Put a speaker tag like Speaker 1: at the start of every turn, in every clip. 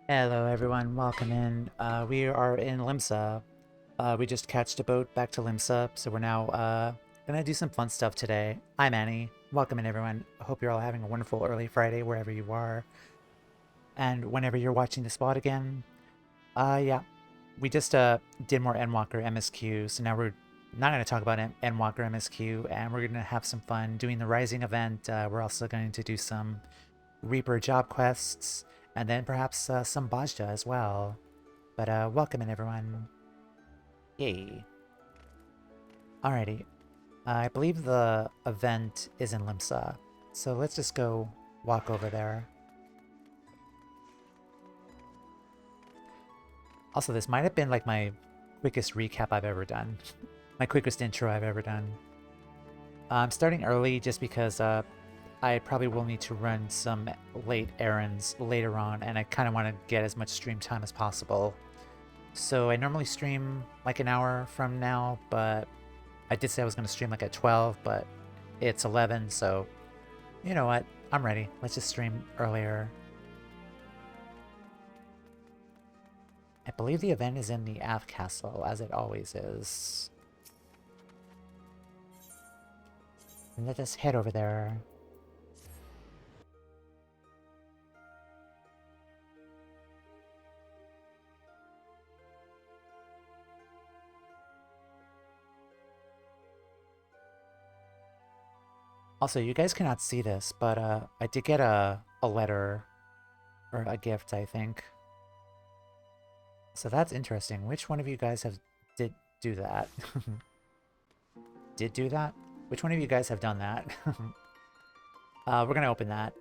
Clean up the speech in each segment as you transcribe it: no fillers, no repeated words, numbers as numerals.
Speaker 1: Hello everyone, welcome in. We are in Limsa. We just catched a boat back to Limsa, so we're now gonna do some fun stuff today. I'm Annie. Welcome in everyone. I hope you're all having a wonderful early Friday wherever you are. And whenever you're watching the spot again, yeah, we just did more Endwalker MSQ, so now we're not going to talk about Endwalker MSQ, and we're going to have some fun doing the Rising event. We're also going to do some Reaper job quests, and then perhaps some Bozja as well. But welcome in everyone. Yay. Alrighty. I believe the event is in Limsa, so let's just go walk over there. Also, this might have been like my quickest recap I've ever done. My quickest intro I've ever done. I'm starting early just because I probably will need to run some late errands later on, and I kind of want to get as much stream time as possible. So I normally stream like an hour from now, but I did say I was going to stream like at 12, but it's 11, so you know what? I'm ready. Let's just stream earlier. I believe the event is in the Aft Castle, as it always is. And let us head over there. Also, you guys cannot see this, but I did get a letter, or a gift, I think. So that's interesting. Which one of you guys did do that? Did do that? Which one of you guys have done that? We're gonna open that.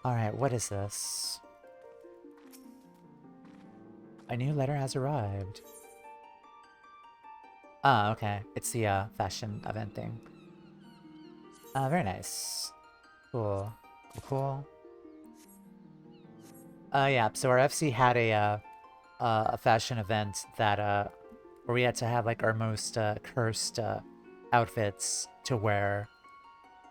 Speaker 1: Alright, what is this? A new letter has arrived. Ah, okay. It's the fashion event thing. Very nice. Cool. Cool. Yeah, so our FC had a fashion event that, where we had to have, like, our most, cursed, outfits to wear.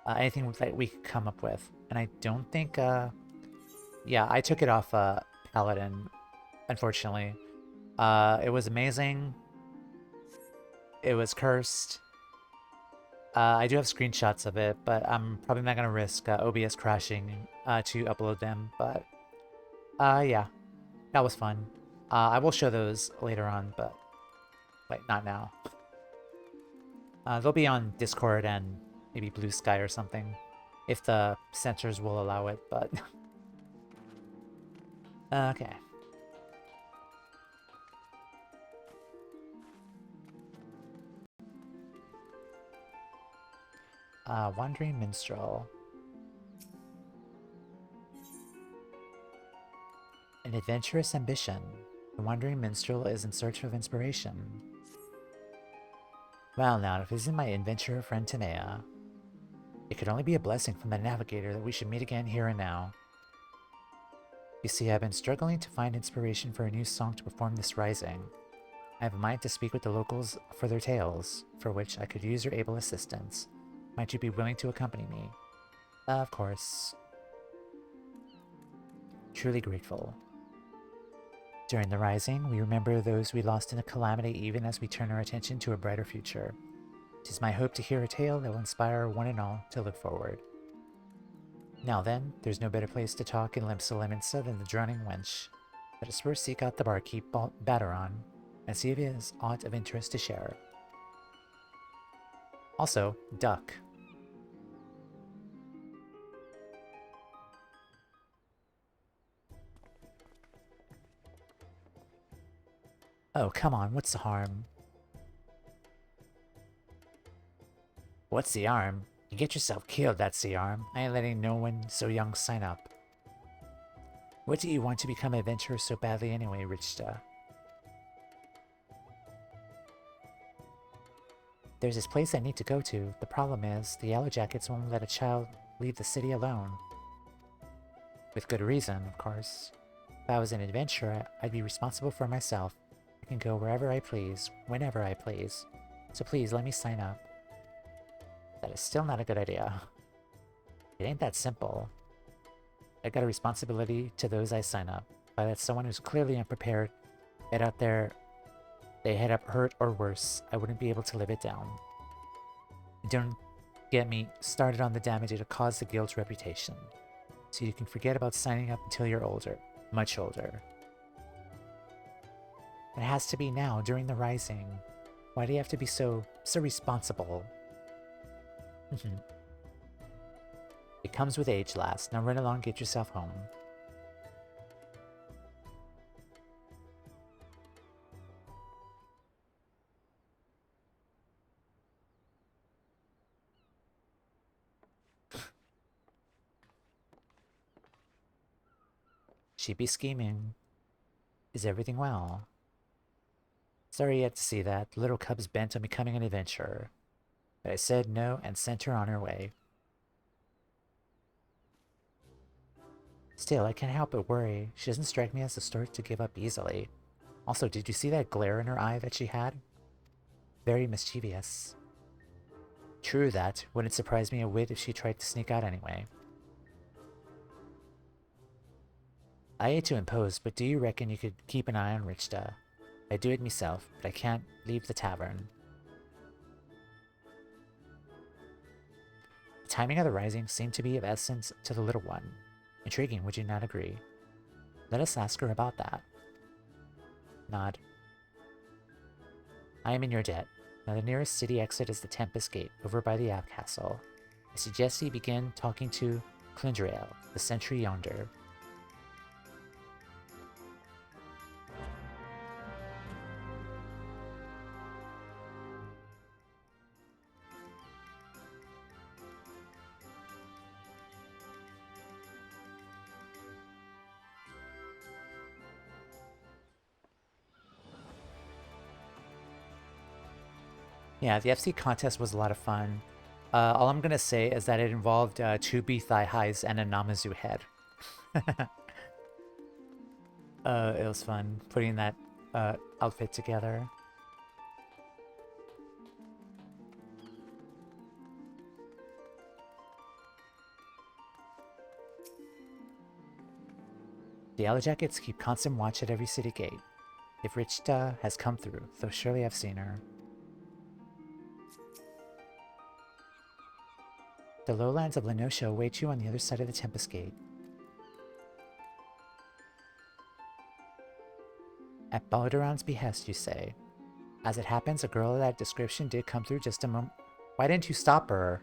Speaker 1: Anything that we could come up with. And I don't think, yeah, I took it off, Paladin, unfortunately. It was amazing. It was cursed. I do have screenshots of it, but I'm probably not gonna risk OBS crashing to upload them. But yeah, that was fun. I will show those later on, but wait, not now. They'll be on Discord and maybe Blue Sky or something, if the censors will allow it. But okay. Wandering Minstrel. An adventurous ambition. The Wandering Minstrel is in search of inspiration. Well now, if this is my adventurer friend Tanea, it could only be a blessing from the Navigator that we should meet again here and now. You see, I've been struggling to find inspiration for a new song to perform this rising. I have a mind to speak with the locals for their tales, for which I could use your able assistance. Might you be willing to accompany me? Of course. Truly grateful. During the Rising, we remember those we lost in the calamity even as we turn our attention to a brighter future. It is my hope to hear a tale that will inspire one and all to look forward. Now then, there's no better place to talk in Limsa Liminsa than the Droning Wench. Let us first seek out the barkeep Bateron, and see if he has aught of interest to share. Also, duck. Oh, come on, what's the harm? What's the harm? You get yourself killed, that's the harm. I ain't letting no one so young sign up. What do you want to become an adventurer so badly anyway, Richta? There's this place I need to go to. The problem is, the Yellow Jackets won't let a child leave the city alone. With good reason, of course. If I was an adventurer, I'd be responsible for myself. I can go wherever I please, whenever I please. So please, let me sign up. That is still not a good idea. It ain't that simple. I got a responsibility to those I sign up. By that someone who's clearly unprepared, get out there, they head up hurt or worse. I wouldn't be able to live it down. Don't get me started on the damage it'll cause the guild's reputation. So you can forget about signing up until you're older. Much older. It has to be now, during the Rising. Why do you have to be so responsible? It comes with age, lass. Now run along, get yourself home. She be scheming. Is everything well? Sorry you had to see that. The little cub's bent on becoming an adventurer. But I said no and sent her on her way. Still, I can't help but worry. She doesn't strike me as the sort to give up easily. Also, did you see that glare in her eye that she had? Very mischievous. True that. Wouldn't surprise me a whit if she tried to sneak out anyway. I hate to impose, but do you reckon you could keep an eye on Richta? I do it myself, but I can't leave the tavern. The timing of the Rising seemed to be of essence to the little one. Intriguing, would you not agree? Let us ask her about that. Nod. I am in your debt. Now the nearest city exit is the Tempest Gate, over by the App Castle. I suggest you begin talking to Clindriel, the sentry yonder. Yeah, the FC contest was a lot of fun. All I'm gonna say is that it involved 2B thigh highs and a Namazu head. It was fun putting that outfit together. The Yellow Jackets keep constant watch at every city gate. If Richta has come through, though surely I've seen her. The lowlands of Lenosha await you on the other side of the Tempest Gate. At Balderon's behest, you say. As it happens, a girl of that description did come through just a moment. Why didn't you stop her?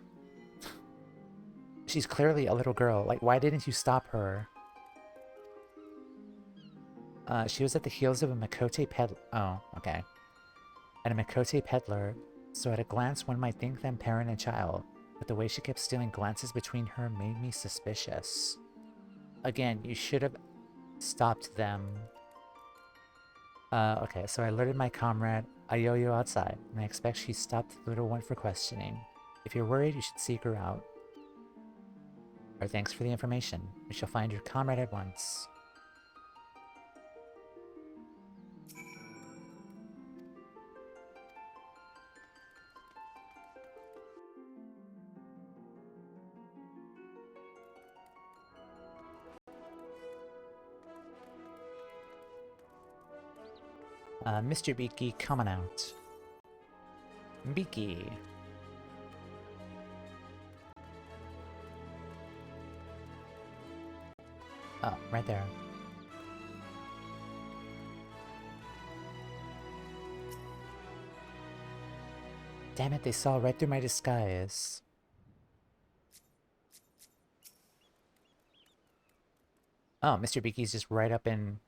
Speaker 1: She's clearly a little girl. Like, why didn't you stop her? She was at the heels of a Makote peddler. Oh, okay. And a Makote peddler, so at a glance one might think them parent and child. But the way she kept stealing glances between her made me suspicious. Again, you should have stopped them. Okay, so I alerted my comrade Ayoyo outside, and I expect she stopped the little one for questioning. If you're worried, you should seek her out. Our thanks for the information. We shall find your comrade at once. Mr. Beaky coming out. Beaky. Oh, right there. Damn it, they saw right through my disguise. Oh, Mr. Beaky's just right up in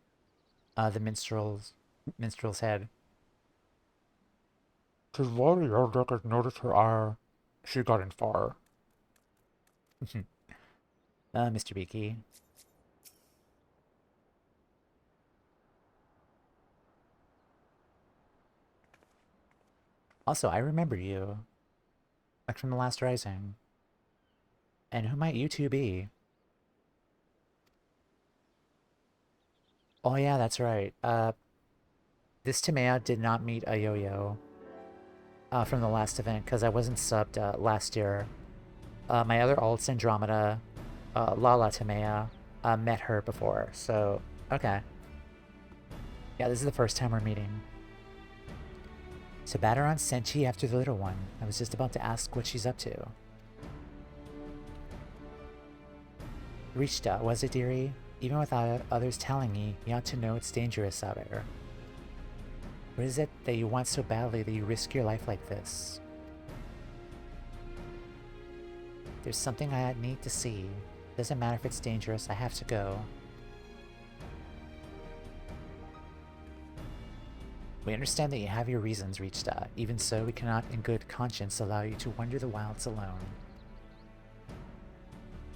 Speaker 1: the minstrel's head. Tis well the Endwalker noticed her ire. She got in far. Mr. Beaky. Also, I remember you. Like from the last Rising. And who might you two be? Oh yeah, that's right. This Timea did not meet Ayoyo. from the last event, because I wasn't subbed last year. My other alts, Andromeda, Lala Tamea, met her before, so okay. Yeah, this is the first time we're meeting. So Baderon sent you after the little one. I was just about to ask what she's up to. Reached out, was it, dearie? Even without others telling you ought to know it's dangerous out there. What is it that you want so badly that you risk your life like this? There's something I need to see. Doesn't matter if it's dangerous, I have to go. We understand that you have your reasons, Reachta. Even so, we cannot in good conscience allow you to wander the wilds alone.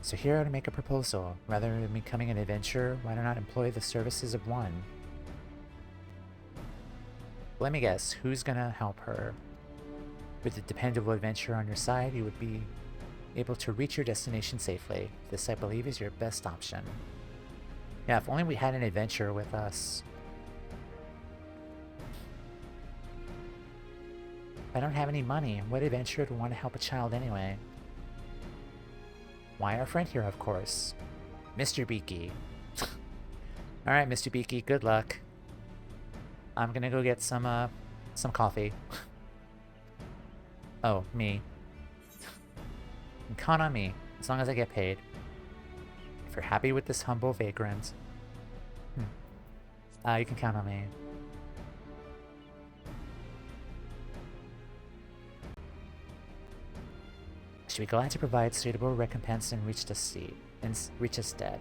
Speaker 1: So here I to make a proposal. Rather than becoming an adventurer, why not employ the services of one? Let me guess, who's gonna help her? With a dependable adventurer on your side, you would be able to reach your destination safely. This, I believe, is your best option. Yeah, if only we had an adventurer with us. If I don't have any money, what adventurer would want to help a child anyway? Why, our friend here, of course. Mr. Beaky. Alright, Mr. Beaky, good luck. I'm gonna go get some coffee. Oh, me. Count on me, as long as I get paid. If you're happy with this humble vagrant, you can count on me. Should be glad to provide suitable recompense and reach us dead.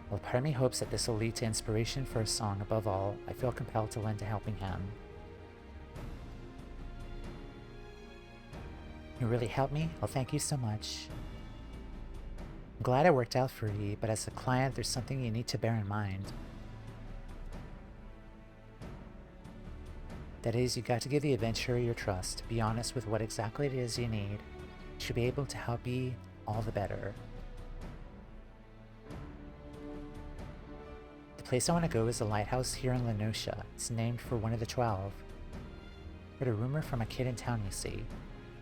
Speaker 1: While part of me hopes that this will lead to inspiration for a song, above all, I feel compelled to lend a helping hand. You really helped me? Well, thank you so much. I'm glad it worked out for you, but as a client, there's something you need to bear in mind. That is, you got to give the adventurer your trust. Be honest with what exactly it is you need. You should be able to help you all the better. The place I want to go is a lighthouse here in Lenosha. It's named for one of the 12. Heard a rumor from a kid in town, you see.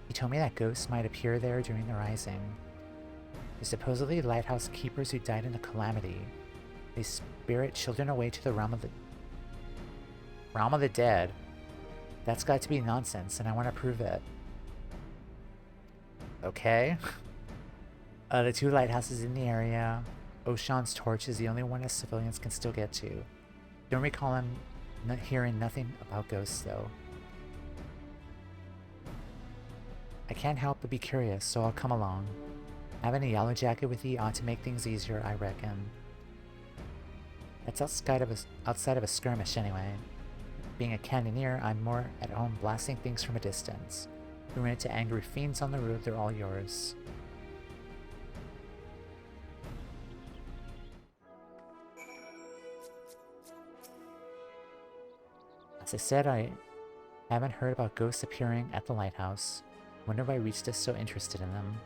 Speaker 1: He told me that ghosts might appear there during the rising. They're supposedly lighthouse keepers who died in the calamity. They spirit children away to the realm of the dead. That's got to be nonsense, and I want to prove it. Okay. The 2 lighthouses in the area. Oshan's torch is the only one that civilians can still get to. Don't recall him hearing nothing about ghosts, though. I can't help but be curious, so I'll come along. Having a yellow jacket with you ought to make things easier, I reckon. That's outside of a skirmish, anyway. Being a cannoneer, I'm more at home blasting things from a distance. We run into angry fiends on the road, they're all yours. As I said, I haven't heard about ghosts appearing at the lighthouse. Wonder why Reached is so interested in them.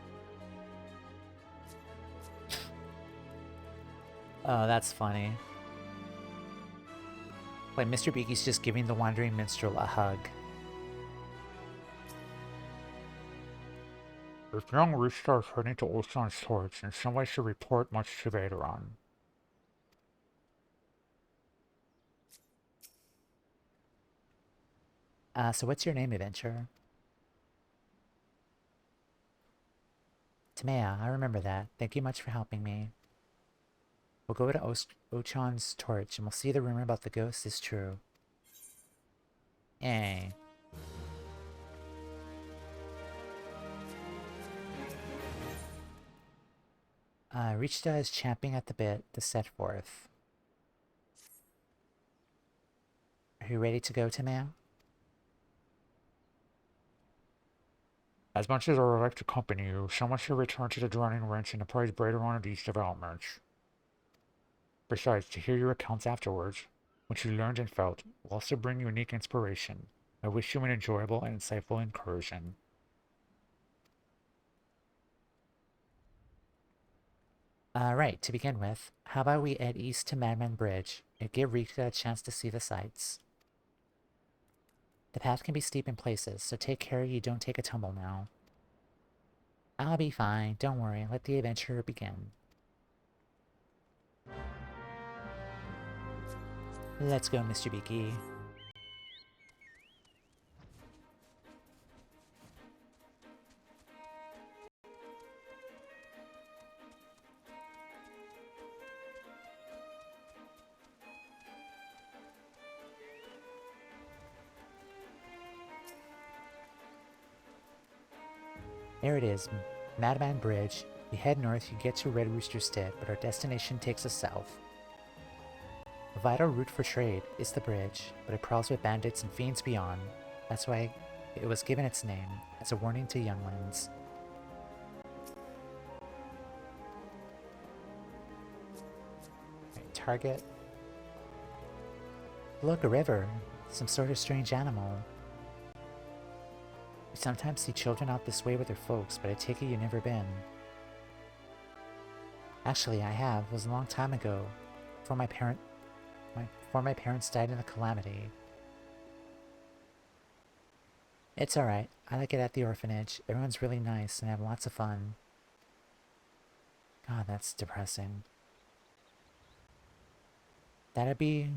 Speaker 1: Oh, that's funny. Like, Mr. Beaky's just giving the wandering minstrel a hug. If young Rooster is heading to Ulsan's torch, then somebody should report much to Vaderon. So what's your name, adventurer? Tamea, I remember that. Thank you much for helping me. We'll go to Ochan's torch, and we'll see the rumor about the ghost is true. Yay. Richta is champing at the bit to set forth. Are you ready to go, Tamea? As much as I would like to accompany you, someone should return to the Drowning Wrench and apprise Braderon of these developments. Besides, to hear your accounts afterwards, what you learned and felt, will also bring unique inspiration. I wish you an enjoyable and insightful incursion. Right, to begin with, how about we head east to Madman Bridge and give Rika a chance to see the sights? The path can be steep in places, so take care you don't take a tumble now. I'll be fine, don't worry, let the adventure begin. Let's go, Mr. Beaky. There it is, Madman Bridge. You head north, you get to Red Rooster Stead, but our destination takes us south. A vital route for trade is the bridge, but it prowls with bandits and fiends beyond. That's why it was given its name, as a warning to younglings. Right, target. Look, a river. Some sort of strange animal. We sometimes see children out this way with their folks, but I take it you've never been. Actually, I have. It was a long time ago, before my parents died in a calamity. It's alright. I like it at the orphanage. Everyone's really nice and have lots of fun. God, that's depressing. That'd be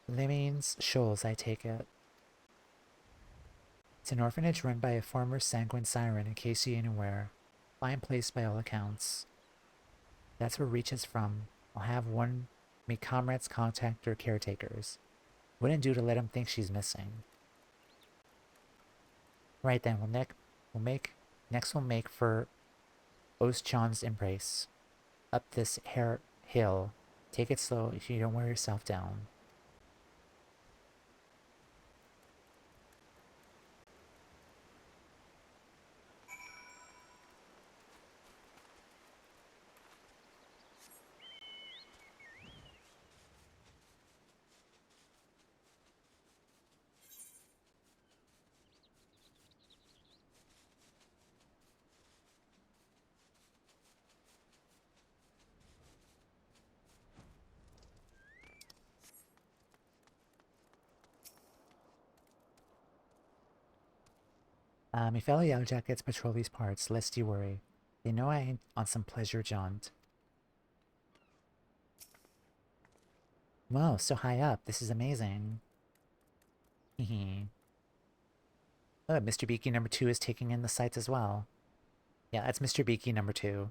Speaker 1: Lemmings Shoals, I take it. It's an orphanage run by a former sanguine siren, in case you ain't aware. Fine place by all accounts. That's where Reach is from. I'll have one make comrades contact her caretakers. Wouldn't do to let him think she's missing. Right then, next we'll make for Ostchan's Embrace. Up this hill. Take it slow if you don't wear yourself down. My fellow Yellowjackets patrol these parts, lest you worry. They know I ain't on some pleasure jaunt. Whoa, so high up. This is amazing. Hehe. Oh, Mr. Beaky number 2 is taking in the sights as well. Yeah, that's Mr. Beaky number 2.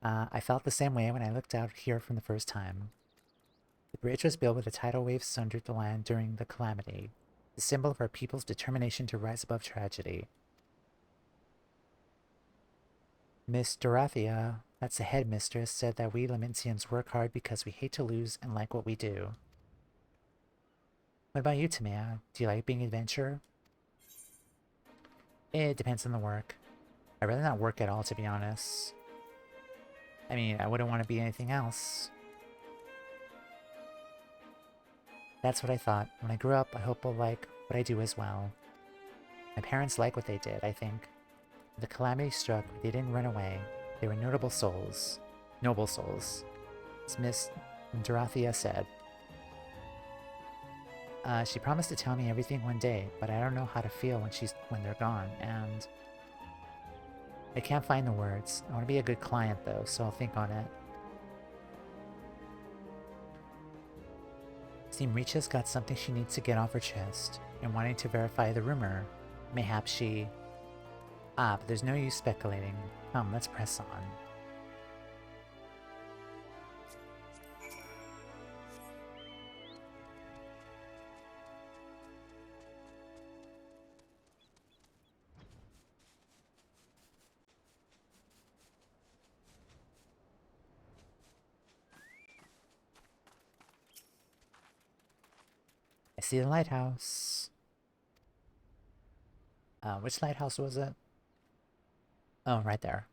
Speaker 1: I felt the same way when I looked out here from the first time. The bridge was built with a tidal wave sundered the land during the calamity, the symbol of our people's determination to rise above tragedy. Miss Dorothea, that's the headmistress, said that we Lamintians work hard because we hate to lose and like what we do. What about you, Tamea? Do you like being an adventurer? It depends on the work. I'd rather not work at all, to be honest. I mean, I wouldn't want to be anything else. That's what I thought. When I grew up, I hope I'll like what I do as well. My parents like what they did, I think. When the calamity struck, they didn't run away. They were notable souls. Noble souls, as Miss Dorothea said. She promised to tell me everything one day, but I don't know how to feel when they're gone, and I can't find the words. I want to be a good client, though, so I'll think on it. Seems Richa's got something she needs to get off her chest, and wanting to verify the rumor. Mayhaps she... Ah, but there's no use speculating. Come, let's press on. I see the lighthouse. Which lighthouse was it? Oh, right there.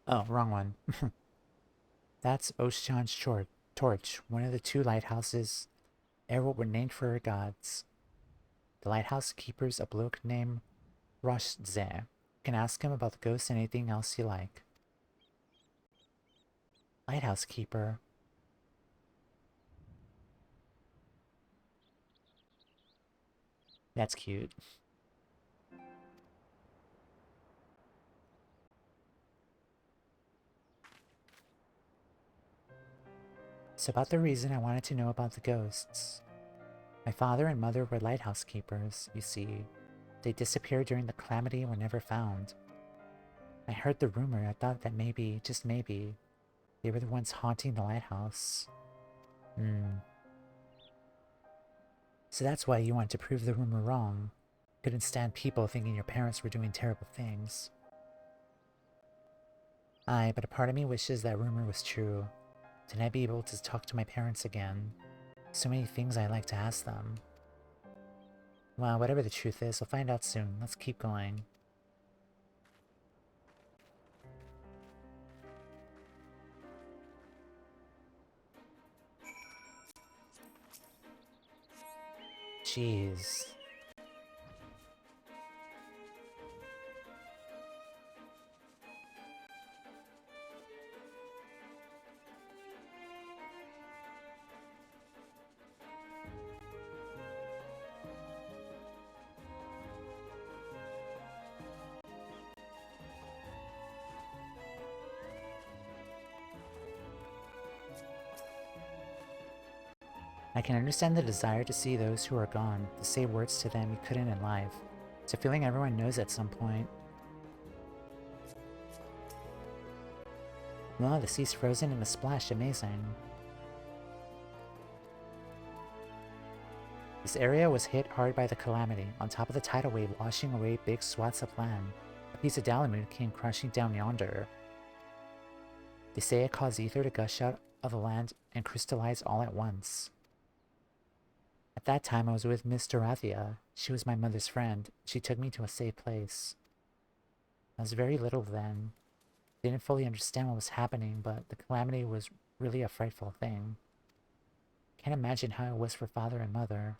Speaker 1: Oh, wrong one. That's Ostchan's torch, one of the 2 lighthouses ever were named for her gods. The lighthouse keeper's a bloke named Roshze. You can ask him about the ghosts and anything else you like. Lighthouse keeper. That's cute. So about the reason I wanted to know about the ghosts. My father and mother were lighthouse keepers, you see. They disappeared during the calamity and were never found. I heard the rumor. I thought that maybe, just maybe, they were the ones haunting the lighthouse. Hmm. So that's why you wanted to prove the rumor wrong. Couldn't stand people thinking your parents were doing terrible things. Aye, but a part of me wishes that rumor was true. Then I'd be able to talk to my parents again. So many things I'd like to ask them. Well, whatever the truth is, we'll find out soon. Let's keep going. Jeez. I can understand the desire to see those who are gone, to say words to them you couldn't in life. It's a feeling everyone knows at some point. Well, the sea's frozen in a splash, amazing. This area was hit hard by the calamity, on top of the tidal wave washing away big swaths of land. A piece of Dalamud came crashing down yonder. They say it caused ether to gush out of the land and crystallize all at once. At that time I was with Miss Dorathea. She was my mother's friend. She took me to a safe place. I was very little then. Didn't fully understand what was happening, but the calamity was really a frightful thing. Can't imagine how it was for father and mother.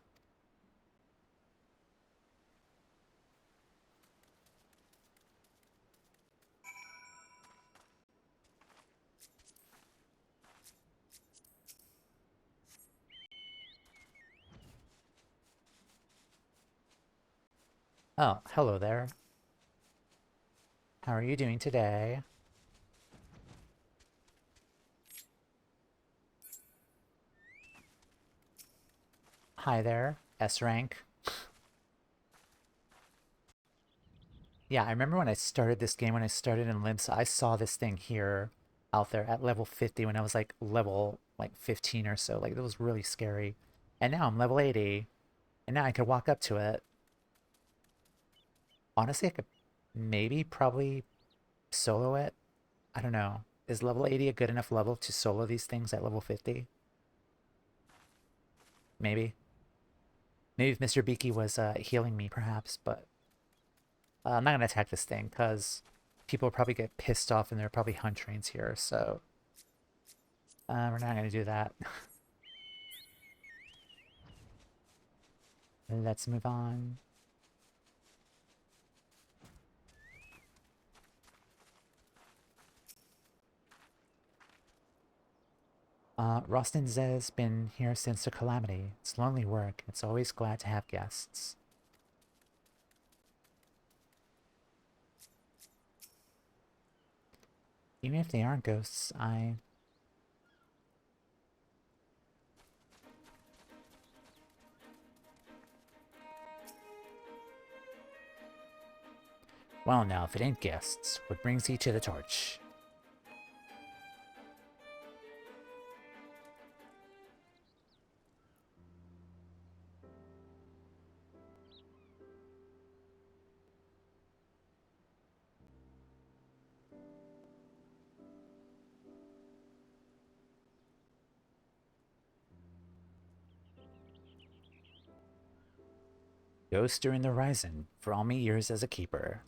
Speaker 1: Oh, hello there. How are you doing today? Hi there, S rank. Yeah, I remember when I started this game, when I started in Limsa, I saw this thing here out there at level 50 when I was like level like 15 or so. Like it was really scary. And now I'm level 80, and now I could walk up to it. Honestly, I could maybe probably solo it. I don't know. Is level 80 a good enough level to solo these things at level 50? Maybe. Maybe if Mr. Beaky was healing me, perhaps, but I'm not going to attack this thing because people will probably get pissed off and there are probably hunt trains here, so we're not going to do that. Let's move on. Rostin Zez's been here since the calamity. It's lonely work. It's always glad to have guests. Even if they aren't ghosts, Well now, if it ain't guests, what brings you to the torch? Ghosts during the Horizon, for all me years as a keeper.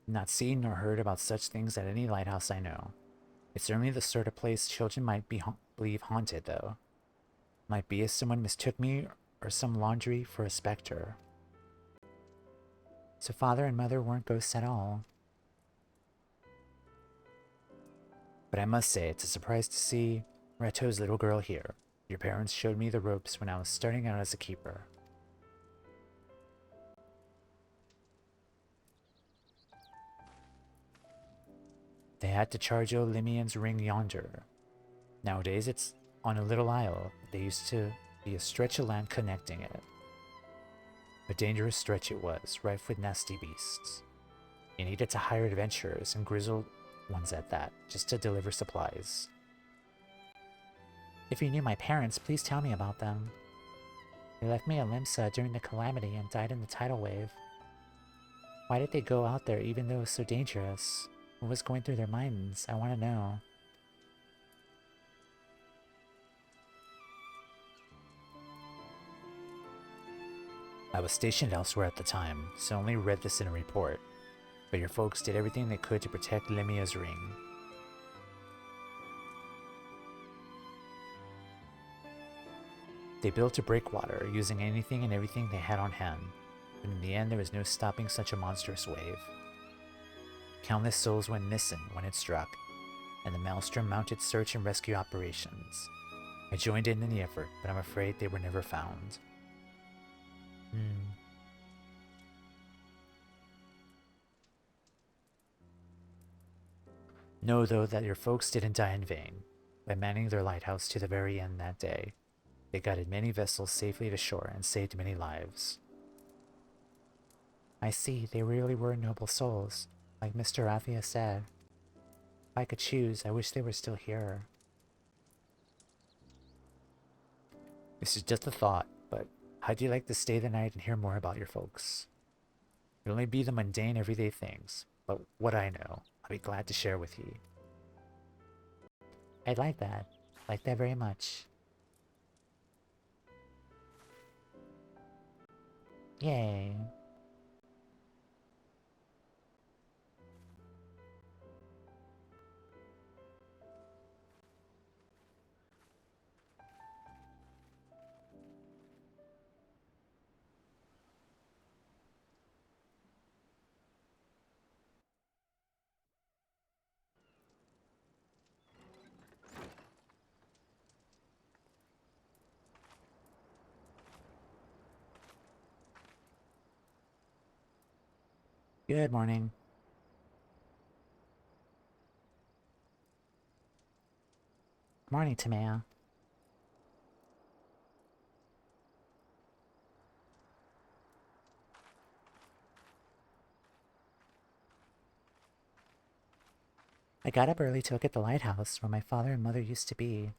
Speaker 1: Not seen nor heard about such things at any lighthouse I know. It's certainly the sort of place children might believe haunted, though. Might be as someone mistook me or some laundry for a specter. So father and mother weren't ghosts at all. But I must say, it's a surprise to see Reto's little girl here. Your parents showed me the ropes when I was starting out as a keeper. They had to charge Olimian's ring yonder. Nowadays it's on a little isle. There used to be a stretch of land connecting it. A dangerous stretch it was, rife with nasty beasts. You needed to hire adventurers, and grizzled ones at that, just to deliver supplies. If you knew my parents, please tell me about them. They left me at Limsa during the calamity and died in the tidal wave. Why did they go out there even though it was so dangerous? What was going through their minds? I want to know. I was stationed elsewhere at the time, so only read this in a report. But your folks did everything they could to protect Limia's ring. They built a breakwater, using anything and everything they had on hand. But in the end, there was no stopping such a monstrous wave. Countless souls went missing when it struck, and the Maelstrom mounted search and rescue operations. I joined in the effort, but I'm afraid they were never found. Know, though, that your folks didn't die in vain. By manning their lighthouse to the very end that day, they guided many vessels safely to shore and saved many lives. I see, they really were noble souls, like Mr. Raffia said. If I could choose, I wish they were still here. This is just a thought, but how'd you like to stay the night and hear more about your folks? It'll only be the mundane, everyday things, but what I know, I'll be glad to share with you. I'd like that. Like that very much. Yay. Good morning. Morning, Tamaya. I got up early to look at the lighthouse where my father and mother used to be.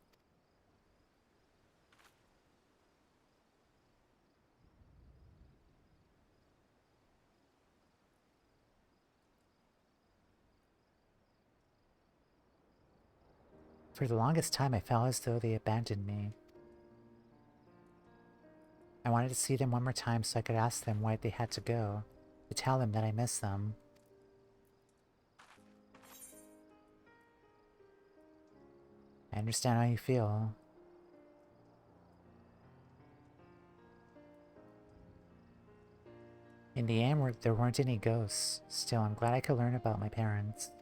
Speaker 1: For the longest time, I felt as though they abandoned me. I wanted to see them one more time so I could ask them why they had to go, to tell them that I miss them. I understand how you feel. In the end, there weren't any ghosts. Still, I'm glad I could learn about my parents.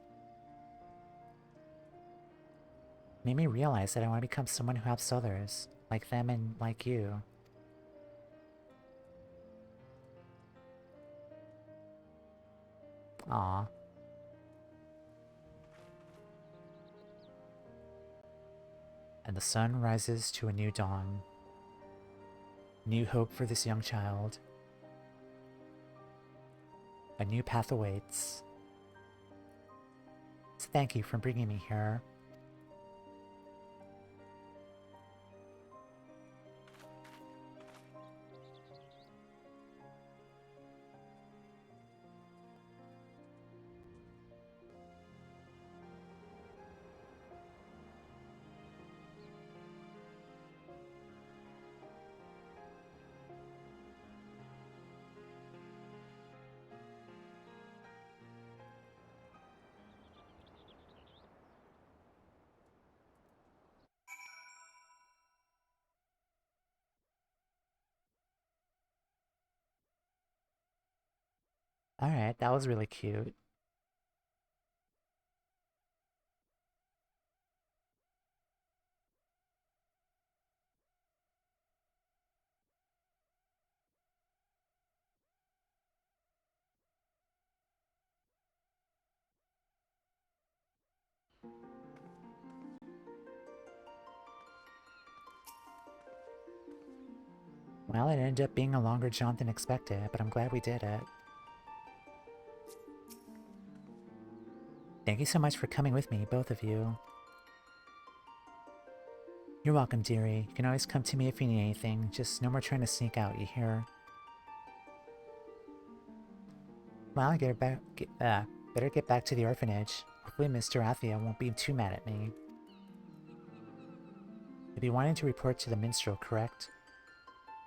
Speaker 1: It made me realize that I want to become someone who helps others, like them and like you. Aw. And the sun rises to a new dawn. New hope for this young child. A new path awaits. So thank you for bringing me here. Alright, that was really cute. Well, it ended up being a longer jaunt than expected, but I'm glad we did it. Thank you so much for coming with me, both of you. You're welcome, dearie. You can always come to me if you need anything. Just no more trying to sneak out, you hear? Well, better get back to the orphanage. Hopefully Mr. Athia won't be too mad at me. You'll be wanting to report to the minstrel, correct?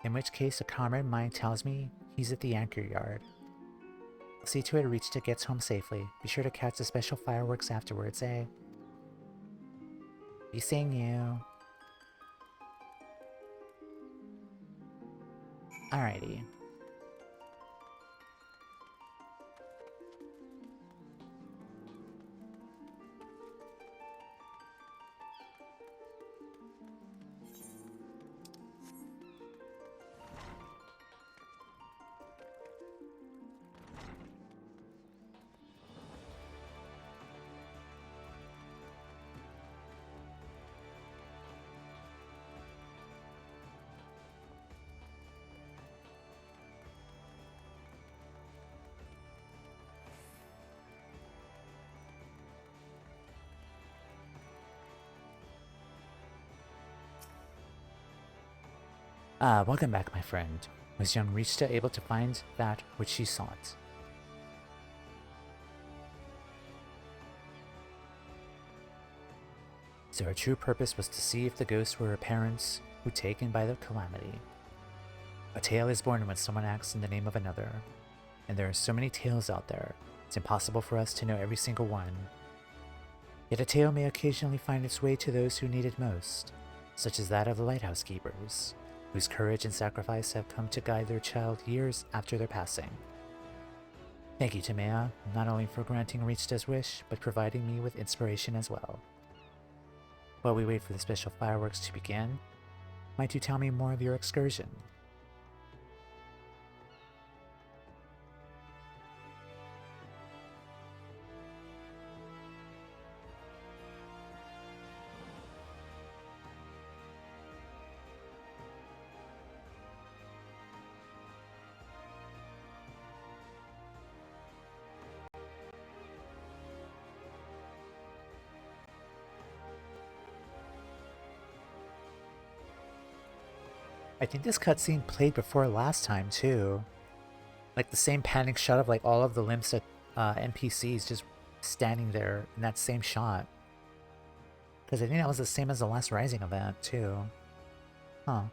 Speaker 1: In which case, a comrade of mine tells me he's at the anchor yard. I'll see to it Reachta gets home safely. Be sure to catch the special fireworks afterwards, eh? Be seeing you. Alrighty. Welcome back, my friend. Was young Reachta able to find that which she sought? So her true purpose was to see if the ghosts were her parents who taken by the calamity. A tale is born when someone acts in the name of another, and there are so many tales out there, it's impossible for us to know every single one. Yet a tale may occasionally find its way to those who need it most, such as that of the lighthouse keepers, whose courage and sacrifice have come to guide their child years after their passing. Thank you, Timea, not only for granting Reachta's wish, but providing me with inspiration as well. While we wait for the special fireworks to begin, might you tell me more of your excursion? I think this cutscene played before last time, too. Like the same panic shot of like all of the Limsa NPCs just standing there in that same shot. Because I think that was the same as the last Rising event, too. Huh.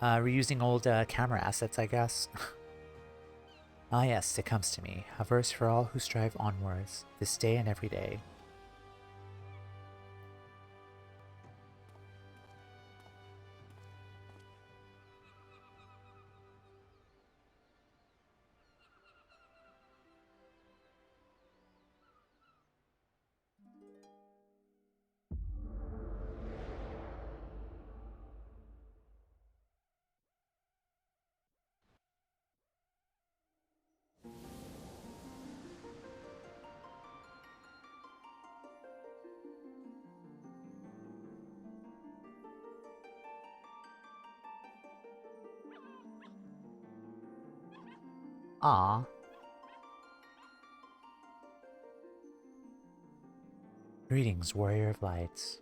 Speaker 1: Reusing old camera assets, I guess. Ah yes, it comes to me. A verse for all who strive onwards, this day and every day. Ah. Greetings, warrior of light.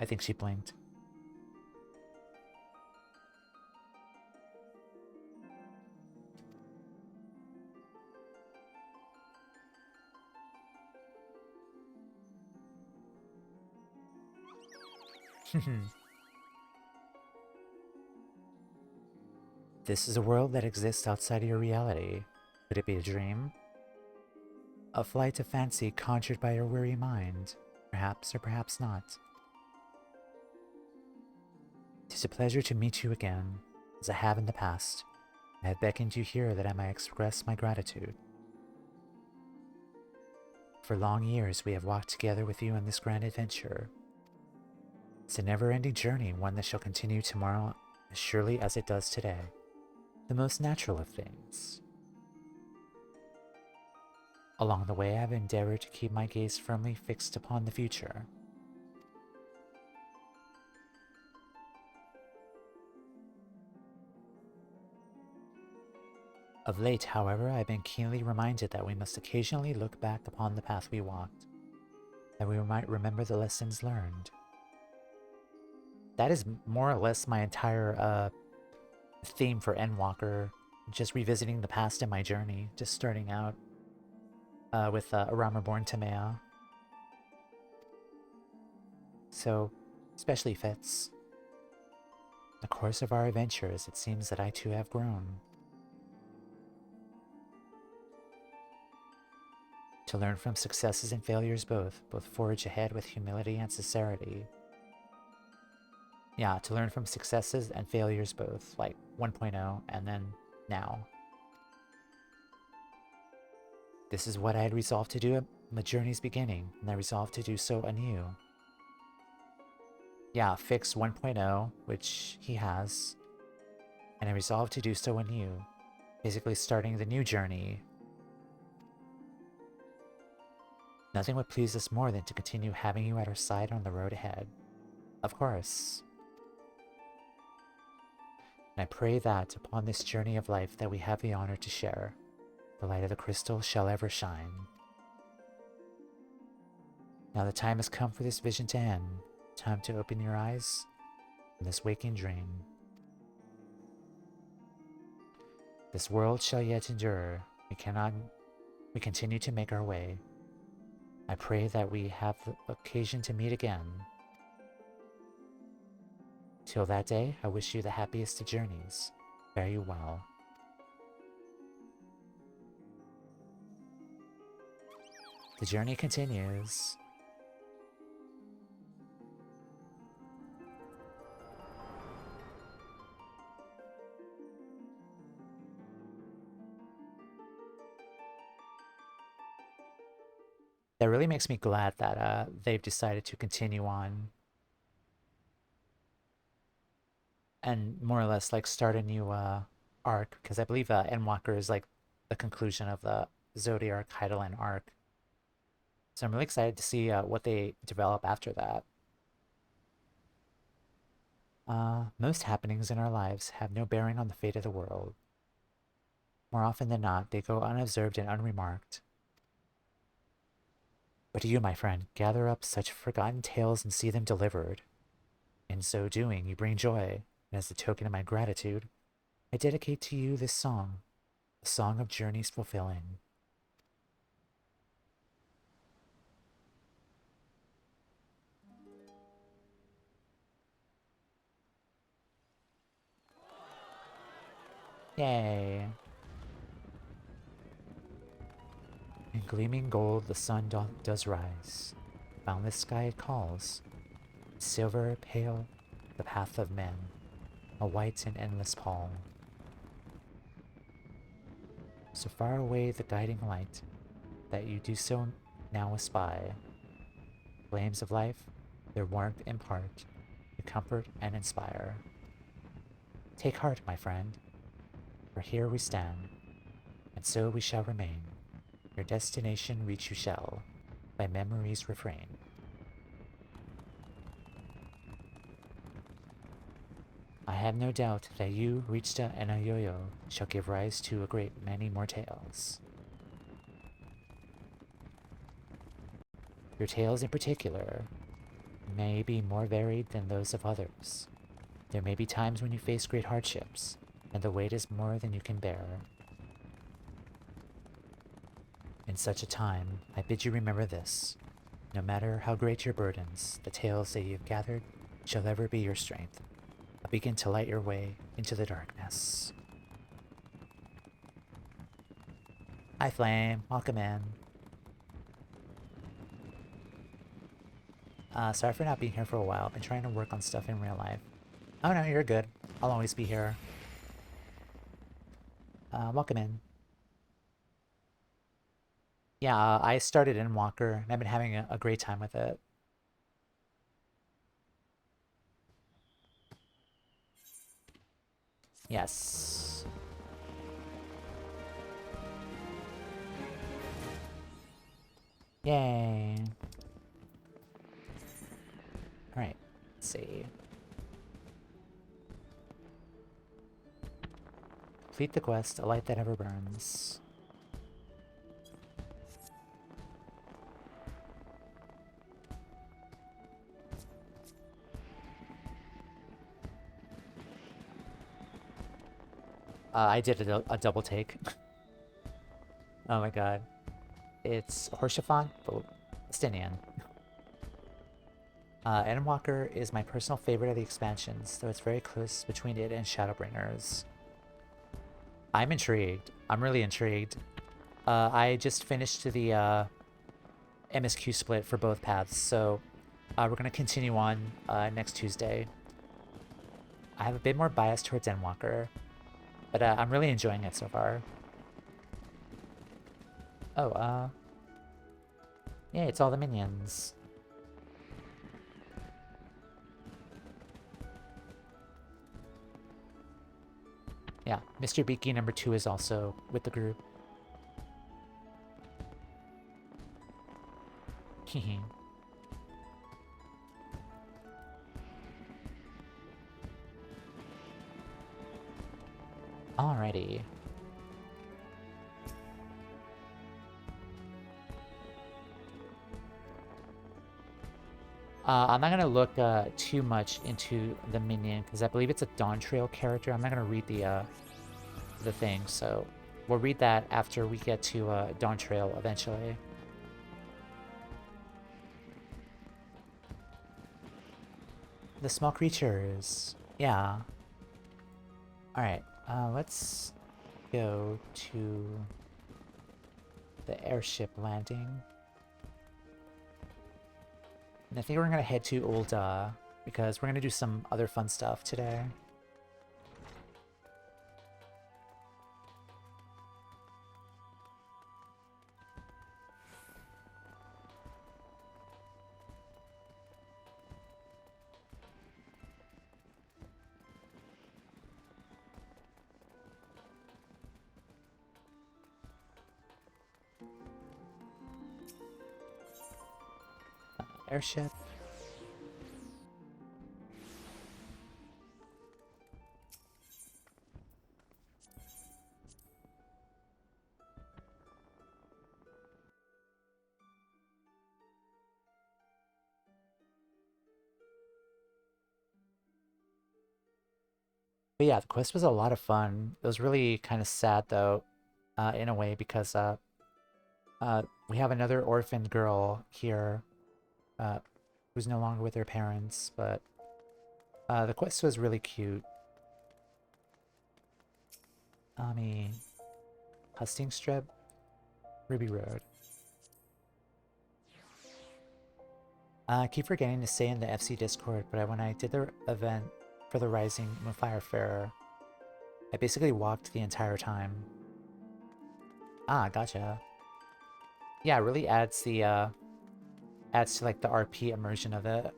Speaker 1: I think she blinked. This is a world that exists outside of your reality. Could it be a dream? A flight of fancy conjured by your weary mind? Perhaps or perhaps not. Tis a pleasure to meet you again, as I have in the past. I have beckoned you here that I might express my gratitude. For long years we have walked together with you on this grand adventure. It's a never-ending journey, one that shall continue tomorrow as surely as it does today. The most natural of things. Along the way, I have endeavored to keep my gaze firmly fixed upon the future. Of late, however, I've been keenly reminded that we must occasionally look back upon the path we walked, that we might remember the lessons learned. That is more or less my entire theme for Endwalker, just revisiting the past in my journey, just starting out with Arama Born Tamea. So, especially fits. In the course of our adventures, it seems that I too have grown. To learn from successes and failures both forge ahead with humility and sincerity. Yeah, to learn from successes and failures both, like 1.0 and then now. This is what I had resolved to do at my journey's beginning, and I resolved to do so anew. Yeah, fix 1.0, which he has, and I resolved to do so anew, basically starting the new journey. Nothing would please us more than to continue having you at our side on the road ahead. Of course. And I pray that, upon this journey of life that we have the honor to share, the light of the crystal shall ever shine. Now the time has come for this vision to end. Time to open your eyes from this waking dream. This world shall yet endure. We continue to make our way. I pray that we have the occasion to meet again. Till that day, I wish you the happiest of journeys. Fare you well. The journey continues. That really makes me glad that they've decided to continue on and more or less like start a new arc, because I believe Endwalker is like the conclusion of the Zodiac Heidelin arc. So I'm really excited to see what they develop after that. Most happenings in our lives have no bearing on the fate of the world. More often than not, they go unobserved and unremarked. But you, my friend, gather up such forgotten tales and see them delivered. In so doing, you bring joy, and as a token of my gratitude, I dedicate to you this song, a song of journeys fulfilling. Yay! In gleaming gold the sun does rise. Boundless sky it calls. Silver, pale, the path of men, a white and endless pall. So far away the guiding light, that you do so now espy. Flames of life, their warmth impart, to comfort and inspire. Take heart, my friend, for here we stand, and so we shall remain. Your destination reach you shall, by memory's refrain. I have no doubt that you, Richta and Ayoyo, shall give rise to a great many more tales. Your tales in particular may be more varied than those of others. There may be times when you face great hardships, and the weight is more than you can bear. In such a time, I bid you remember this. No matter how great your burdens, the tales that you have gathered shall ever be your strength, a beacon to light your way into the darkness. Hi, Flame. Welcome in. Sorry for not being here for a while. I've been trying to work on stuff in real life. Oh no, you're good. I'll always be here. Welcome in. Yeah, I started Endwalker, and I've been having a great time with it. Yes. Yay. Alright, let's see. Complete the quest, a light that never burns. I did a double take. Oh my god. It's Horshaphant, but Stinian. Endwalker is my personal favorite of the expansions, though it's very close between it and Shadowbringers. I'm intrigued. I'm really intrigued. I just finished the MSQ split for both paths, so we're going to continue on next Tuesday. I have a bit more bias towards Endwalker, but I'm really enjoying it so far. Oh, yeah, it's all the minions. Yeah, Mr. Beaky number 2 is also with the group. Hehe. Alrighty. I'm not going to look too much into the minion, because I believe it's a Dawn Trail character. I'm not going to read the thing, so we'll read that after we get to Dawn Trail eventually. The small creatures. Yeah. Alright, let's go to the airship landing. And I think we're going to head to Ulda, because we're going to do some other fun stuff today. Airship. But yeah, the quest was a lot of fun. It was really kind of sad though, in a way, because we have another orphan girl here, who's no longer with her parents, but the quest was really cute. Husting Strip, Ruby Road. I keep forgetting to say in the FC Discord, but when I did the event for the Rising Moonfire Fair, I basically walked the entire time. Ah, gotcha. Yeah, it really adds the adds to like the RP immersion of it.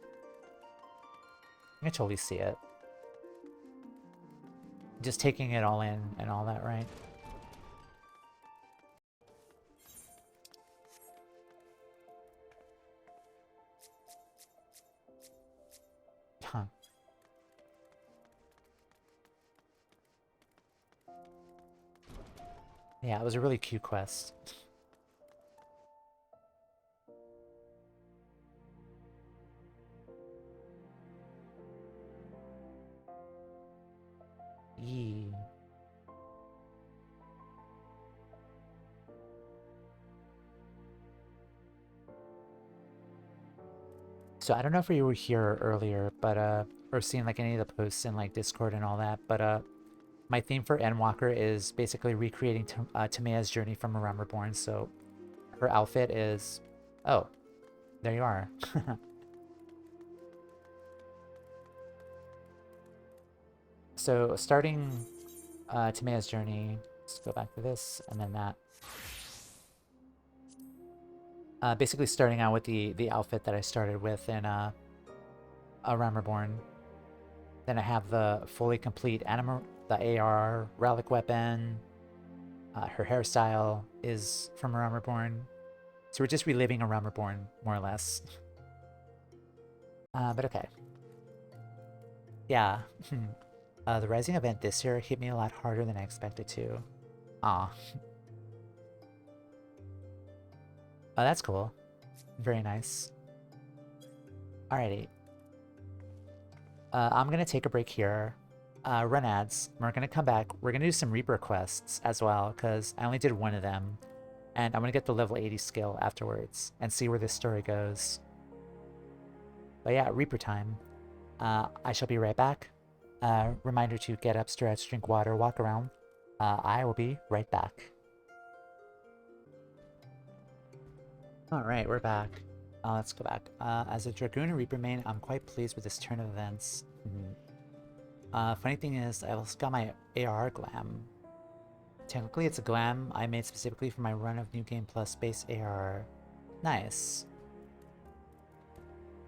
Speaker 1: I can totally see it. Just taking it all in and all that, right? Huh. Yeah, it was a really cute quest. Yee. So I don't know if you were here earlier, but or seen like any of the posts in like Discord and all that, but my theme for Endwalker is basically recreating Tamea's journey from A Realm Reborn. So her outfit is, oh, there you are. So starting Tamea's journey, let's go back to this and then that. Basically starting out with the outfit that I started with in A Realm Reborn. Then I have the fully complete the AR relic weapon. Her hairstyle is from A Realm Reborn. So we're just reliving A Realm Reborn, more or less. But okay. Yeah. The Rising event this year hit me a lot harder than I expected to. Aw. Oh, that's cool. Very nice. Alrighty. I'm gonna take a break here. Run ads. We're gonna come back. We're gonna do some Reaper quests as well, because I only did one of them. And I'm gonna get the level 80 skill afterwards and see where this story goes. But yeah, Reaper time. I shall be right back. Reminder to get up, stretch, drink water, walk around. I will be right back. Alright, we're back. Let's go back. As a Dragoon and Reaper main, I'm quite pleased with this turn of events. Funny thing is, I also got my AR glam. Technically, it's a glam I made specifically for my run of New Game Plus base AR. Nice.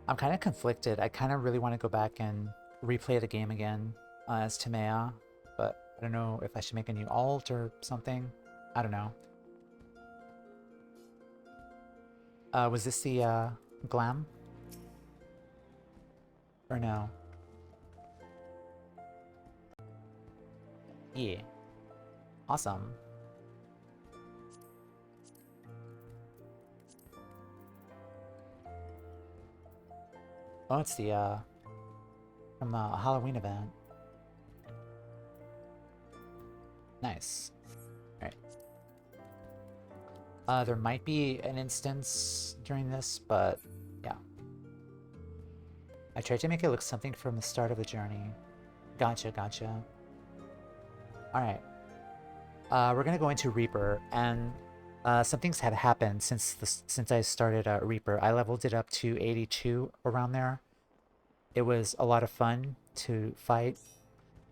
Speaker 1: I'm kind of conflicted. I kind of really want to go back and replay the game again as Timea, but I don't know if I should make a new alt or something. I don't know. Was this the glam? Or no? Yeah. Awesome. Oh, it's the from a Halloween event. Nice. Alright. There might be an instance during this, but yeah. I tried to make it look something from the start of the journey. Gotcha, gotcha. Alright. We're gonna go into Reaper, and some things had happened since I started Reaper. I leveled it up to 82 around there. It was a lot of fun to fight.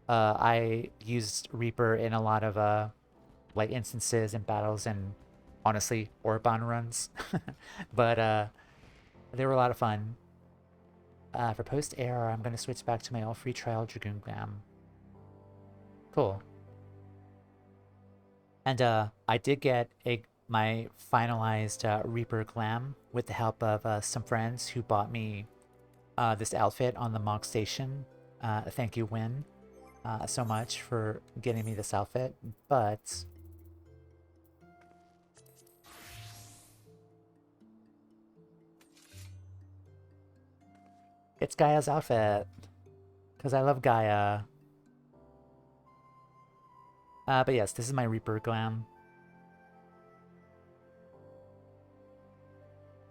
Speaker 1: I used Reaper in a lot of like instances and battles, and honestly Orban runs. But they were a lot of fun. For post AR, I'm gonna switch back to my all free trial Dragoon Glam. Cool. And I did get my finalized Reaper Glam with the help of some friends who bought me this outfit on the Mog Station. Thank you, Win, so much for getting me this outfit. But it's Gaia's outfit, because I love Gaia. But yes, this is my Reaper Glam.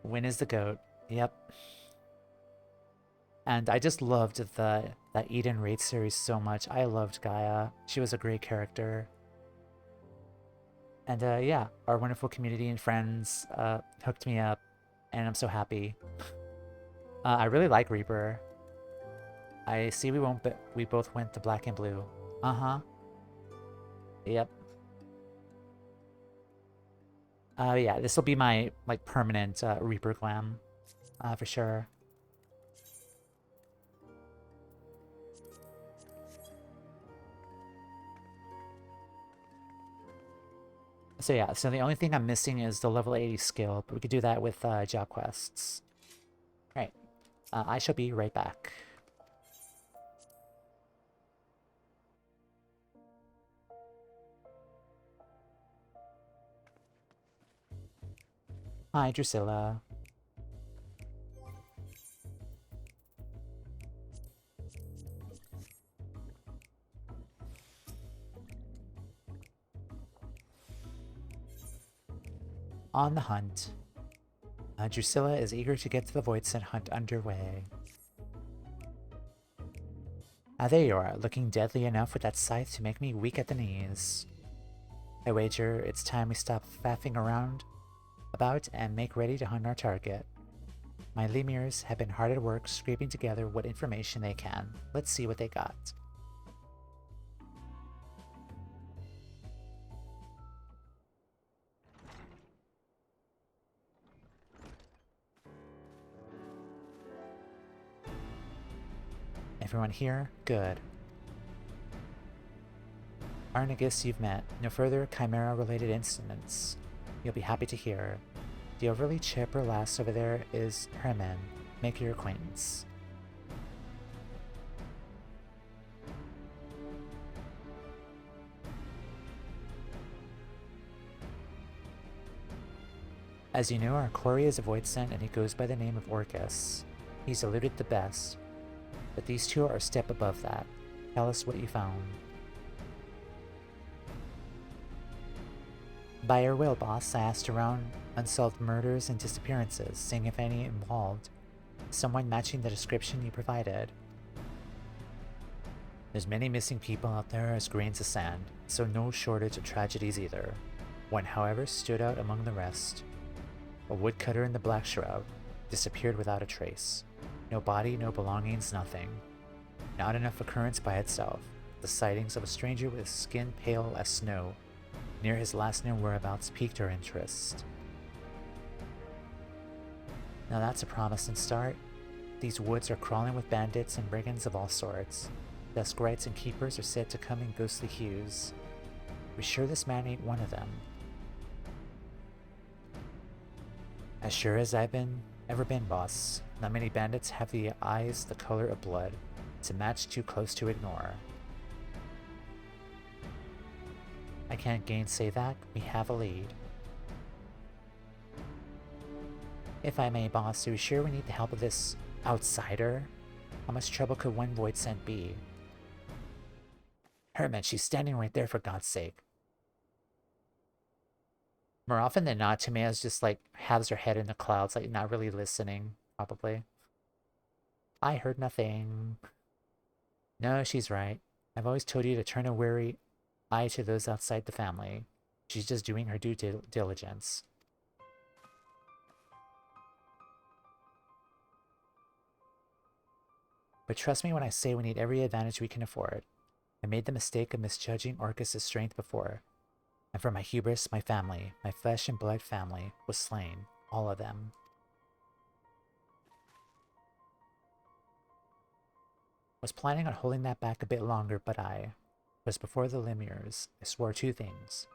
Speaker 1: Win is the goat. Yep. And I just loved that Eden Raid series so much. I loved Gaia. She was a great character. And yeah, our wonderful community and friends hooked me up, and I'm so happy. I really like Reaper. I see we both went to black and blue. Uh-huh. Yep. Yeah, this will be my like permanent Reaper Glam, for sure. So yeah, so the only thing I'm missing is the level 80 skill, but we could do that with job quests. Right. I shall be right back. Hi, Drusilla. On the hunt. Drusilla is eager to get to the Voidsent hunt underway. There you are, looking deadly enough with that scythe to make me weak at the knees. I wager it's time we stop faffing around about and make ready to hunt our target. My Lemirs have been hard at work scraping together what information they can. Let's see what they got. Everyone here? Good. Arnegus you've met. No further Chimera-related incidents. You'll be happy to hear. The overly chipper lass over there is Herman. Make your acquaintance. As you know, our quarry is a void scent and he goes by the name of Orcus. He's eluded the best, but these two are a step above that. Tell us what you found. By your will, boss, I asked around unsolved murders and disappearances, seeing if any involved someone matching the description you provided. There's many missing people out there as grains of sand, so no shortage of tragedies either. One, however, stood out among the rest. A woodcutter in the Black Shroud disappeared without a trace. No body, no belongings, nothing. Not enough occurrence by itself. The sightings of a stranger with skin pale as snow near his last known whereabouts piqued our interest. Now that's a promising start. These woods are crawling with bandits and brigands of all sorts. Dusk rites and keepers are said to come in ghostly hues. We're sure this man ain't one of them. As sure as I've ever been, boss. Not many bandits have the eyes the color of blood. It's a match too close to ignore. I can't gainsay that. We have a lead. If I may, boss, are you sure we need the help of this outsider? How much trouble could one void scent be? Herman, she's standing right there, for God's sake. More often than not, Timea's just like has her head in the clouds, like not really listening, probably. I heard nothing. No, she's right. I've always told you to turn a wary eye to those outside the family. She's just doing her due diligence. But trust me when I say we need every advantage we can afford. I made the mistake of misjudging Orcus' strength before. And for my hubris, my family, my flesh and blood family, was slain. All of them. Was planning on holding that back a bit longer, but I was before the Lemures. I swore two things.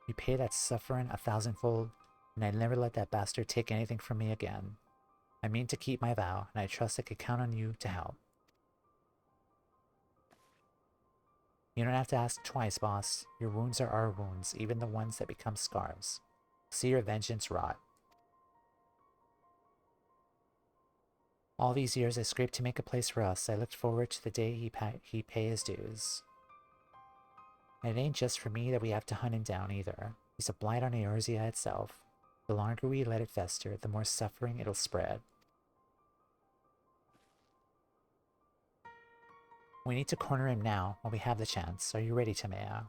Speaker 1: Repay that suffering 1,000-fold, and I'd never let that bastard take anything from me again. I mean to keep my vow, and I trust I could count on you to help. You don't have to ask twice, boss. Your wounds are our wounds, even the ones that become scars. See your vengeance rot. All these years I scraped to make a place for us. I looked forward to the day he'd pay his dues. And it ain't just for me that we have to hunt him down either. He's a blight on Eorzea itself. The longer we let it fester, the more suffering it'll spread. We need to corner him now, while we have the chance. Are you ready, Timea?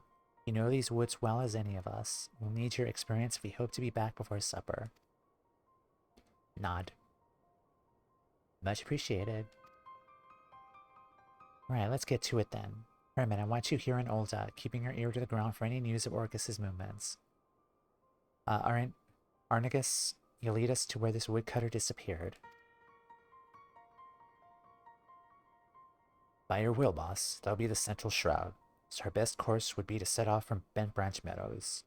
Speaker 1: You know these woods well as any of us. We'll need your experience if we hope to be back before supper. Nod. Much appreciated. Alright, let's get to it then. Herman, I want you here in Ul'dah, keeping your ear to the ground for any news of Orcus' movements. Arnigus, you'll lead us to where this woodcutter disappeared. By your will, boss. That'll be the central shroud. So our best course would be to set off from Bent Branch Meadows.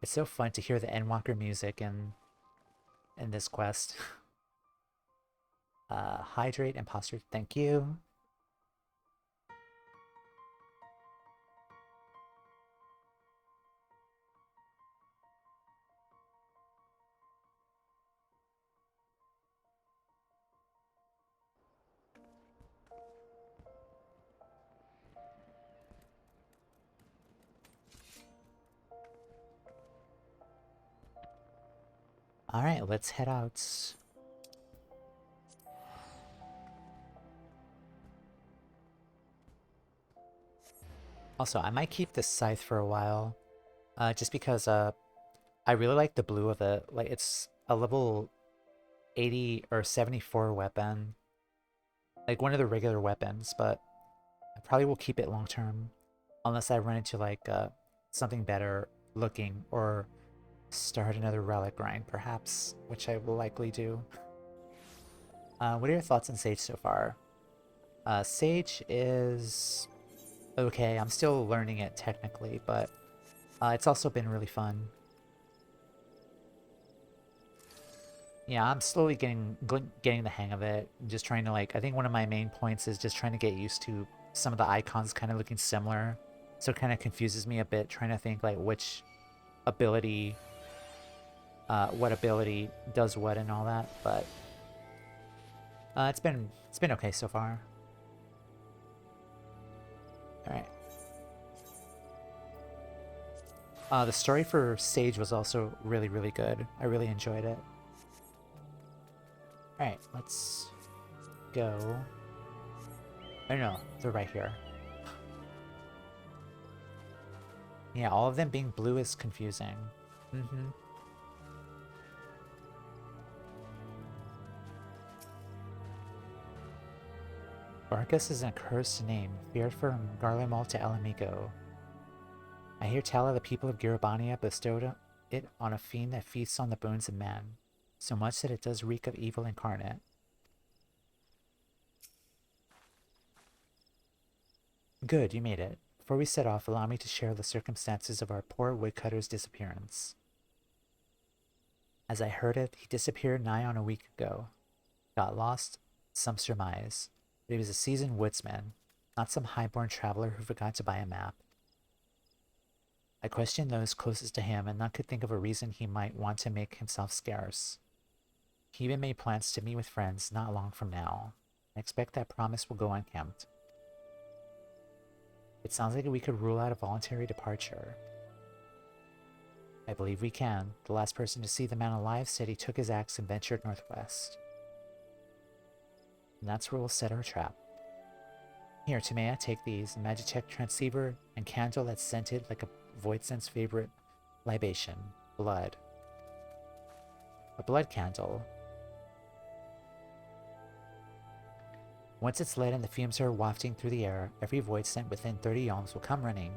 Speaker 1: It's so fun to hear the Endwalker music in this quest. Hydrate, imposter, thank you. Alright, let's head out. Also, I might keep this scythe for a while. Just because I really like the blue of it. Like, it's a level 80 or 74 weapon. Like one of the regular weapons, but I probably will keep it long term. Unless I run into like something better looking or start another relic grind, perhaps, which I will likely do. What are your thoughts on Sage so far? Sage is okay. I'm still learning it technically, but it's also been really fun. Yeah, I'm slowly getting the hang of it. I'm just trying to like, I think one of my main points is just trying to get used to some of the icons kind of looking similar. So it kind of confuses me a bit trying to think like which ability, what ability does what and all that. But it's been okay so far. All right. The story for Sage was also really, really good. I really enjoyed it. All right, let's go. Oh no, they're right here. Yeah, all of them being blue is confusing. Mm-hmm. Barcus is an accursed name, feared from Garlemald to Alamigo. I hear tell of the people of Giribania bestowed it on a fiend that feasts on the bones of men, so much that it does reek of evil incarnate. Good, you made it. Before we set off, allow me to share the circumstances of our poor woodcutter's disappearance. As I heard it, he disappeared nigh on a week ago. Got lost, some surmise, but he was a seasoned woodsman, not some high-born traveler who forgot to buy a map. I questioned those closest to him, and none could think of a reason he might want to make himself scarce. He even made plans to meet with friends not long from now. I expect that promise will go unkempt. It sounds like we could rule out a voluntary departure. I believe we can. The last person to see the man alive said he took his axe and ventured northwest. And that's where we'll set our trap. Here, Timea, take these, a Magitech transceiver and candle that's scented like a Voidsen's favorite libation, blood. A blood candle. Once it's lit and the fumes are wafting through the air, every void scent within 30 yalms will come running.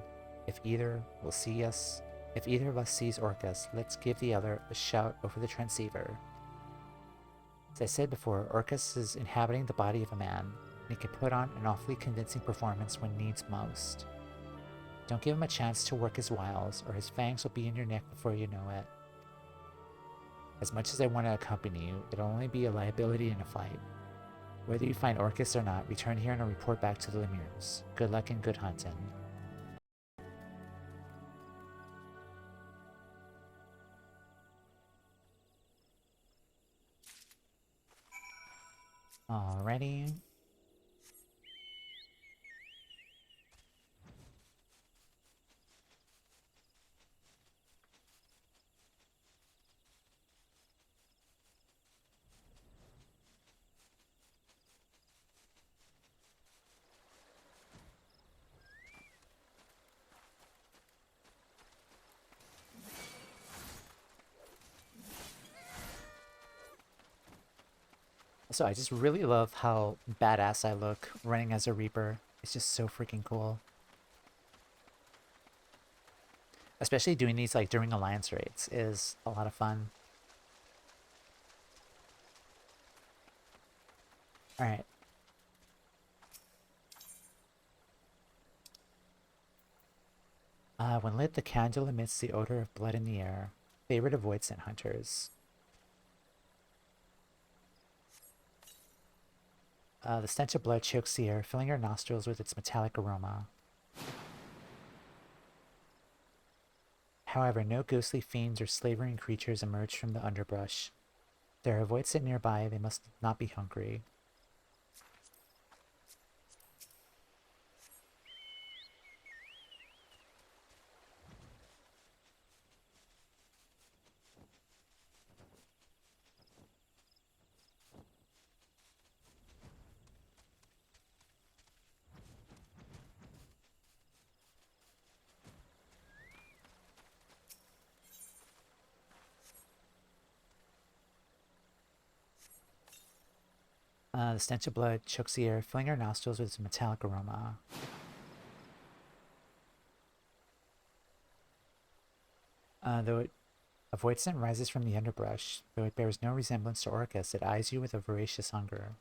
Speaker 1: If either of us sees Orcus, let's give the other a shout over the transceiver. As I said before, Orcus is inhabiting the body of a man, and he can put on an awfully convincing performance when needs most. Don't give him a chance to work his wiles, or his fangs will be in your neck before you know it. As much as I want to accompany you, it'll only be a liability in a fight. Whether you find Orcus or not, return here and I'll report back to the Lemures. Good luck and good hunting. Alrighty. So I just really love how badass I look running as a Reaper. It's just so freaking cool. Especially doing these like during alliance raids is a lot of fun. Alright. When lit, the candle emits the odor of blood in the air. Favorite of void scent hunters. The stench of blood chokes the air, filling your nostrils with its metallic aroma. However, no ghostly fiends or slavering creatures emerge from the underbrush. If there are void scent nearby, they must not be hungry. The stench of blood chokes the air, filling our nostrils with its metallic aroma. Though a void scent rises from the underbrush, though it bears no resemblance to Orcus, it eyes you with a voracious hunger.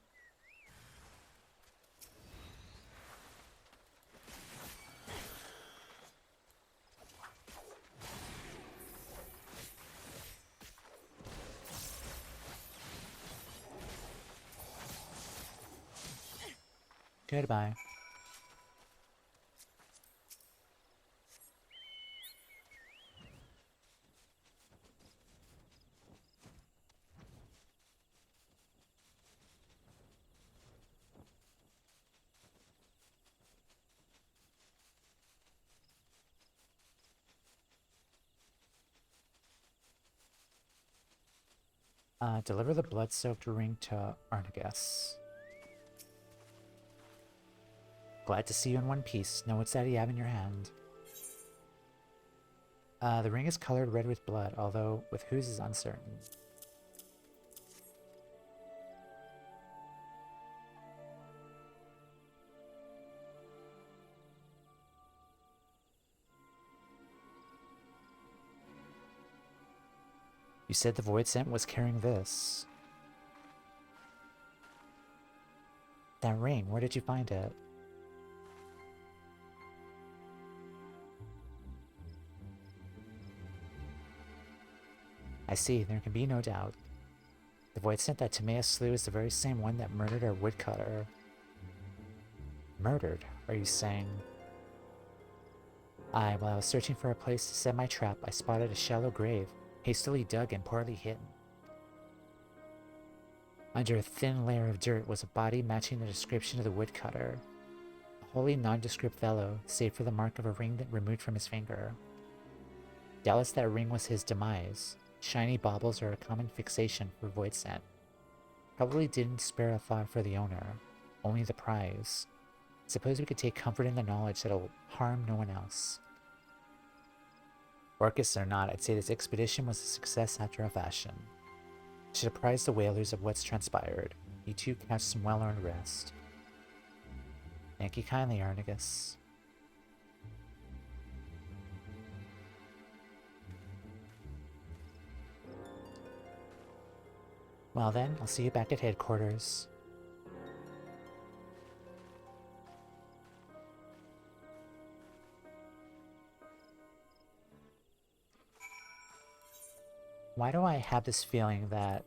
Speaker 1: Goodbye. Deliver the blood-soaked ring to Arnegus. Glad to see you in one piece. Know what's that you have in your hand? The ring is colored red with blood, although with whose is uncertain. You said the Void Scent was carrying this. That ring, where did you find it? I see, there can be no doubt. The Void Scent that Timaeus slew is the very same one that murdered our woodcutter. Murdered, are you saying? Aye, while I was searching for a place to set my trap, I spotted a shallow grave, hastily dug and poorly hidden. Under a thin layer of dirt was a body matching the description of the woodcutter. A wholly nondescript fellow, save for the mark of a ring that removed from his finger. Doubtless that ring was his demise. Shiny baubles are a common fixation for Void Scent. Probably didn't spare a thought for the owner, only the prize. Suppose we could take comfort in the knowledge that it'll harm no one else. Orcus or not, I'd say this expedition was a success after a fashion. I should apprise the whalers of what's transpired. You two catch some well-earned rest. Thank you kindly, Arnegus. Well then, I'll see you back at headquarters. Why do I have this feeling that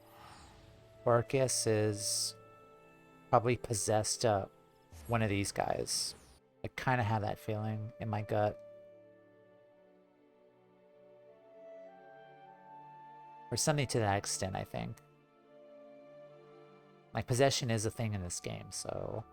Speaker 1: Orcus is probably possessed one of these guys? I kind of have that feeling in my gut. Or something to that extent, I think. Like, possession is a thing in this game, so...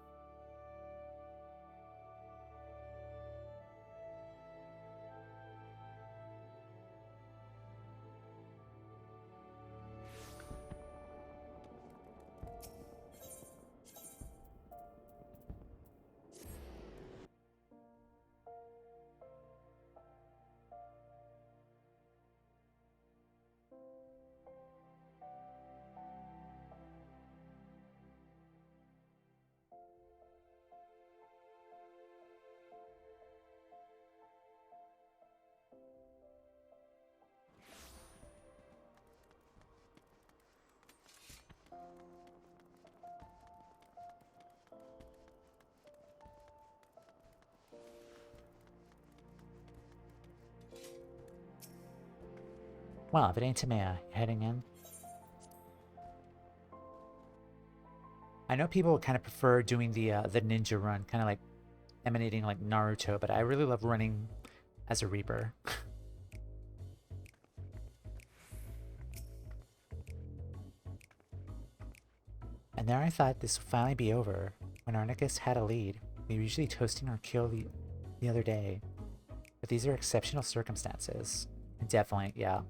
Speaker 1: Well, if it ain't Timea, heading in. I know people kind of prefer doing the ninja run, kind of like emanating like Naruto, but I really love running as a Reaper. And there I thought this would finally be over. When Arnicus had a lead, we were usually toasting our kill the other day. But these are exceptional circumstances. Definitely, yeah.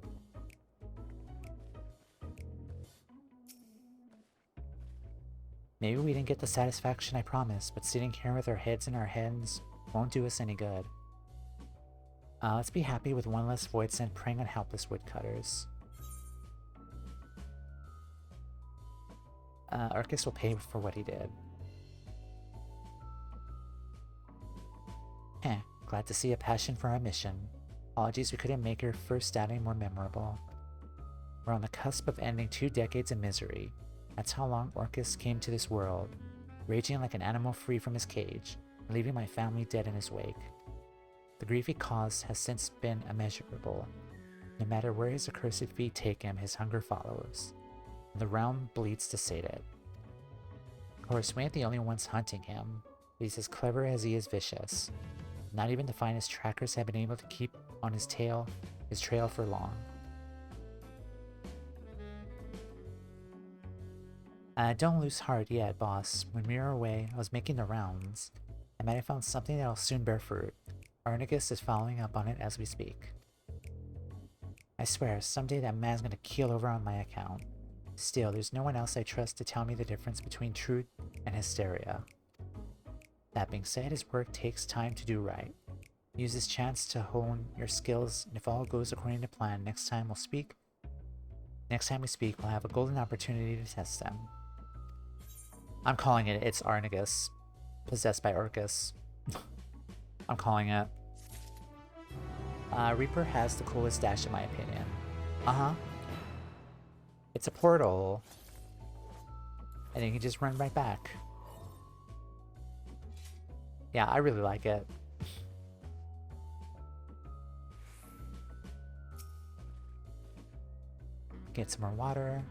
Speaker 1: Maybe we didn't get the satisfaction I promised, but sitting here with our heads in our hands won't do us any good. Let's be happy with one less Void Scent preying on helpless woodcutters. Arcus will pay for what he did. Glad to see a passion for our mission. Apologies we couldn't make your first outing more memorable. We're on the cusp of ending 2 decades of misery. That's how long Orcus came to this world, raging like an animal free from his cage, leaving my family dead in his wake. The grief he caused has since been immeasurable. No matter where his accursed feet take him, his hunger follows, and the realm bleeds to sate it. Of course, we ain't the only ones hunting him, but he's as clever as he is vicious. Not even the finest trackers have been able to keep on his trail for long. Don't lose heart yet, boss. When we were away, I was making the rounds. I might have found something that'll soon bear fruit. Arnicus is following up on it as we speak. I swear, someday that man's gonna keel over on my account. Still, there's no one else I trust to tell me the difference between truth and hysteria. That being said, his work takes time to do right. Use this chance to hone your skills, and if all goes according to plan, next time we speak, we'll have a golden opportunity to test them. I'm calling it. It's Arnigus, possessed by Orcus. I'm calling it. Reaper has the coolest dash in my opinion. Uh-huh. It's a portal. And you can just run right back. Yeah, I really like it. Get some more water.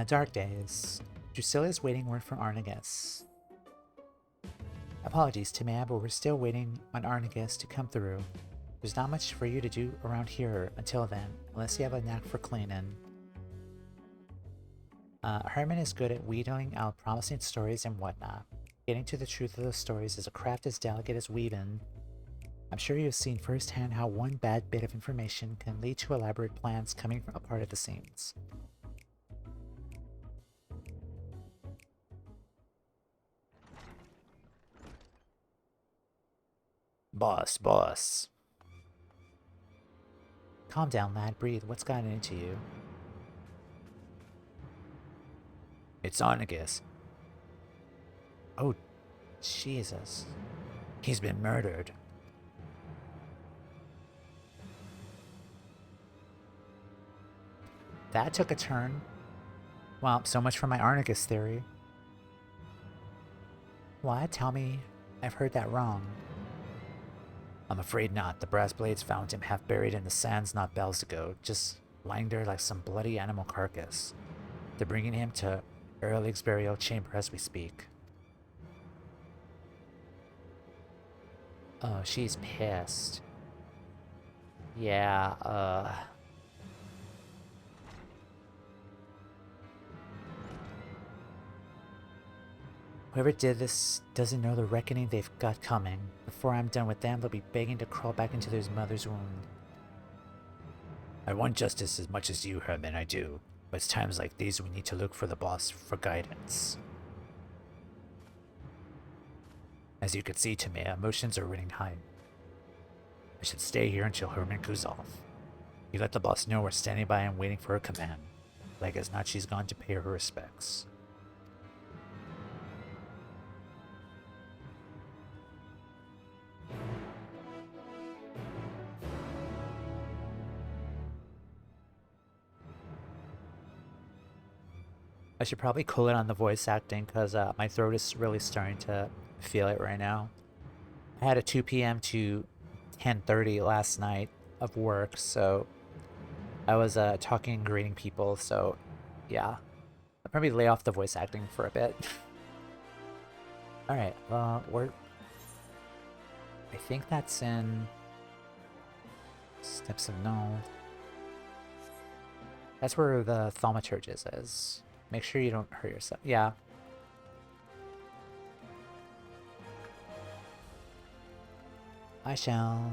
Speaker 1: Dark Days. Drusilla's waiting word from Arnigus. Apologies, Timea, but we're still waiting on Arnigus to come through. There's not much for you to do around here until then, unless you have a knack for cleaning. Herman is good at wheedling out promising stories and whatnot. Getting to the truth of those stories is a craft as delicate as weaving. I'm sure you've seen firsthand how one bad bit of information can lead to elaborate plans coming apart at the seams. Boss. Calm down, lad. Breathe. What's gotten into you? It's Arnigus. Oh, Jesus. He's been murdered. That took a turn. Well, so much for my Arnigus theory. What? Tell me I've heard that wrong. I'm afraid not. The brass blades found him half buried in the sands not bells ago, just lying there like some bloody animal carcass. They're bringing him to Erlig's burial chamber as we speak. Oh, she's pissed. Yeah, Whoever did this doesn't know the reckoning they've got coming. Before I'm done with them, they'll be begging to crawl back into their mother's womb. I want justice as much as you, Herman, I do. But it's times like these we need to look for the boss for guidance. As you can see, to me, emotions are running high. I should stay here until Herman goes off. You let the boss know we're standing by and waiting for her command. Like as not, she's gone to pay her respects. I should probably cool it on the voice acting because my throat is really starting to feel it right now. I had a 2 p.m. to 10:30 last night of work, so I was talking and greeting people, so yeah. I'll probably lay off the voice acting for a bit. Alright, we're... I think that's in... Steps of No. That's where the thaumaturgis is. Make sure you don't hurt yourself. Yeah. I shall.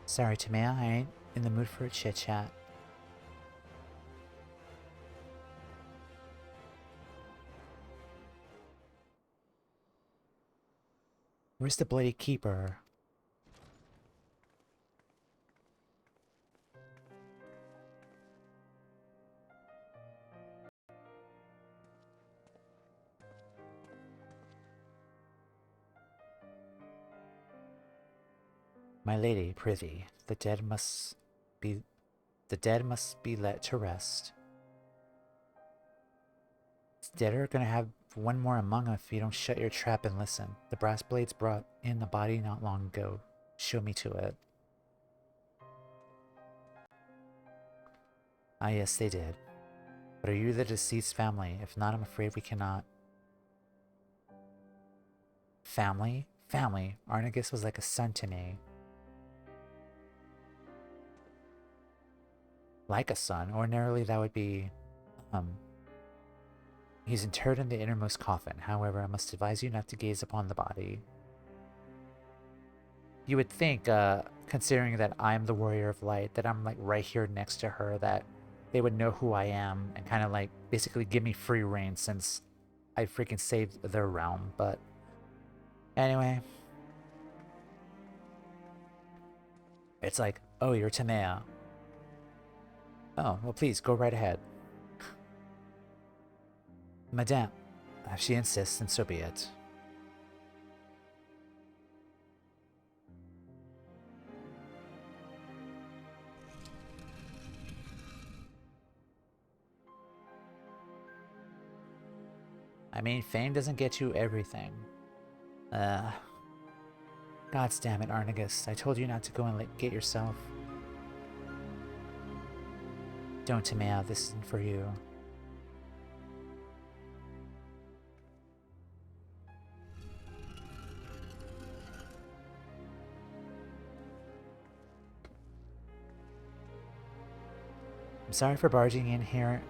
Speaker 1: Sorry, Tamea, I ain't in the mood for a chit-chat. Where's the bloody keeper? My lady, prithee, the dead must be let to rest. The dead are gonna have one more among us if you don't shut your trap and listen. The brass blades brought in the body not long ago. Show me to it. Ah, yes, they did. But are you the deceased's family? If not, I'm afraid we cannot. Family? Family. Arnegus was like a son to me. Like a son? Ordinarily, that would be... He's interred in the innermost coffin. However, I must advise you not to gaze upon the body. You would think, considering that I'm the Warrior of Light, that I'm like right here next to her, that they would know who I am and kind of like basically give me free reign since I freaking saved their realm. But anyway, it's like, oh, you're Tamea. Oh, well, please go right ahead. Madame, if she insists, then so be it. I mean, fame doesn't get you everything. Gods damn it, Arnegus. I told you not to go and get yourself. Don't, Tamea, this isn't for you. I'm sorry for barging in here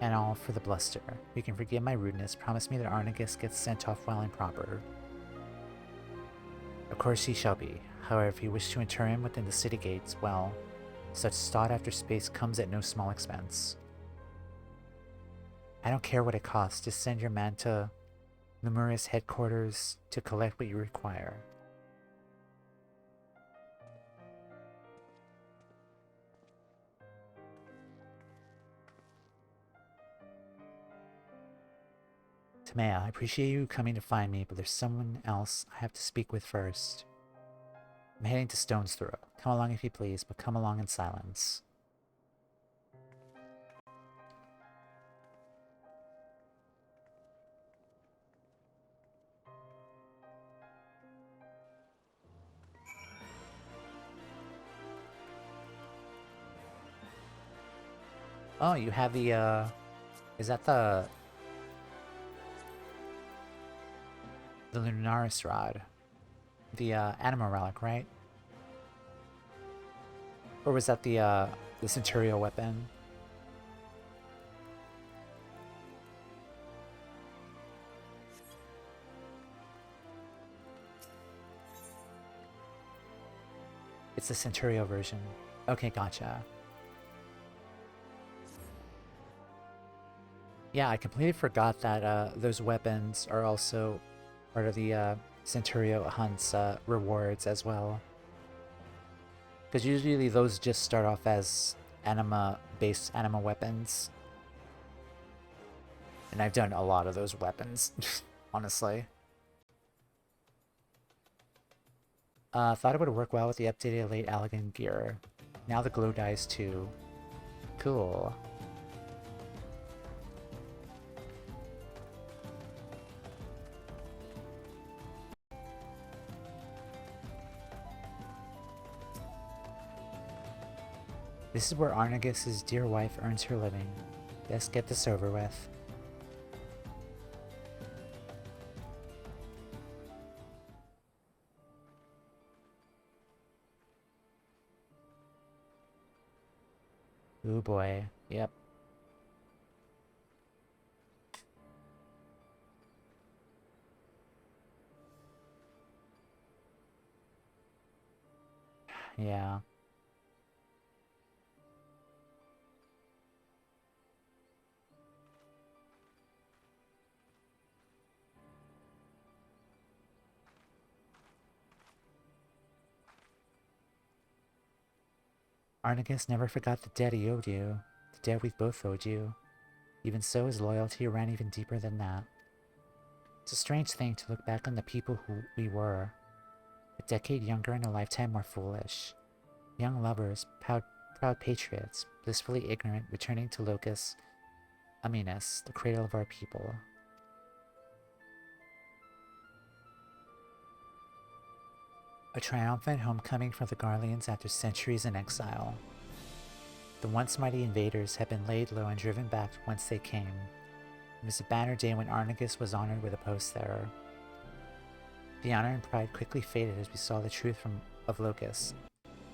Speaker 1: and all for the bluster. You can forgive my rudeness. Promise me that Arnegus gets sent off well and proper. Of course he shall be. However, if you wish to inter him within the city gates, well, such sought after space comes at no small expense. I don't care what it costs. Just send your man to Lemuria's headquarters to collect what you require. Tamea, I appreciate you coming to find me, but there's someone else I have to speak with first. I'm heading to Stone's Throw. Come along if you please, but come along in silence. Oh, you have the, is that the Lunaris Rod? The, Anima Relic, right? Or was that the Centurio weapon? It's the Centurio version. Okay, gotcha. Yeah, I completely forgot that those weapons are also part of the Centurio Hunt's rewards as well. Because usually those just start off as anima-based anima weapons. And I've done a lot of those weapons, honestly. Thought it would work well with the updated late Allegan gear. Now the glow dies too. Cool. This is where Arnegus' dear wife earns her living. Let's get this over with. Ooh boy. Yep. Yeah. Arnegus never forgot the debt he owed you. The debt we've both owed you. Even so, his loyalty ran even deeper than that. It's a strange thing to look back on the people who we were. A decade younger and a lifetime more foolish. Young lovers, proud patriots, blissfully ignorant, returning to Locus Aminus, the cradle of our people. A triumphant homecoming for the Garleans after centuries in exile. The once mighty invaders had been laid low and driven back whence they came. It was a banner day when Arnigus was honored with a post there. The honor and pride quickly faded as we saw the truth of Locus,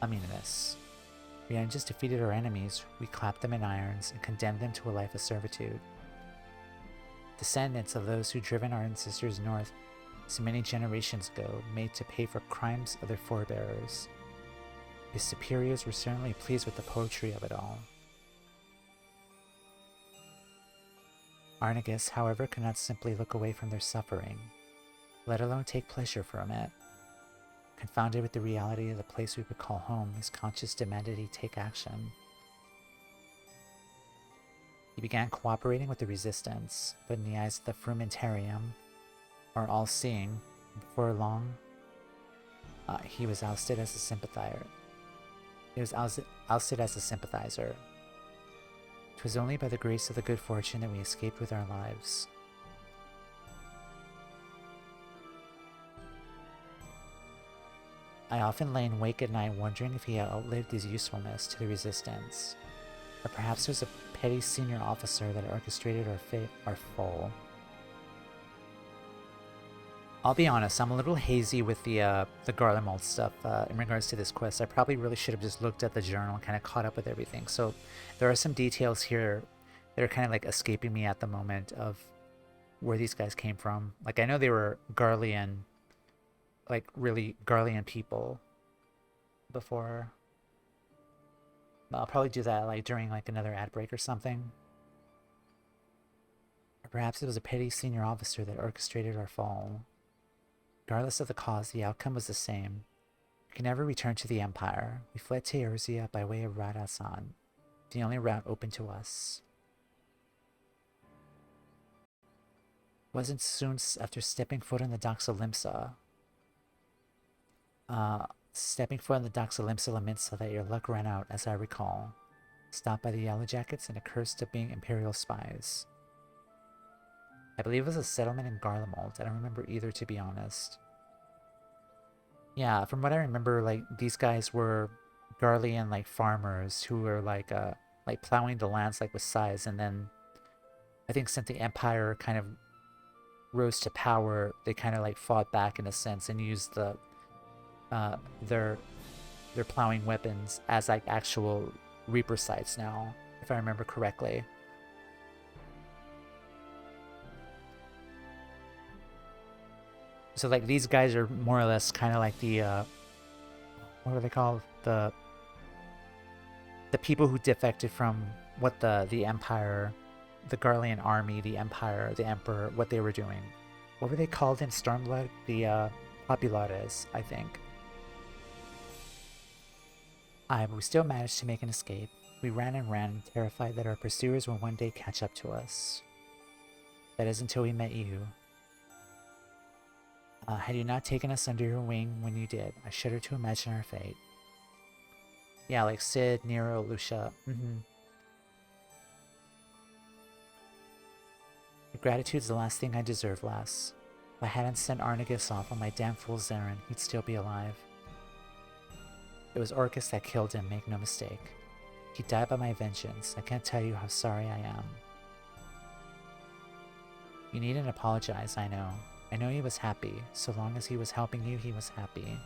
Speaker 1: Aminimus. We hadn't just defeated our enemies, we clapped them in irons and condemned them to a life of servitude. Descendants of those who driven our ancestors north so many generations ago, made to pay for crimes of their forebears. His superiors were certainly pleased with the poetry of it all. Arnigus, however, could not simply look away from their suffering, let alone take pleasure from it. Confounded with the reality of the place we would call home, his conscience demanded he take action. He began cooperating with the resistance, but in the eyes of the frumentarium, or all-seeing, before long, he was ousted as a sympathizer. He was ousted as a sympathizer. 'Twas only by the grace of the good fortune that we escaped with our lives. I often lay in wake at night wondering if he had outlived his usefulness to the resistance, or perhaps it was a petty senior officer that orchestrated our fall. I'll be honest, I'm a little hazy with the Garlemald stuff in regards to this quest. I probably really should have just looked at the journal and kind of caught up with everything. So there are some details here that are kind of like escaping me at the moment of where these guys came from. Like, I know they were Garlean, like really Garlean people before. I'll probably do that like during like another ad break or something. Or perhaps it was a petty senior officer that orchestrated our fall. Regardless of the cause, the outcome was the same. We could never return to the Empire. We fled to Erzia by way of Radasan, the only route open to us. It wasn't soon after stepping foot on the docks of Limsa, Laminsa, that your luck ran out, as I recall. Stopped by the Yellow Jackets and accused of being Imperial spies. I believe it was a settlement in Garlemald. I don't remember either, to be honest. Yeah, from what I remember, like, these guys were Garlean, like, farmers who were, like plowing the lands, like, with scythes, and then I think since the Empire kind of rose to power, they kind of, like, fought back in a sense and used the, their plowing weapons as, like, actual Reaper scythes now, if I remember correctly. So, like, these guys are more or less kind of like the, what are they called? The people who defected from what the Empire, the Garlean army, the Empire, the Emperor, what they were doing. What were they called in Stormblood? The, Populares, I think. But we still managed to make an escape. We ran and ran, terrified that our pursuers would one day catch up to us. That is until we met you. Had you not taken us under your wing when you did, I shudder to imagine our fate. Yeah, like Sid, Nero, Lucia. Your gratitude's the last thing I deserve, lass. If I hadn't sent Arnigus off on my damn fool's errand, he'd still be alive. It was Orcus that killed him, make no mistake. He died by my vengeance. I can't tell you how sorry I am. You needn't apologize, I know. I know he was happy. So long as he was helping you, he was happy.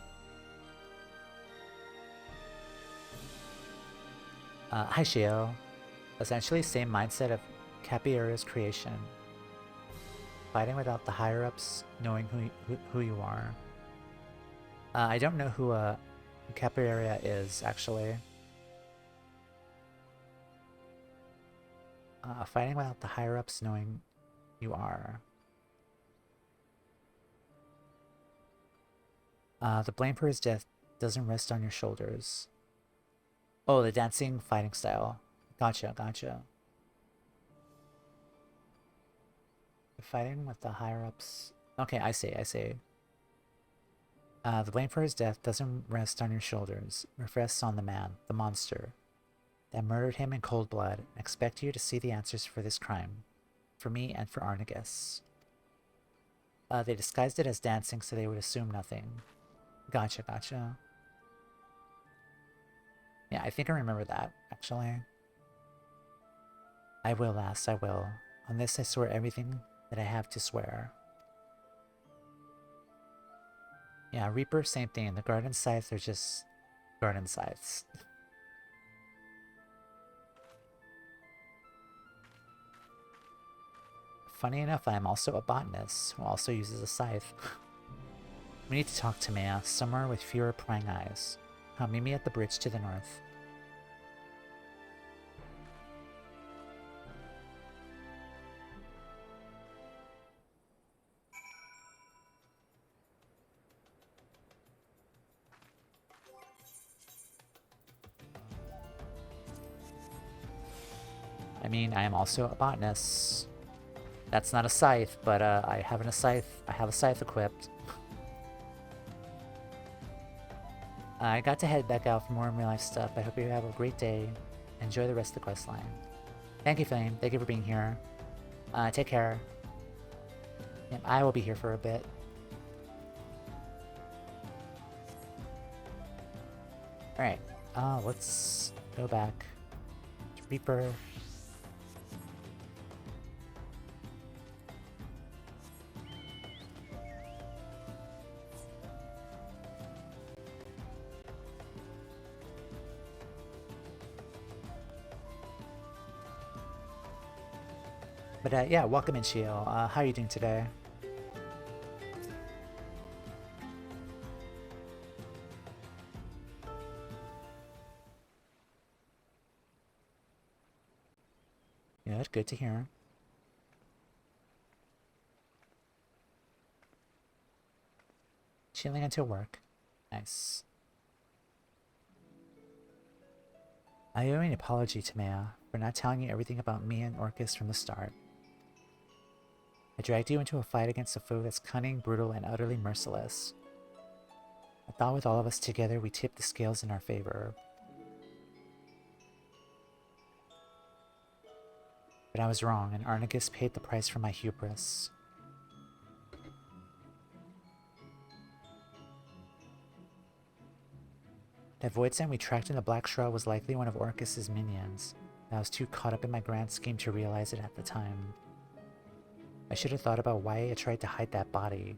Speaker 1: Hi, Shio. Essentially same mindset of Capiera's creation. Fighting without the higher-ups knowing who you are. I don't know who Capiera is, actually. Fighting without the higher-ups knowing you are. The blame for his death doesn't rest on your shoulders. Oh, the dancing fighting style. Gotcha, gotcha. Fighting with the higher-ups. Okay, I see, I see. The blame for his death doesn't rest on your shoulders. It rests on the man, the monster, that murdered him in cold blood. I expect you to see the answers for this crime. For me and for Arnigus. They disguised it as dancing so they would assume nothing. Gotcha, gotcha. Yeah, I think I remember that, actually. I will, lass, I will. On this I swear everything that I have to swear. Yeah, Reaper, same thing. The garden scythes are just garden scythes. Funny enough, I am also a botanist who also uses a scythe. We need to talk to Maya, somewhere with fewer prying eyes. Meet me at the bridge to the north. I mean, I am also a botanist. That's not a scythe, but I have a scythe equipped. I got to head back out for more real life stuff. I hope you have a great day. Enjoy the rest of the quest line. Thank you, Flame. Thank you for being here. Take care. Yep, I will be here for a bit. Alright, let's go back to Reaper. But yeah, welcome in, Shio. How are you doing today? Good to hear. Chilling until work. Nice. I owe an apology to Maya for not telling you everything about me and Orcus from the start. I dragged you into a fight against a foe that's cunning, brutal, and utterly merciless. I thought with all of us together we tipped the scales in our favor. But I was wrong, and Arnigus paid the price for my hubris. That void sand we tracked in the Black Shroud was likely one of Orcus's minions. I was too caught up in my grand scheme to realize it at the time. I should have thought about why I tried to hide that body.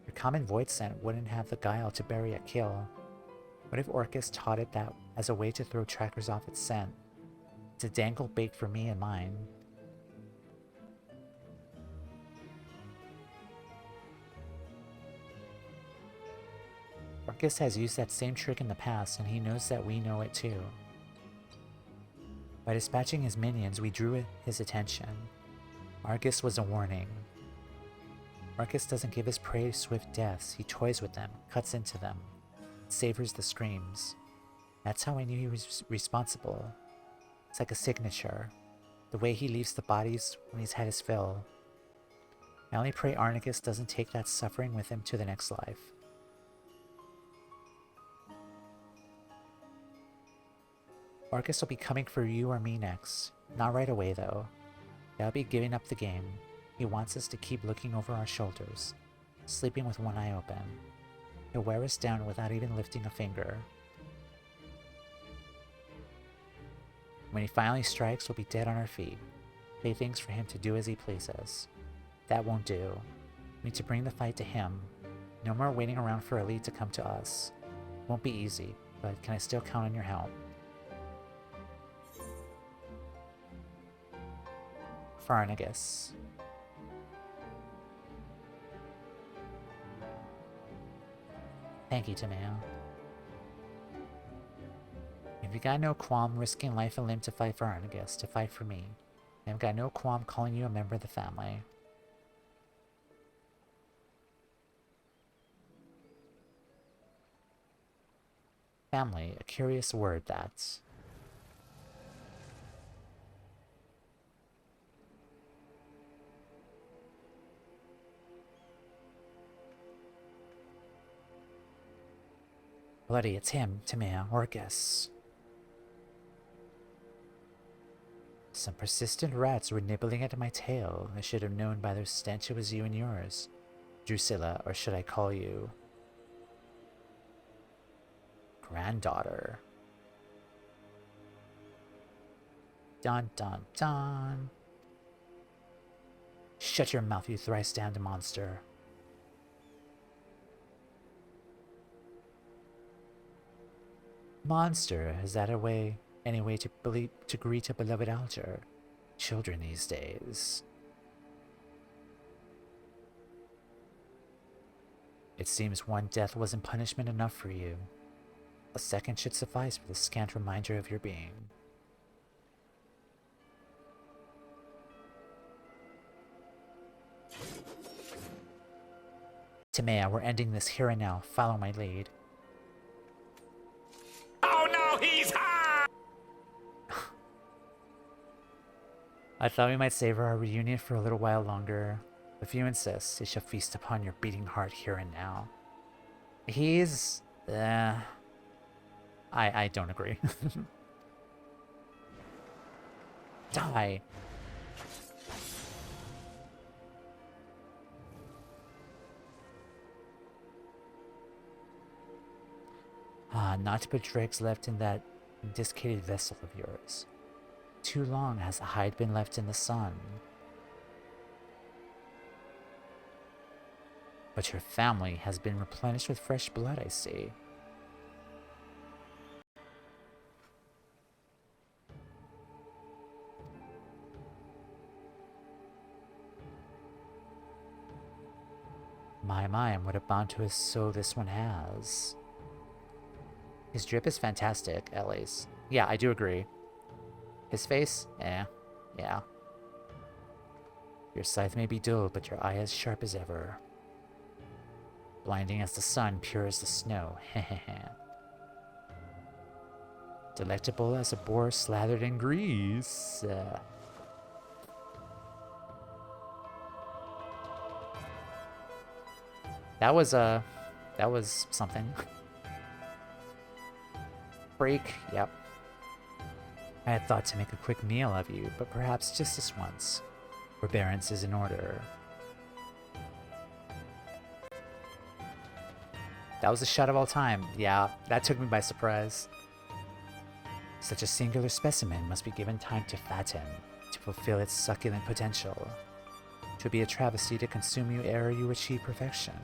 Speaker 1: Your common void scent wouldn't have the guile to bury a kill. What if Orcus taught it that as a way to throw trackers off its scent? It's a dangle bait for me and mine. Orcus has used that same trick in the past, and he knows that we know it too. By dispatching his minions, we drew his attention. Argus was a warning. Argus doesn't give his prey swift deaths, he toys with them, cuts into them, savors the screams. That's how I knew he was responsible. It's like a signature, the way he leaves the bodies when he's had his fill. I only pray Arnigus doesn't take that suffering with him to the next life. Argus will be coming for you or me next. Not right away, though. I'll be giving up the game. He wants us to keep looking over our shoulders, sleeping with one eye open. He'll wear us down without even lifting a finger. When he finally strikes, we'll be dead on our feet. Pay things for him to do as he pleases. That won't do. We need to bring the fight to him. No more waiting around for a lead to come to us. Won't be easy, but can I still count on your help? Arnigus. Thank you, Tameo. If you got no qualm risking life and limb to fight for Arnigus, to fight for me, I've got no qualm calling you a member of the family. Family, a curious word, that. Bloody, it's him, Timea, Orcus. Some persistent rats were nibbling at my tail. I should have known by their stench it was you and yours. Drusilla, or should I call you granddaughter? Dun dun dun. Shut your mouth, you thrice damned monster. Monster, is that a way, any way to greet a beloved altar? Children these days. It seems one death wasn't punishment enough for you. A second should suffice for the scant reminder of your being. Timea, we're ending this here and now. Follow my lead.
Speaker 2: Oh no, he's high!
Speaker 1: I thought we might savor our reunion for a little while longer. If you insist, it shall feast upon your beating heart here and now. He's... I don't agree. Die. Not but dregs left in that desiccated vessel of yours. Too long has the hide been left in the sun. But your family has been replenished with fresh blood, I see. My, what a bounteous soul this one has. His drip is fantastic, at least. Yeah, I do agree. His face? Yeah. Your scythe may be dull, but your eye as sharp as ever. Blinding as the sun, pure as the snow. Hehehe. Delectable as a boar slathered in grease. That was something. Break, yep. I had thought to make a quick meal of you, but perhaps just this once. Forbearance is in order. That was the shot of all time. Yeah, that took me by surprise. Such a singular specimen must be given time to fatten, to fulfill its succulent potential. 'Twould be a travesty to consume you ere you achieve perfection.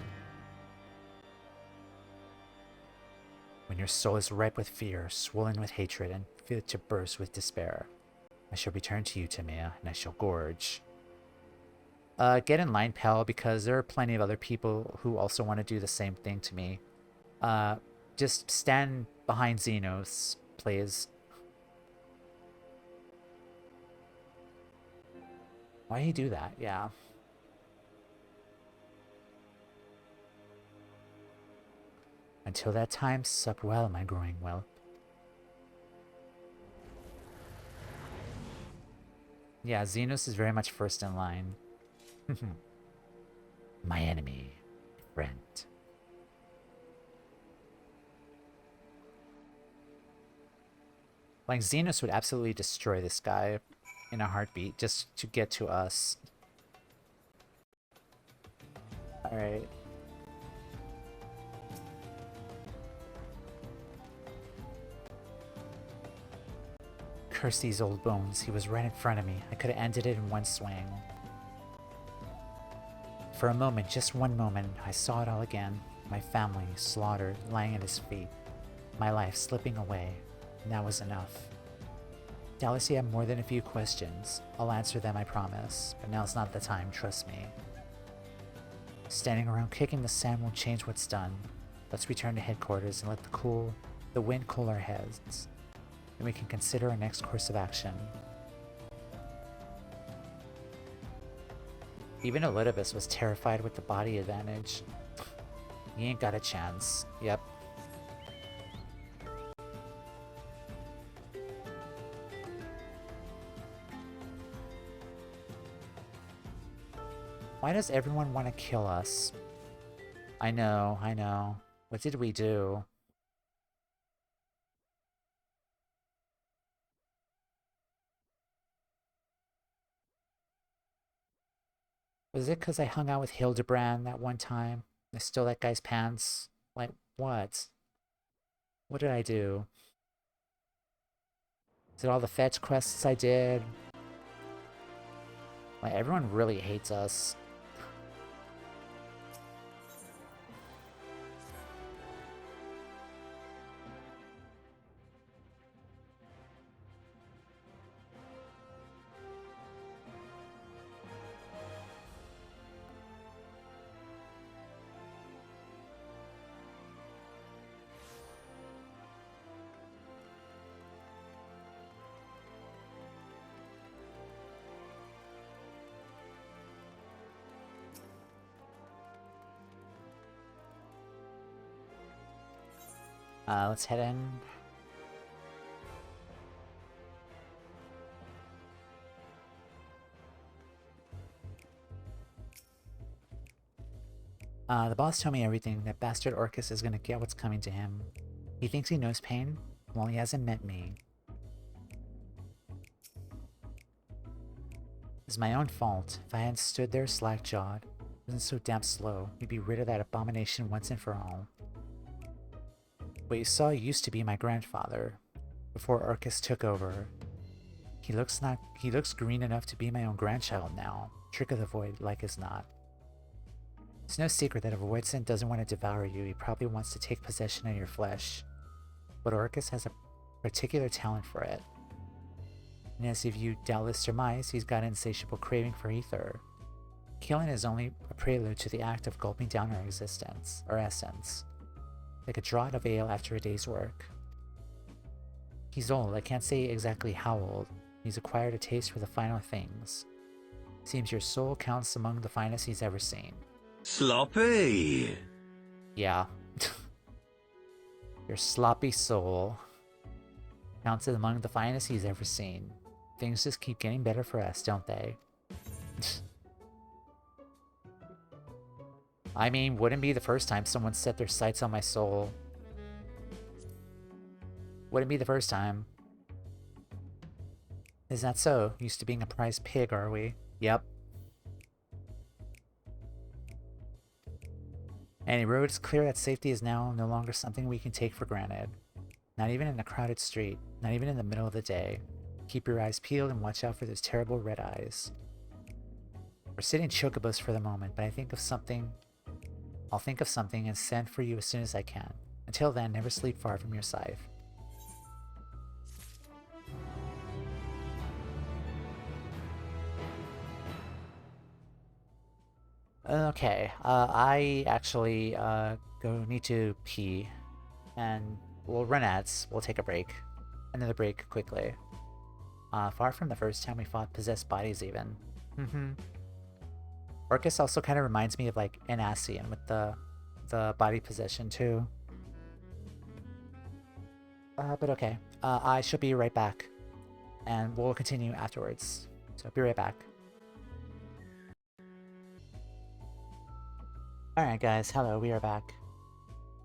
Speaker 1: When your soul is ripe with fear, swollen with hatred, and fit to burst with despair, I shall return to you, Timea, and I shall gorge. Get in line, pal, because there are plenty of other people who also want to do the same thing to me. Just stand behind Xenos, please. Why do you do that? Yeah. Until that time, sup well, my growing whelp. Yeah, Xenos is very much first in line. My enemy, friend. Like, Xenos would absolutely destroy this guy in a heartbeat just to get to us. Alright. Curse these old bones. He was right in front of me. I could have ended it in one swing. For a moment, just one moment, I saw it all again. My family slaughtered, lying at his feet. My life slipping away. And that was enough. Doubtless you have more than a few questions. I'll answer them, I promise. But now's not the time, trust me. Standing around kicking the sand won't change what's done. Let's return to headquarters and let the wind cool our heads. Then we can consider our next course of action. Even Elidibus was terrified with the body advantage. He ain't got a chance. Yep. Why does everyone want to kill us? I know. What did we do? Was it because I hung out with Hildebrand that one time? I stole that guy's pants? Like, what? What did I do? Is it all the fetch quests I did? Like, everyone really hates us. Let's head in. The boss told me everything. That bastard Orcus is gonna get what's coming to him. He thinks he knows pain? Well, he hasn't met me. It's my own fault. If I hadn't stood there slack-jawed, wasn't so damn slow, we'd be rid of that abomination once and for all. What you saw used to be my grandfather, before Orcus took over. He looks green enough to be my own grandchild now. Trick of the Void, like as not. It's no secret that if Voidson doesn't want to devour you, he probably wants to take possession of your flesh. But Orcus has a particular talent for it. And as if you doubtless surmise, he's got an insatiable craving for ether. Killing is only a prelude to the act of gulping down our existence, our essence. Like a draught of ale after a day's work. He's old, I can't say exactly how old. He's acquired a taste for the finer things. Seems your soul counts among the finest he's ever seen.
Speaker 2: Sloppy!
Speaker 1: Yeah. Your sloppy soul counts among the finest he's ever seen. Things just keep getting better for us, don't they? I mean, wouldn't be the first time someone set their sights on my soul. Wouldn't be the first time. Is that so? Used to being a prize pig, are we? Yep. Any road, it's clear that safety is now no longer something we can take for granted. Not even in a crowded street, not even in the middle of the day. Keep your eyes peeled and watch out for those terrible red eyes. We're sitting chocobos for the moment, but I'll think of something and send for you as soon as I can. Until then, never sleep far from your scythe. Okay, I actually need to pee, and we'll run ads. We'll take a break. Another break quickly. Far from the first time we fought possessed bodies even. Orcus also kind of reminds me of like Anassian with the body possession too. But okay. I shall be right back. And we'll continue afterwards. So be right back. Alright guys, hello, we are back.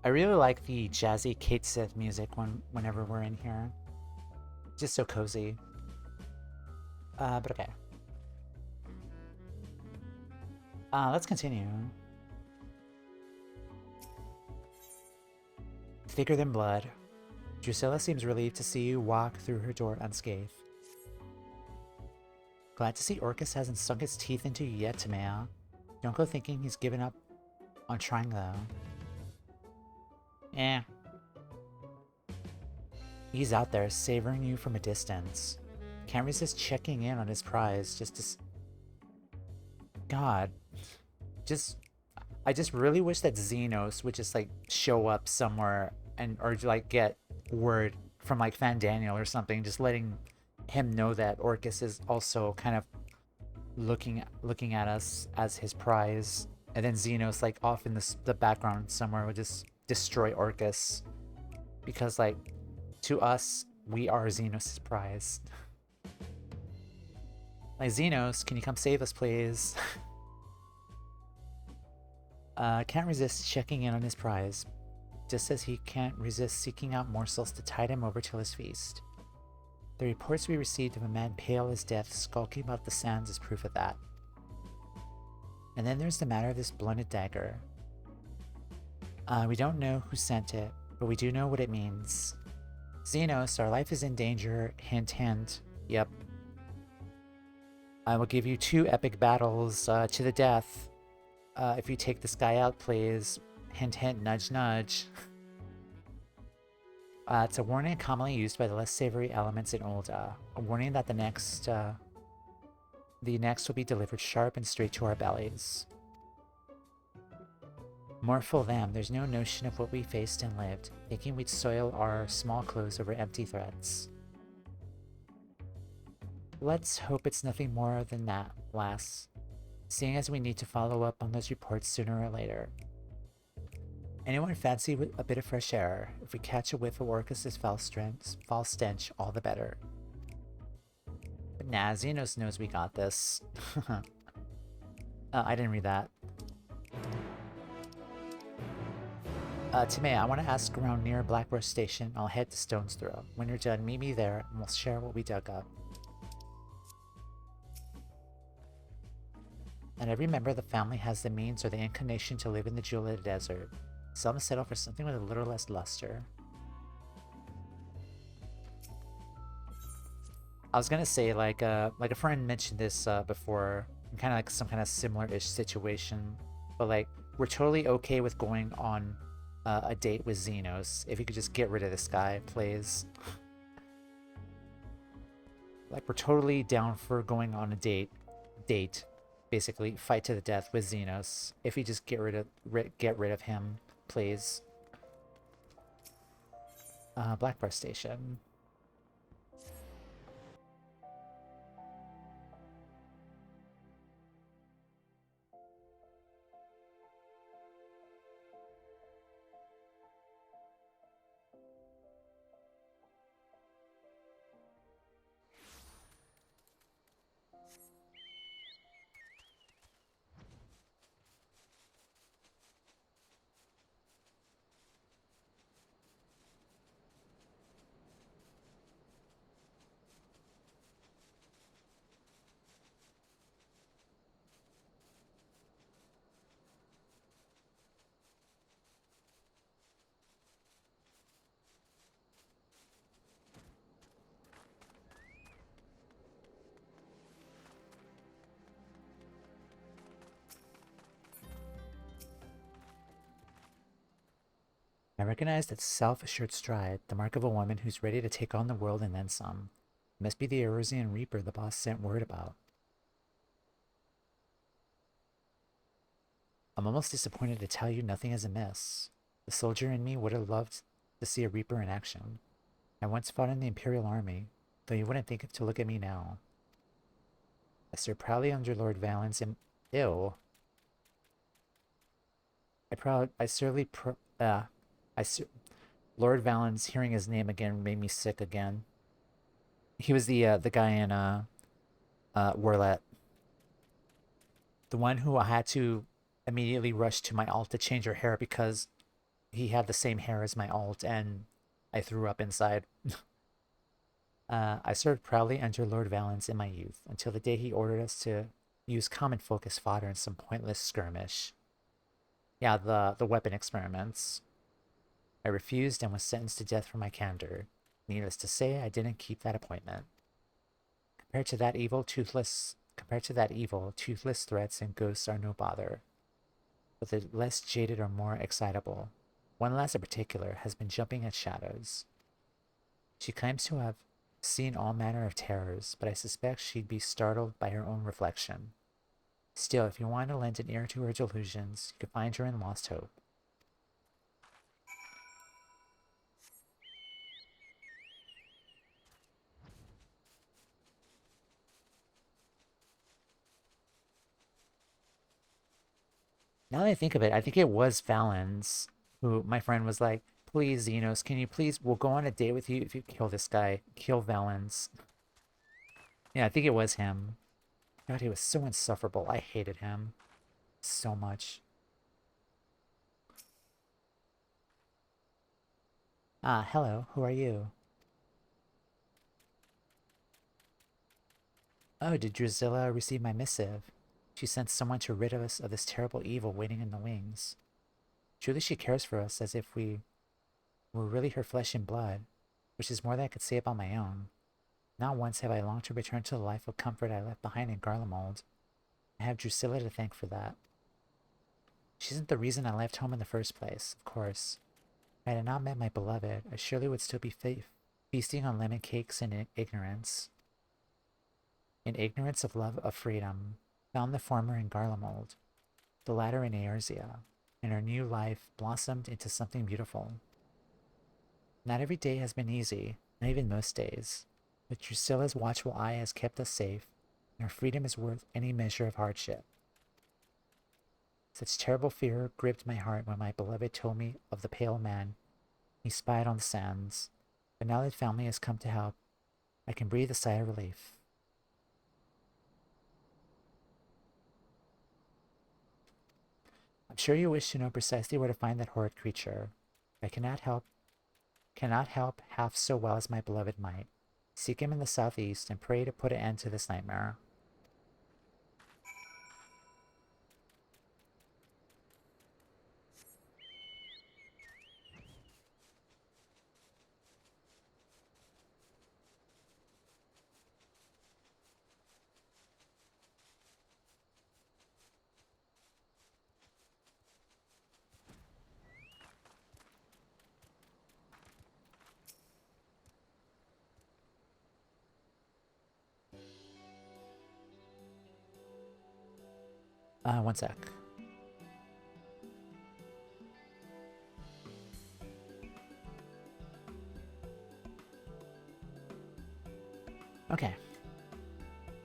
Speaker 1: I really like the jazzy Kate Sith music whenever we're in here. Just so cozy. But okay. Let's continue. Thicker than blood. Drusilla seems relieved to see you walk through her door unscathed. Glad to see Orcus hasn't sunk his teeth into you yet, Tamea. Don't go thinking he's given up on trying though. Eh. He's out there savoring you from a distance. Can't resist checking in on his prize just to... God. I just really wish that Xenos would just like show up somewhere and or like get word from like Fan Daniel or something, just letting him know that Orcus is also kind of looking at us as his prize, and then Xenos like off in the background somewhere would just destroy Orcus, because like to us we are Xenos' prize. Like, Xenos, can you come save us please? Can't resist checking in on his prize, just as he can't resist seeking out morsels to tide him over till his feast. The reports we received of a man pale as death skulking about the sands is proof of that. And then there's the matter of this blunted dagger. We don't know who sent it, but we do know what it means. Xenos, our life is in danger. Hint, hint. Yep. I will give you 2 epic battles to the death. If you take this guy out, please. Hint, hint, nudge, nudge. It's a warning commonly used by the less savory elements in Ulda. A warning that the next will be delivered sharp and straight to our bellies. More for them, there's no notion of what we faced and lived, thinking we'd soil our small clothes over empty threats. Let's hope it's nothing more than that, lass, seeing as we need to follow up on those reports sooner or later. Anyone fancy a bit of fresh air? If we catch a whiff of Orcus's foul stench, all the better. But nah, Xenos knows we got this. I didn't read that. Timea, I want to ask around near Blackbrush Station. I'll head to Stone's Throw. When you're done, meet me there, and we'll share what we dug up. And every member of the family has the means or the inclination to live in the jeweled desert. Some settle for something with a little less luster. I was gonna say, like a friend mentioned this before, kind of like some kind of similar-ish situation, but like we're totally okay with going on a date with Xenos if you could just get rid of this guy, please. Like we're totally down for going on a date, basically fight to the death with Xenos if you just get rid of him, please. Blackbrush Station. I recognize that self-assured stride, the mark of a woman who's ready to take on the world and then some. It must be the Erosian Reaper the boss sent word about. I'm almost disappointed to tell you nothing is amiss. The soldier in me would have loved to see a Reaper in action. I once fought in the Imperial Army, though you wouldn't think to look at me now. I served proudly under Lord Valens and... Ew. Lord Valens, hearing his name again made me sick again. He was the guy in Werlet. The one who I had to immediately rush to my alt to change her hair because he had the same hair as my alt and I threw up inside. I served proudly under Lord Valens in my youth until the day he ordered us to use common folk as fodder in some pointless skirmish. Yeah, the weapon experiments. I refused and was sentenced to death for my candor. Needless to say, I didn't keep that appointment. Compared to that evil, toothless threats and ghosts are no bother. But the less jaded are more excitable. One lass in particular has been jumping at shadows. She claims to have seen all manner of terrors, but I suspect she'd be startled by her own reflection. Still, if you want to lend an ear to her delusions, you can find her in Lost Hope. Now that I think of it, I think it was Valens who my friend was like, please, Xenos, can you please, we'll go on a date with you if you kill this guy. Kill Valens. Yeah, I think it was him. God, he was so insufferable. I hated him so much. Ah, hello. Who are you? Oh, did Drusilla receive my missive? She sent someone to rid us of this terrible evil waiting in the wings. Truly she cares for us as if we were really her flesh and blood. which is more than I could say about my own. Not once have I longed to return to the life of comfort I left behind in Garlemald. I have Drusilla to thank for that. She isn't the reason I left home in the first place, of course. If I had not met my beloved, I surely would still be feasting on lemon cakes in ignorance. In ignorance of love of freedom, found the former in Garlemald, the latter in Eorzea, and our new life blossomed into something beautiful. Not every day has been easy, not even most days, but Drusilla's watchful eye has kept us safe, and our freedom is worth any measure of hardship. Such terrible fear gripped my heart when my beloved told me of the pale man he spied on the sands, but now that family has come to help, I can breathe a sigh of relief. I'm sure you wish to know precisely where to find that horrid creature. I cannot help half so well as my beloved might. Seek him in the southeast and pray to put an end to this nightmare. One sec. Okay.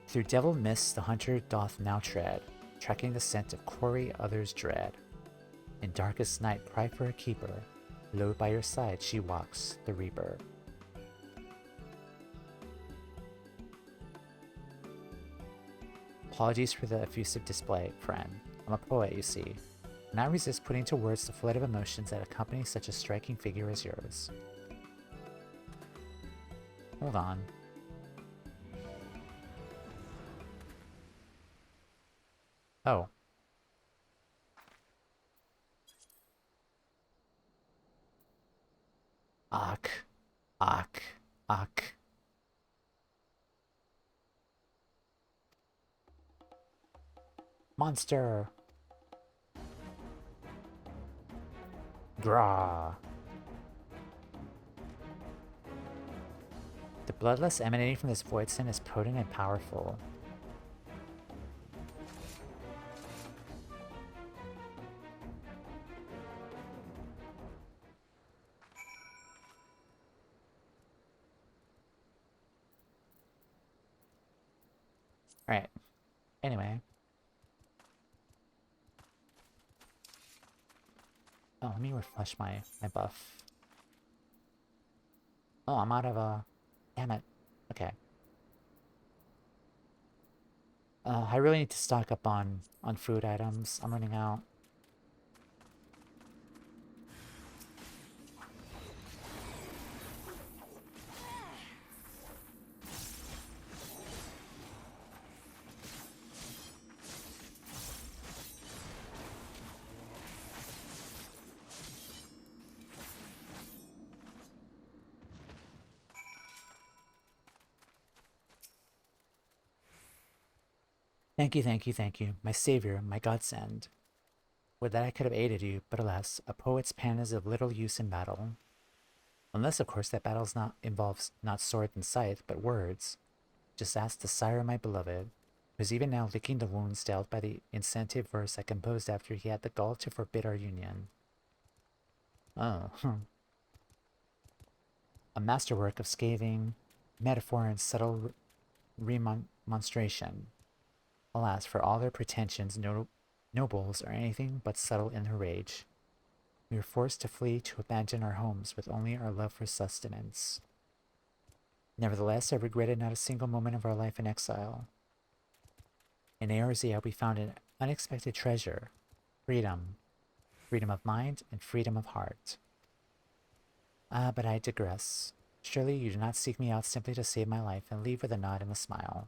Speaker 1: Through devil mists the hunter doth now tread, tracking the scent of quarry others dread. In darkest night cry for a keeper, lo by your side she walks, the reaper. Apologies for the effusive display, friend. I'm a poet, you see. And I resist putting to words the flood of emotions that accompany such a striking figure as yours. Hold on. Oh. Ak. Ak. Ak. Monster! Grah! The bloodlust emanating from this void sin is potent and powerful. Alright. Anyway. Oh, let me refresh my buff. Oh, I'm out of damn it. Okay. I really need to stock up on food items. I'm running out. Thank you, thank you, thank you, my savior, my godsend. Would that I could have aided you, but alas, a poet's pen is of little use in battle. Unless, of course, that battle involves not sword and scythe, but words. Just ask the sire of my beloved, who is even now licking the wounds dealt by the incentive verse I composed after he had the gall to forbid our union. Oh, a masterwork of scathing metaphor and subtle remonstration. Alas, for all their pretensions, nobles are anything but subtle in their rage. We were forced to flee to abandon our homes with only our love for sustenance. Nevertheless, I regretted not a single moment of our life in exile. In Eorzea, we found an unexpected treasure, freedom. Freedom of mind and freedom of heart. Ah, but I digress. Surely you do not seek me out simply to save my life and leave with a nod and a smile.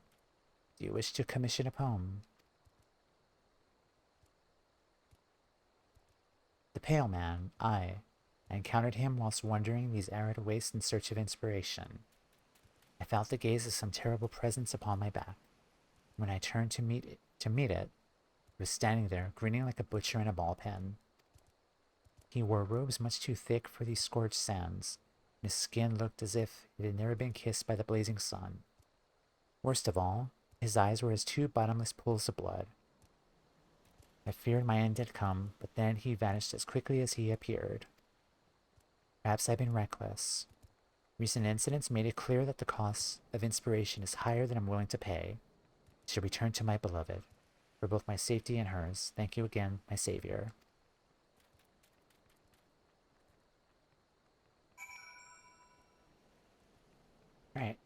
Speaker 1: Do you wish to commission a poem? The Pale Man, I. I encountered him whilst wandering these arid wastes in search of inspiration. I felt the gaze of some terrible presence upon my back. When I turned to meet it was standing there, grinning like a butcher in a ball pen. He wore robes much too thick for these scorched sands, and his skin looked as if it had never been kissed by the blazing sun. Worst of all, his eyes were as two bottomless pools of blood. I feared my end had come, but then he vanished as quickly as he appeared. Perhaps I've been reckless. Recent incidents made it clear that the cost of inspiration is higher than I'm willing to pay. I should return to my beloved. For both my safety and hers, thank you again, my savior. Right.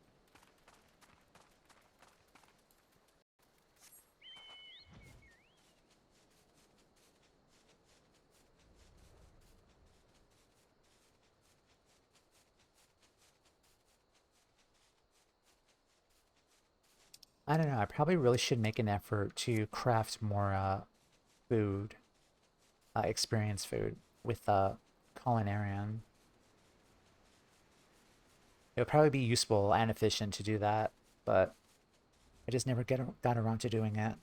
Speaker 1: I don't know. I probably really should make an effort to craft more food, experience food with culinarian. It would probably be useful and efficient to do that, but I just never got around to doing it.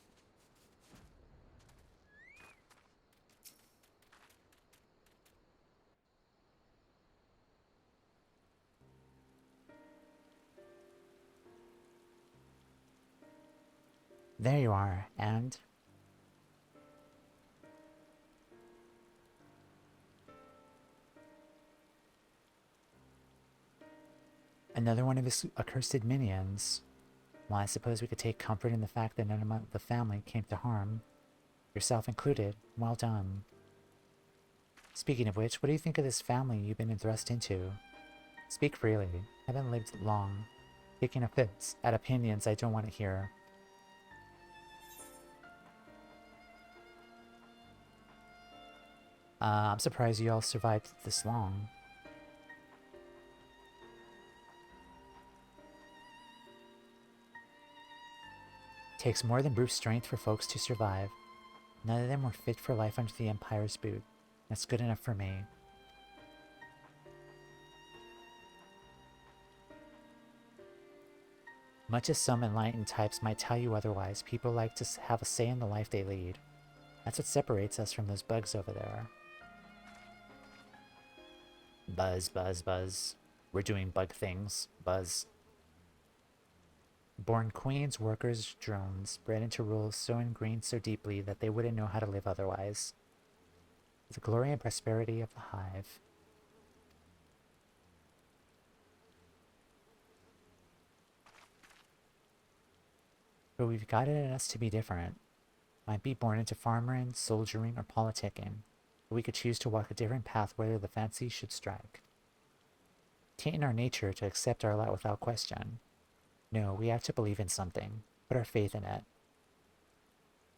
Speaker 1: There you are, and another one of his accursed minions. Well, I suppose we could take comfort in the fact that none of the family came to harm, yourself included. Well done. Speaking of which, what do you think of this family you've been thrust into? Speak freely. I haven't lived long, taking offense at opinions I don't want to hear. I'm surprised you all survived this long. Takes more than brute strength for folks to survive. None of them were fit for life under the Empire's boot. That's good enough for me. Much as some enlightened types might tell you otherwise, people like to have a say in the life they lead. That's what separates us from those bugs over there. Buzz, buzz, buzz. We're doing bug things. Buzz. Born queens, workers, drones, bred into rules so ingrained so deeply that they wouldn't know how to live otherwise. The glory and prosperity of the hive. But we've got it in us to be different. Might be born into farmering, soldiering, or politicking, but we could choose to walk a different path whether the fancy should strike. Tain't in our nature to accept our lot without question. No, we have to believe in something, put our faith in it.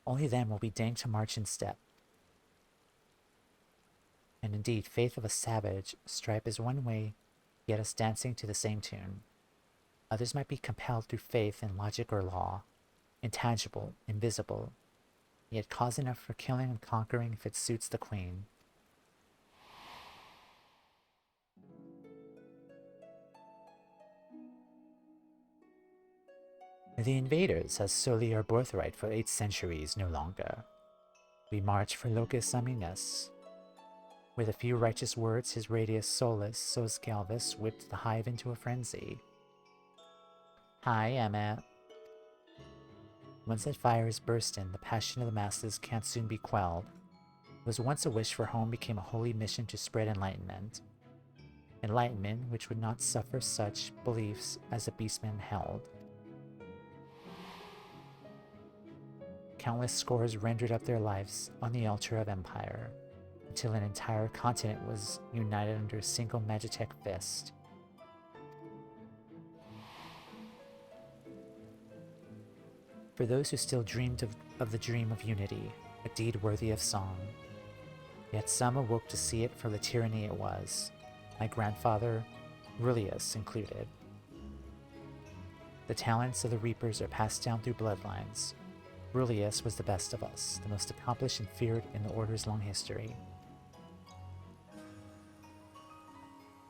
Speaker 1: Only then will we deign to march in step. And indeed, faith of a savage stripe is one way to get us dancing to the same tune. Others might be compelled through faith in logic or law, intangible, invisible, yet cause enough for killing and conquering if it suits the queen. The invaders has solely our birthright for 8 centuries no longer. We march for locus aminus. With a few righteous words, his radius solus, sos galvis, whipped the hive into a frenzy. Hi, Emma. Once that fire is bursting, the passion of the masses can't soon be quelled. It was once a wish for home became a holy mission to spread enlightenment. Enlightenment which would not suffer such beliefs as the beastmen held. Countless scores rendered up their lives on the altar of empire, until an entire continent was united under a single Magitech fist. For those who still dreamed of the dream of unity, a deed worthy of song. Yet some awoke to see it for the tyranny it was, my grandfather, Rullius, included. The talents of the Reapers are passed down through bloodlines. Rullius was the best of us, the most accomplished and feared in the Order's long history.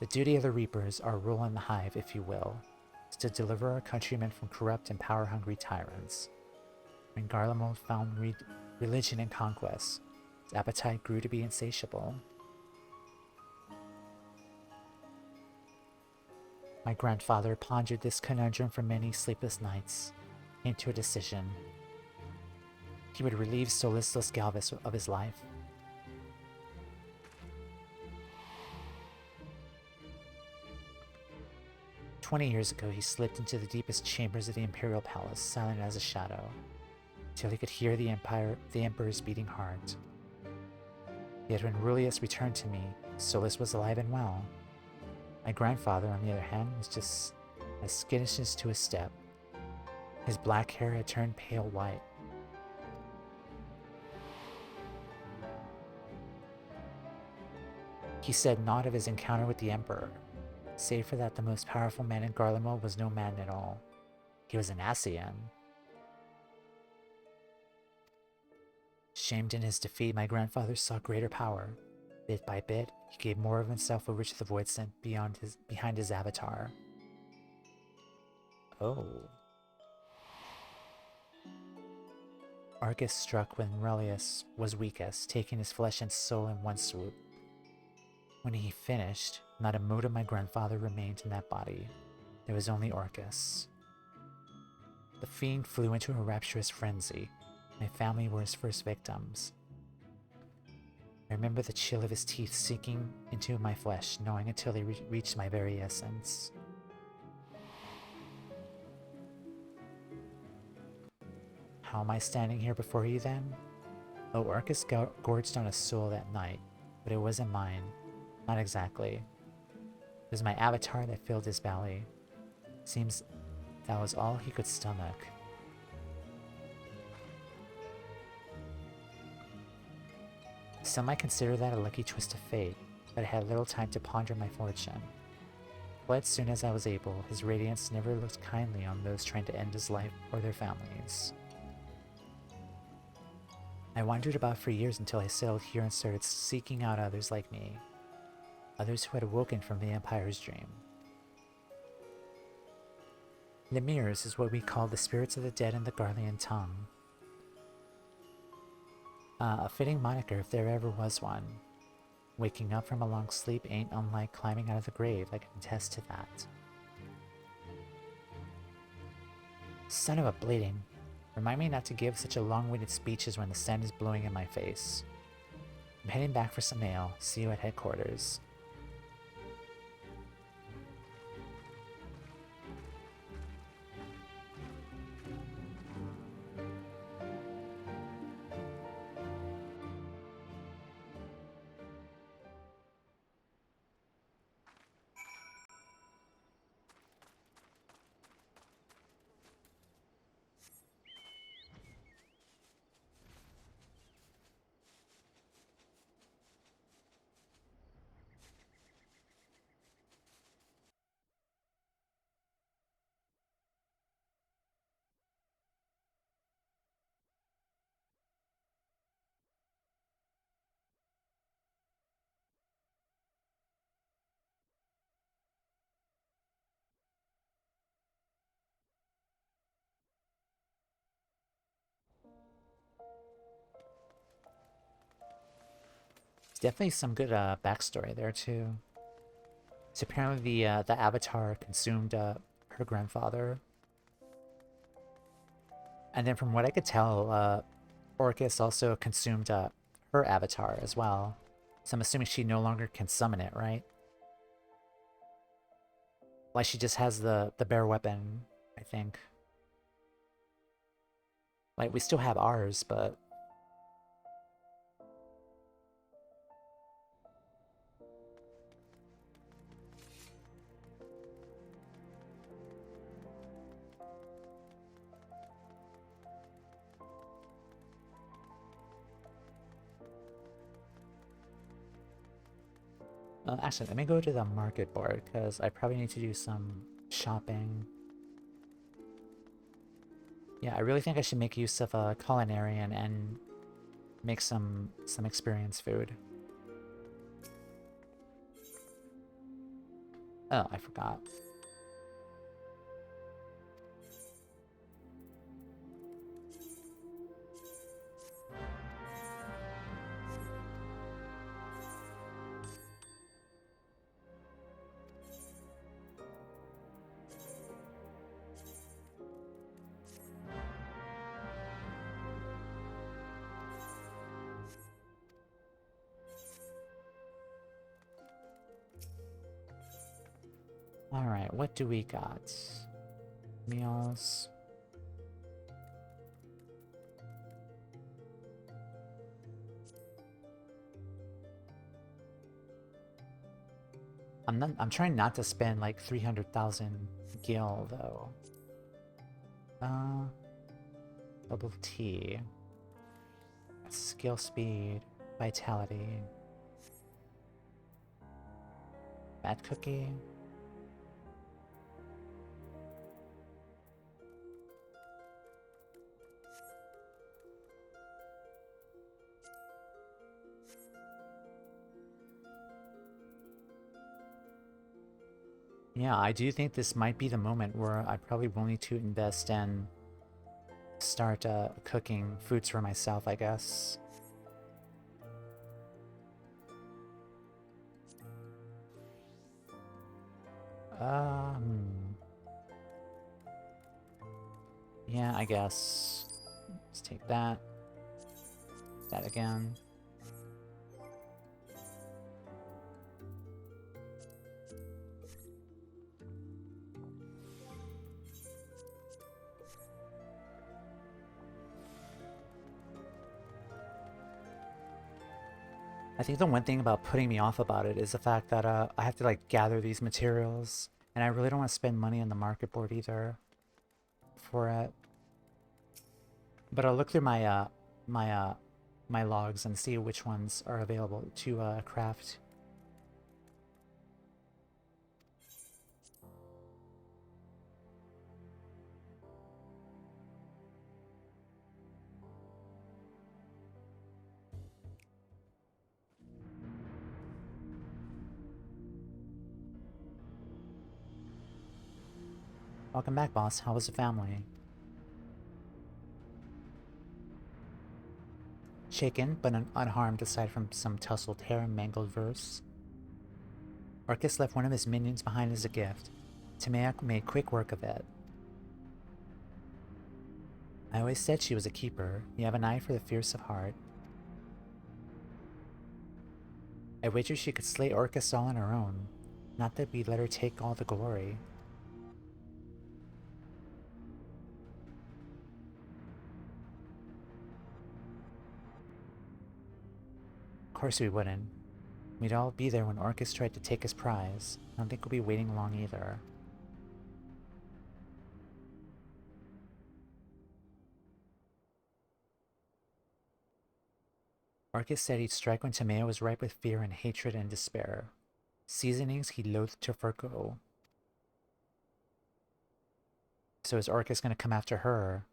Speaker 1: The duty of the Reapers, our rule in the Hive, if you will, is to deliver our countrymen from corrupt and power-hungry tyrants. When Garlemald found religion and conquest, his appetite grew to be insatiable. My grandfather pondered this conundrum for many sleepless nights, came to a decision. He would relieve Solistos Galvus of his life. "20 years ago, he slipped into the deepest chambers of the Imperial Palace, silent as a shadow, till he could hear the Emperor's beating heart. Yet when Rulius returned to me, Solus was alive and well. My grandfather, on the other hand, was just as skittish as to his step. His black hair had turned pale white. He said naught of his encounter with the Emperor, save for that the most powerful man in Garlemald was no man at all. He was an Ascian. Shamed in his defeat, my grandfather sought greater power. Bit by bit, he gave more of himself over to the void sent behind his avatar." Oh. Arcus struck when Relius was weakest, taking his flesh and soul in one swoop. When he finished, not a mote of my grandfather remained in that body. There was only Orcus. The fiend flew into a rapturous frenzy. My family were his first victims. I remember the chill of his teeth sinking into my flesh, gnawing until they reached my very essence. How am I standing here before you then? Oh, Orcus gorged on a soul that night, but it wasn't mine. Not exactly. It was my avatar that filled his belly. Seems that was all he could stomach. Some might consider that a lucky twist of fate, but I had little time to ponder my fortune. Fled soon as I was able, his radiance never looked kindly on those trying to end his life or their families. I wandered about for years until I settled here and started seeking out others like me. Others who had awoken from the Empire's dream. Lemirs is what we call the spirits of the dead in the Garlean tongue. A fitting moniker if there ever was one. Waking up from a long sleep ain't unlike climbing out of the grave, I can attest to that. Son of a bleeding. Remind me not to give such a long-winded speeches when the sun is blowing in my face. I'm heading back for some ale. See you at headquarters. Definitely some good backstory there too. So apparently the Avatar consumed her grandfather, and then from what I could tell, Orcus also consumed her Avatar as well. So I'm assuming she no longer can summon it, right? Like she just has the bare weapon, I think. Like we still have ours, but actually, let me go to the market board, because I probably need to do some shopping. Yeah, I really think I should make use of a culinarian and make some experience food. Oh, I forgot. Alright, what do we got? Meals. I'm trying not to spend like 300,000 gil though. Double T. Skill speed, vitality. Bad cookie. Yeah, I do think this might be the moment where I probably will need to invest and start cooking foods for myself, I guess. Yeah, I guess. Let's take that. That again. I think the one thing about putting me off about it is the fact that I have to like gather these materials, and I really don't want to spend money on the market board either for it. But I'll look through my logs and see which ones are available to craft. Welcome back, boss. How was the family? Shaken, but unharmed aside from some tousled hair and mangled verse. Orcus left one of his minions behind as a gift. Timea made quick work of it. I always said she was a keeper. You have an eye for the fierce of heart. I wager she could slay Orcus all on her own. Not that we let her take all the glory. Of course we wouldn't. We'd all be there when Orcus tried to take his prize. I don't think we'll be waiting long either. Orcus said he'd strike when Timea was ripe with fear and hatred and despair. Seasonings he loathed to forgo. So is Orcus going to come after her?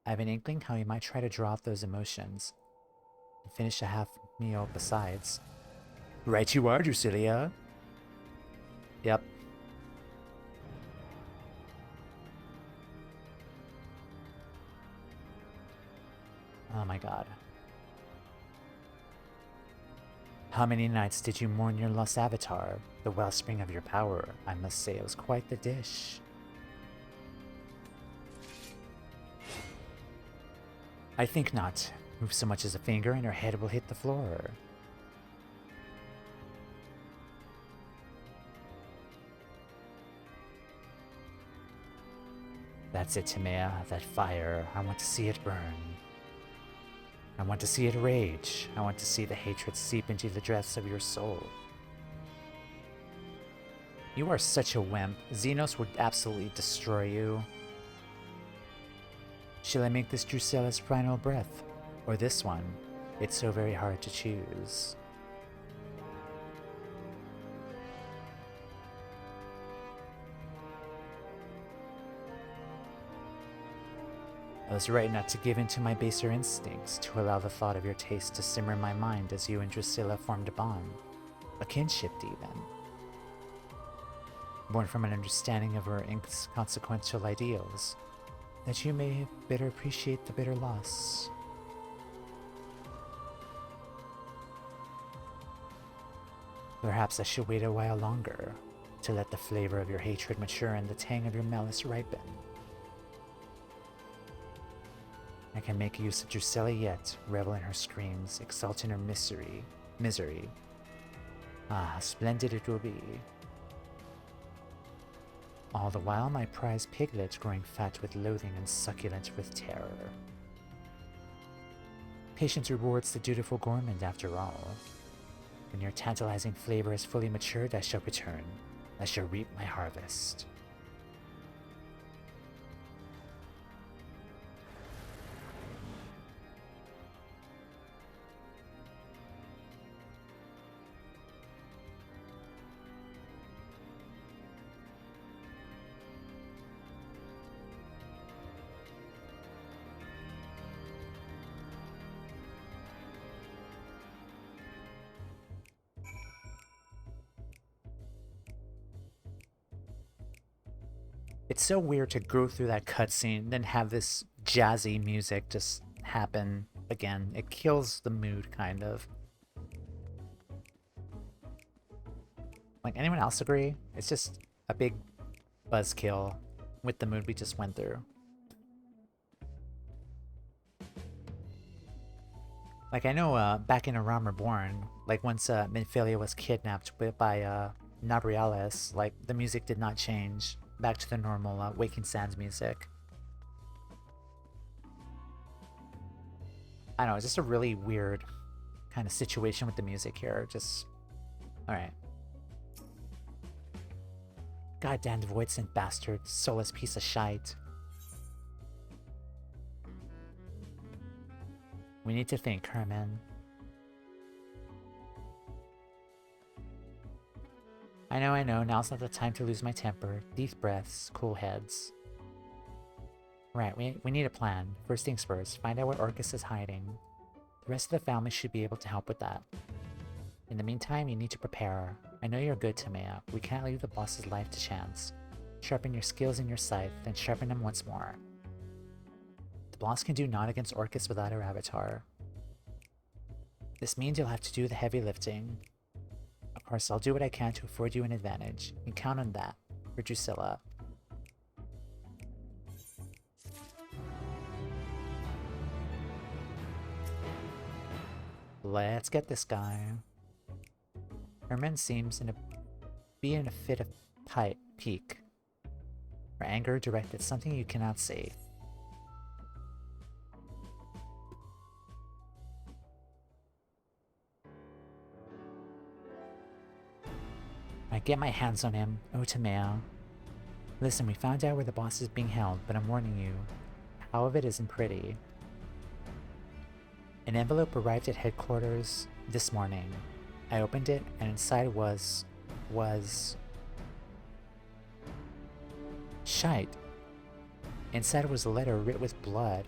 Speaker 1: I have an inkling how he might try to draw out those emotions. And finish a half meal besides. Right you are, Drusilla. Yep. Oh my god. How many nights did you mourn your lost avatar? The wellspring of your power. I must say it was quite the dish. I think not. Move so much as a finger and her head will hit the floor. That's it, Timea. That fire. I want to see it burn. I want to see it rage. I want to see the hatred seep into the depths of your soul. You are such a wimp. Xenos would absolutely destroy you. Shall I make this Drusilla's final breath? Or this one? It's so very hard to choose. I was right not to give in to my baser instincts, to allow the thought of your taste to simmer in my mind as you and Drusilla formed a bond. A kinship, even. born from an understanding of her inconsequential ideals, that you may better appreciate the bitter loss. Perhaps I should wait a while longer, to let the flavor of your hatred mature and the tang of your malice ripen. I can make use of Drusilla yet, revel in her screams, exult in her misery. Ah, how splendid it will be. All the while my prized piglet growing fat with loathing and succulent with terror. Patience rewards the dutiful gourmand after all. When your tantalizing flavor is fully matured, I shall return. I shall reap my harvest. It's so weird to go through that cutscene, then have this jazzy music just happen again. It kills the mood, kind of. Like, anyone else agree? It's just a big buzzkill with the mood we just went through. Like, I know back in A Realm Reborn, like once Minfilia was kidnapped by Nabriales, like the music did not change back to the normal Waking Sands music. I don't know, it's just a really weird kind of situation with the music here. Just, alright. Goddamn voidsent bastard, soulless piece of shite. We need to think, Herman. I know, now's not the time to lose my temper. Deep breaths, cool heads. Right, we need a plan. First things first, find out where Orcus is hiding. The rest of the family should be able to help with that. In the meantime, you need to prepare. I know you're good, Tamea. We can't leave the boss's life to chance. Sharpen your skills in your scythe, then sharpen them once more. The boss can do naught against Orcus without her avatar. This means you'll have to do the heavy lifting. Of course, I'll do what I can to afford you an advantage. You can count on that, for Drusilla. Let's get this guy. Herman seems to be in a fit of pique. Her anger directed something you cannot see. I get my hands on him, Tamea. Listen, we found out where the boss is being held, but I'm warning you, how of it isn't pretty. An envelope arrived at headquarters this morning. I opened it, and inside was... shite. Inside was a letter writ with blood.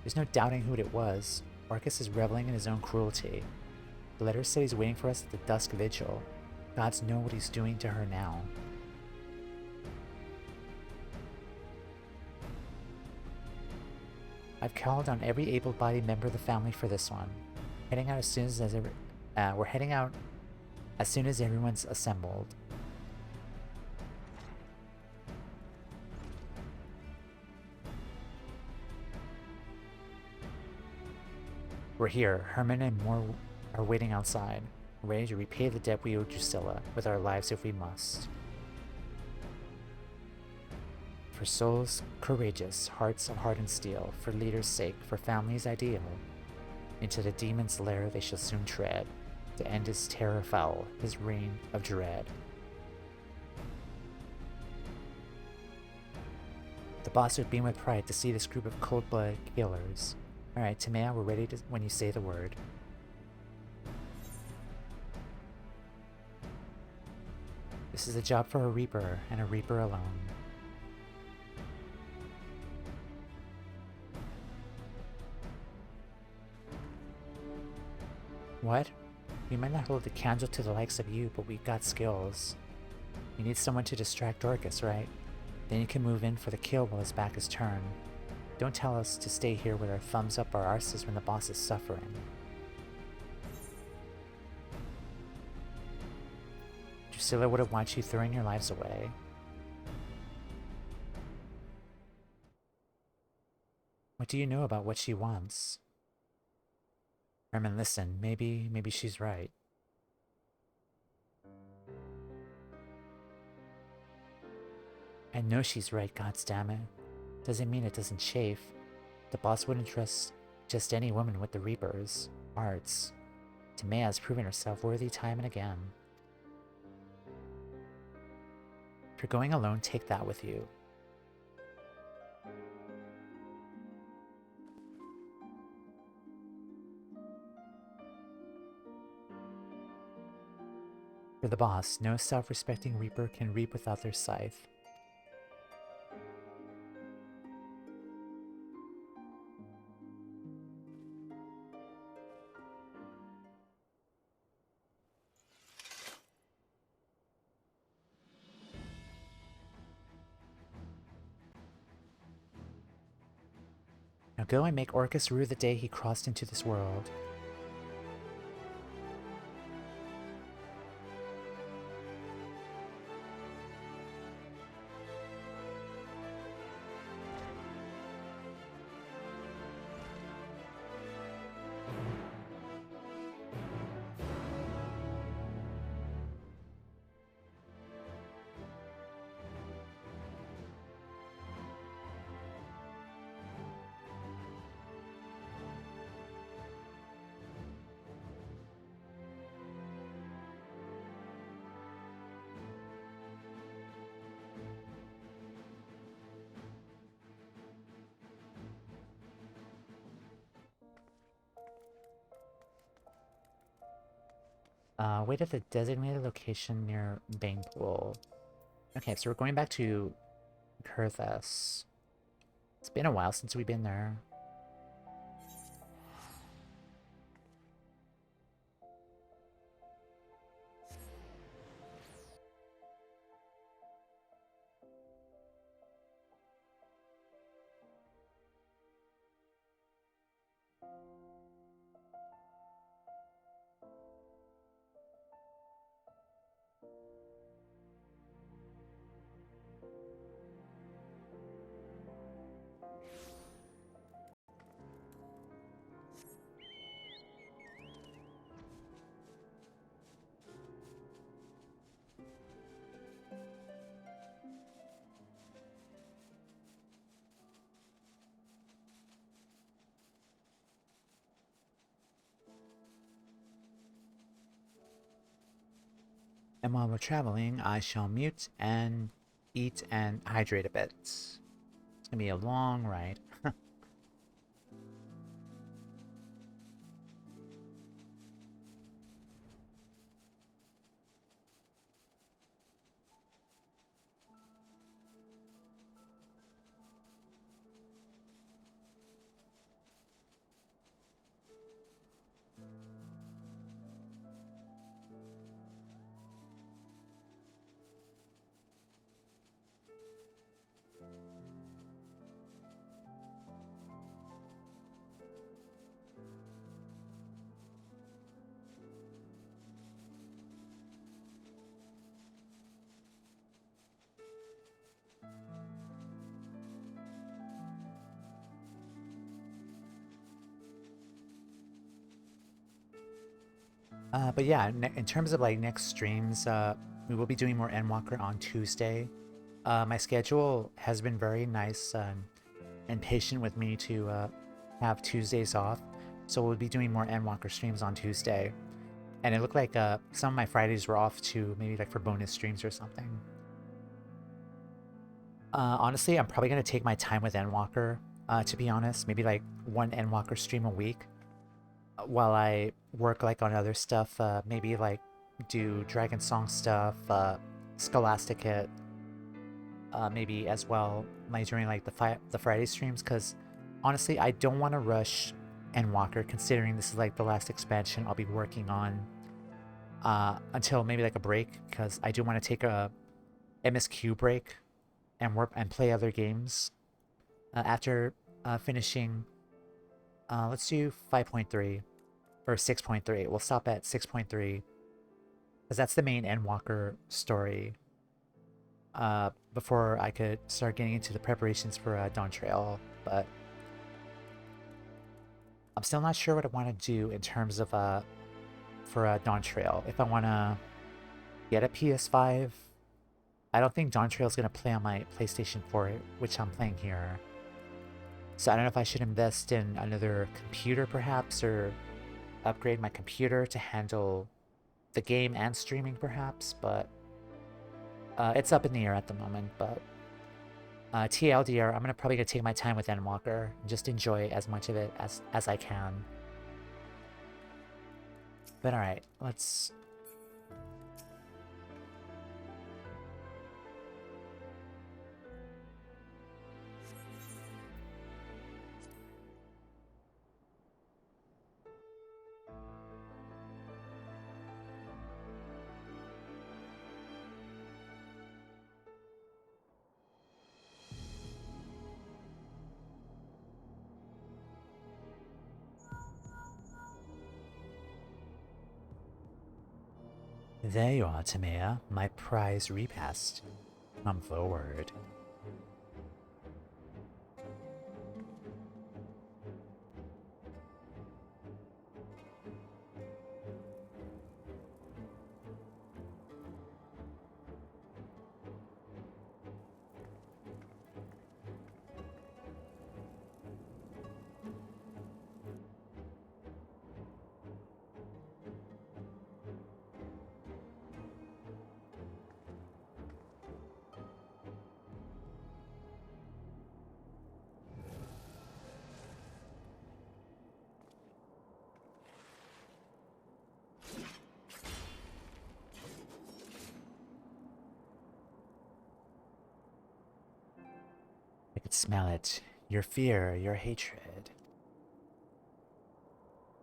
Speaker 1: There's no doubting who it was. Orcus is reveling in his own cruelty. The letter said he's waiting for us at the dusk vigil. Gods know what he's doing to her now. I've called on every able-bodied member of the family for this one. Heading out as soon as we're heading out as soon as everyone's assembled. We're here. Herman and Moore are waiting outside, ready to repay the debt we owe Drusilla with our lives if we must. For souls courageous, hearts of hardened steel, for leaders' sake, for family's ideal, into the demon's lair they shall soon tread, to end his terror foul, his reign of dread. The boss would beam with pride to see this group of cold-blooded killers. Alright, Tamea, we're ready when you say the word. This is a job for a Reaper, and a Reaper alone. What? We might not hold a candle to the likes of you, but we got skills. You need someone to distract Orcus, right? Then you can move in for the kill while his back is turned. Don't tell us to stay here with our thumbs up our arses when the boss is suffering. Drusilla wouldn't want you throwing your lives away. What do you know about what she wants? Herman, listen, maybe she's right. I know she's right, goddammit. Doesn't mean it doesn't chafe. The boss wouldn't trust just any woman with the Reaper's arts. Tamea has proven herself worthy time and again. If you're going alone, take that with you. For the boss, no self-respecting Reaper can reap without their scythe. Now go and make Orcus rue the day he crossed into this world. Wait at the designated location near Banepool. Okay, so we're going back to Kurthas. It's been a while since we've been there. And while we're traveling, I shall mute and eat and hydrate a bit. It's gonna be a long ride. But yeah, in terms of like next streams, we will be doing more Endwalker on Tuesday. My schedule has been very nice and patient with me to have Tuesdays off, so we'll be doing more Endwalker streams on Tuesday. And it looked like some of my Fridays were off too, maybe like for bonus streams or something. Honestly, I'm probably gonna take my time with Endwalker. To be honest, maybe like one Endwalker stream a week. While I work like on other stuff, maybe like do Dragon Song stuff, Scholastic Hit, maybe as well, like during like the Friday streams, because honestly, I don't want to rush Endwalker, considering this is like the last expansion I'll be working on until maybe like a break, because I do want to take a MSQ break and work and play other games after finishing. Let's do 5.3 or 6.3. We'll stop at 6.3 because that's the main Endwalker story. Before I could start getting into the preparations for Dawn Trail, but I'm still not sure what I want to do in terms of for Dawn Trail. If I want to get a PS5, I don't think Dawn Trail is going to play on my PlayStation 4, which I'm playing here. So I don't know if I should invest in another computer perhaps, or upgrade my computer to handle the game and streaming perhaps, but it's up in the air at the moment. But TLDR, I'm probably gonna take my time with Endwalker and just enjoy as much of it as I can. But alright, let's... There you are, Tamea, my prize repast. Come forward. I could smell it. Your fear, your hatred.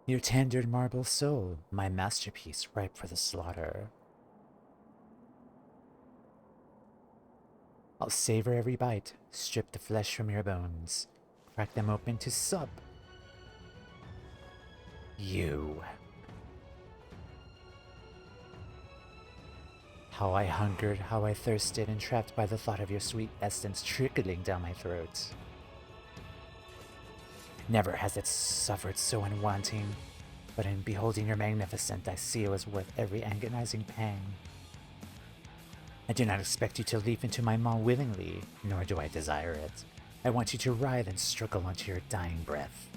Speaker 1: Your tender marble soul, my masterpiece ripe for the slaughter. I'll savor every bite, strip the flesh from your bones, crack them open to sup. You. How I hungered, how I thirsted, entrapped by the thought of your sweet essence trickling down my throat. Never has it suffered so unwanting, but in beholding your magnificent, I see it was worth every agonizing pang. I do not expect you to leap into my maw willingly, nor do I desire it. I want you to writhe and struggle onto your dying breath.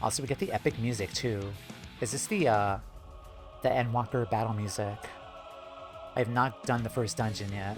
Speaker 1: Also, we get the epic music too. Is this the Endwalker battle music? I have not done the first dungeon yet.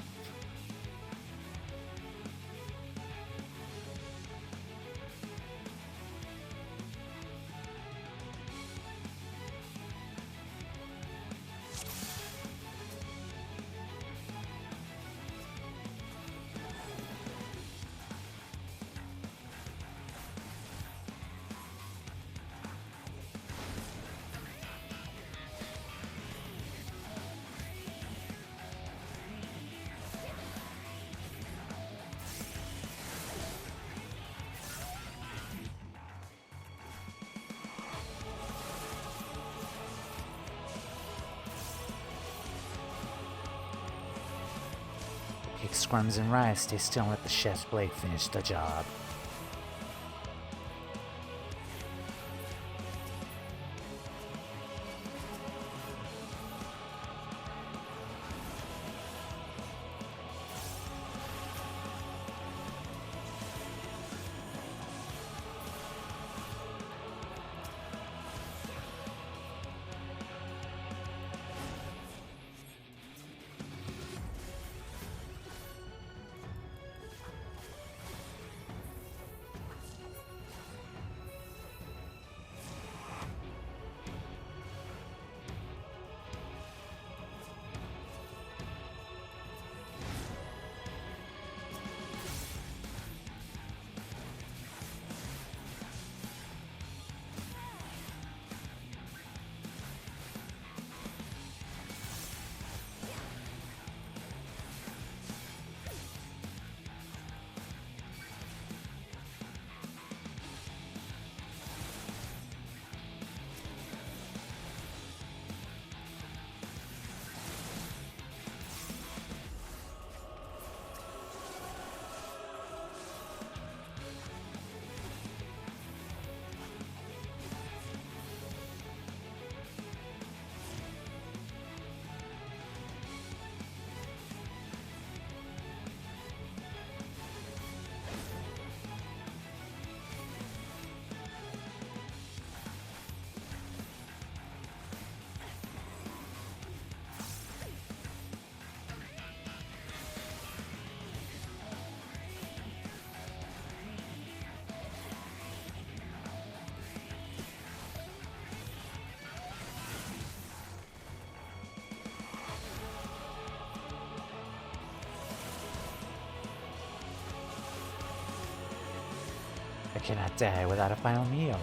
Speaker 1: Cake, squirms, and rice, stay still and let the chef's blade finish the job. I cannot die without a final meal.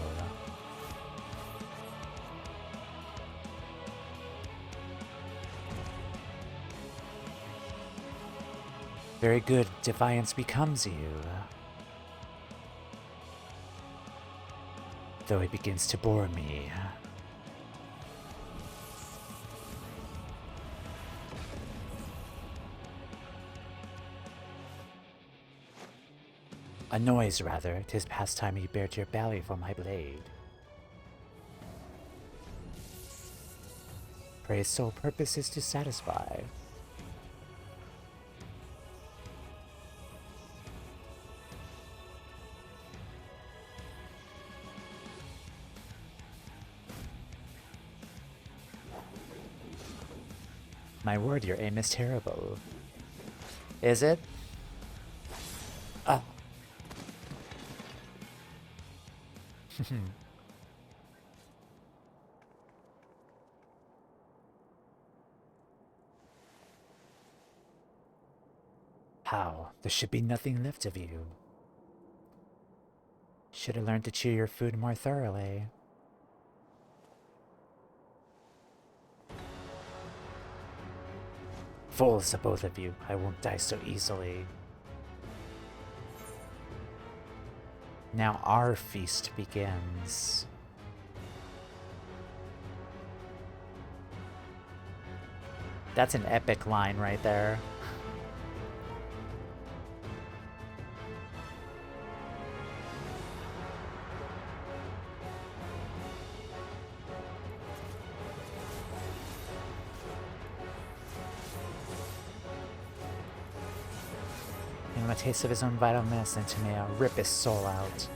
Speaker 1: Very good, defiance becomes you. Though it begins to bore me. A noise, rather. 'Tis past time you bared your belly for my blade. Prey's sole purpose is to satisfy. My word, your aim is terrible. Is it? Ah. How? There should be nothing left of you. Should have learned to chew your food more thoroughly. Fools, the both of you. I won't die so easily. Now our feast begins. That's an epic line right there. And a taste of his own vital medicine to me, I'll rip his soul out.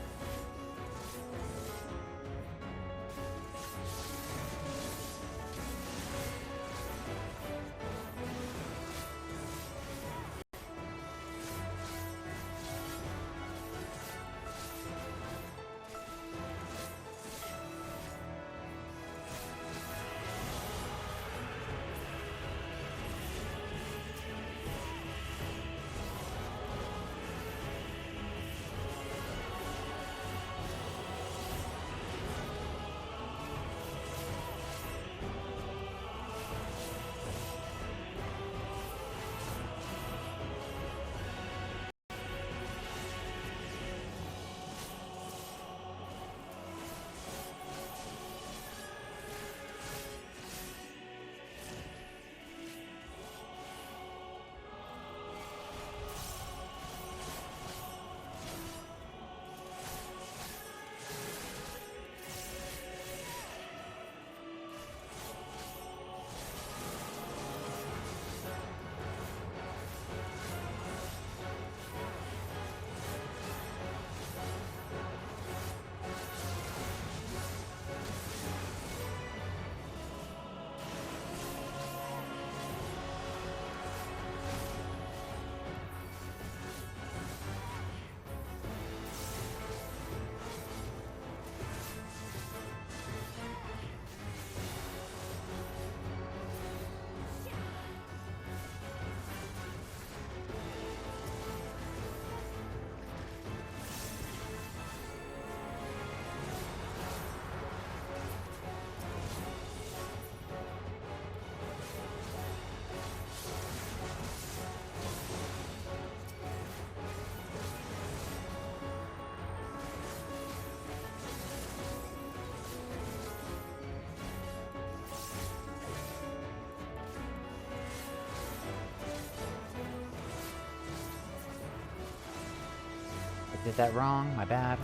Speaker 1: Did that wrong, my bad.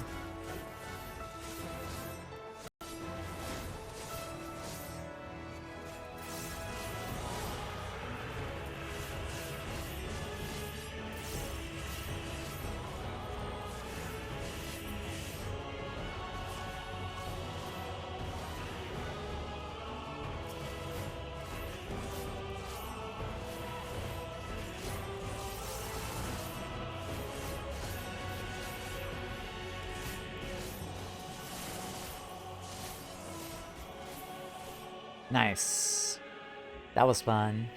Speaker 1: Nice. That was fun.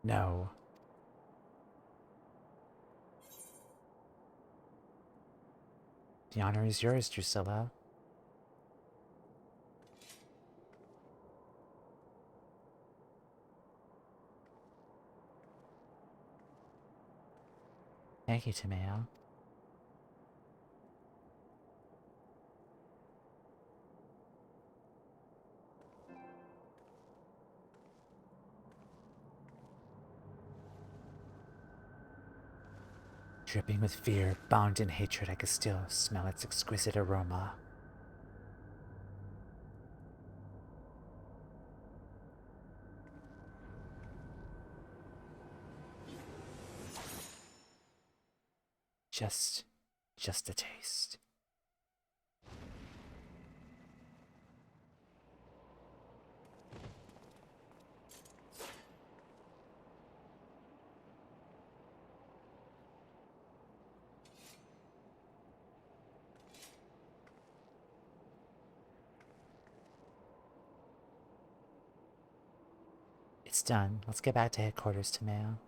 Speaker 1: No. The honor is yours, Drusilla. Thank you, Timeo. Dripping with fear, bound in hatred, I could still smell its exquisite aroma. Just a taste. It's done. Let's get back to headquarters, Timeo.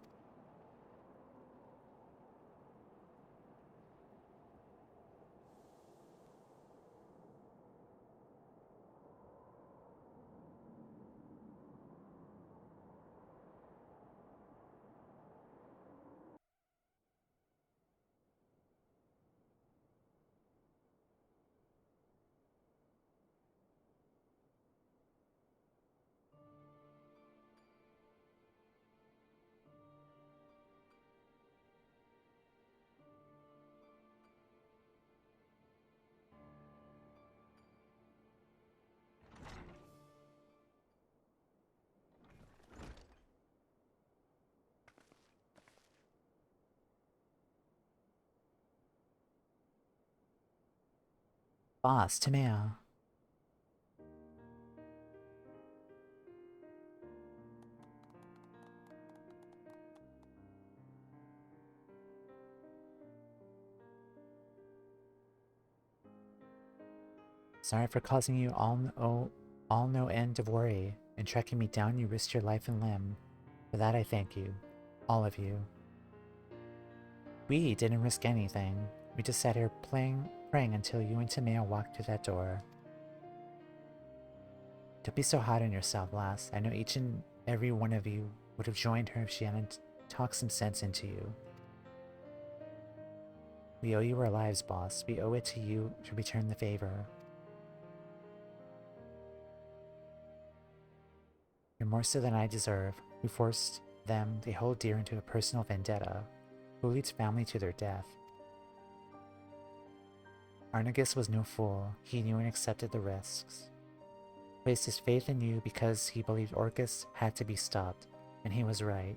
Speaker 1: Boss, Timeo. Sorry for causing you all no end of worry. In tracking me down, you risked your life and limb. For that, I thank you. All of you. We didn't risk anything. We just sat here praying until you and Timeo walked through that door. Don't be so hard on yourself, lass. I know each and every one of you would have joined her if she hadn't talked some sense into you. We owe you our lives, boss. We owe it to you to return the favor. You're more so than I deserve. Who forced them, they hold dear, into a personal vendetta. Who leads family to their death? Arnagus was no fool. He knew and accepted the risks. Placed his faith in you because he believed Orcus had to be stopped, and he was right.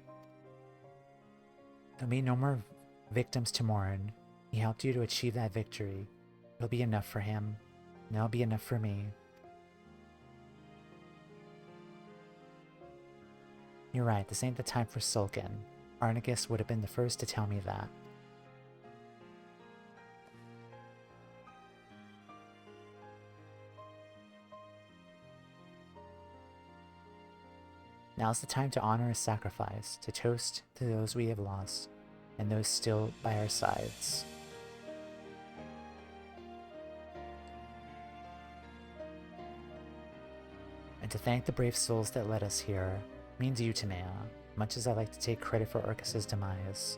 Speaker 1: There'll be no more victims to mourn. He helped you to achieve that victory. It'll be enough for him, and it'll be enough for me. You're right, this ain't the time for sulking. Arnagus would have been the first to tell me that. Now's the time to honor a sacrifice, to toast to those we have lost, and those still by our sides. And to thank the brave souls that led us here, means you, Timea, much as I like to take credit for Orcus's demise.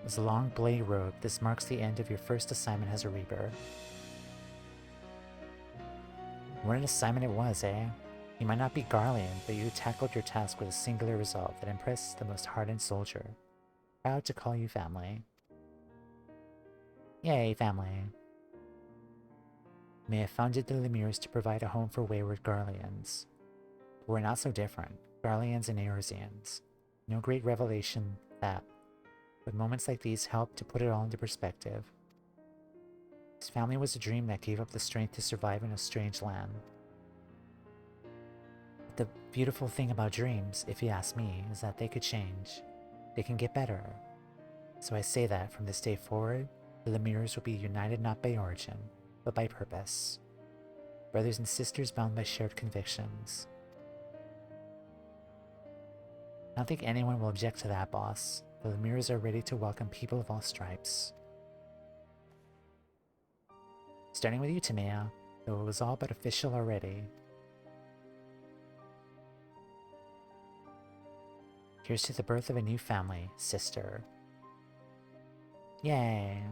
Speaker 1: As a long bloody road, this marks the end of your first assignment as a Reaper. What an assignment it was, eh? You might not be Garlean, but you tackled your task with a singular resolve that impressed the most hardened soldier. Proud to call you family. Yay, family. May have founded the Lemirs to provide a home for wayward Garleans. But we're not so different, Garleans and Eorzeans. No great revelation that, but moments like these help to put it all into perspective. His family was a dream that gave up the strength to survive in a strange land. But the beautiful thing about dreams, if you ask me, is that they could change. They can get better. So I say that from this day forward, the Lemirs will be united not by origin, but by purpose. Brothers and sisters bound by shared convictions. I don't think anyone will object to that, boss. The Lemirs are ready to welcome people of all stripes. Starting with you, Tamea, though it was all but official already. Here's to the birth of a new family, sister. Yay!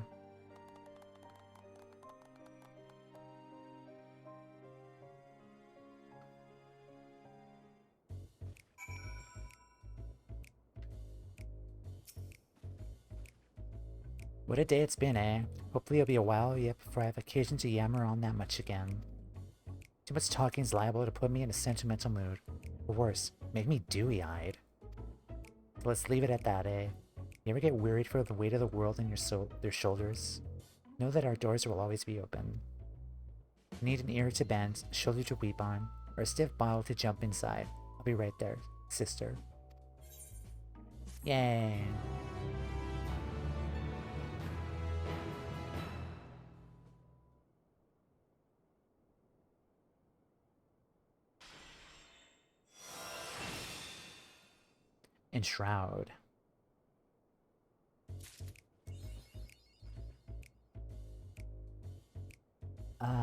Speaker 1: What a day it's been, eh? Hopefully it'll be a while yet before I have occasion to yammer on that much again. Too much talking is liable to put me in a sentimental mood. Or worse, make me dewy-eyed. So let's leave it at that, eh? You ever get wearied for the weight of the world on your shoulders? Know that our doors will always be open. You need an ear to bend, a shoulder to weep on, or a stiff bottle to jump inside. I'll be right there, sister. Yay! Enshroud.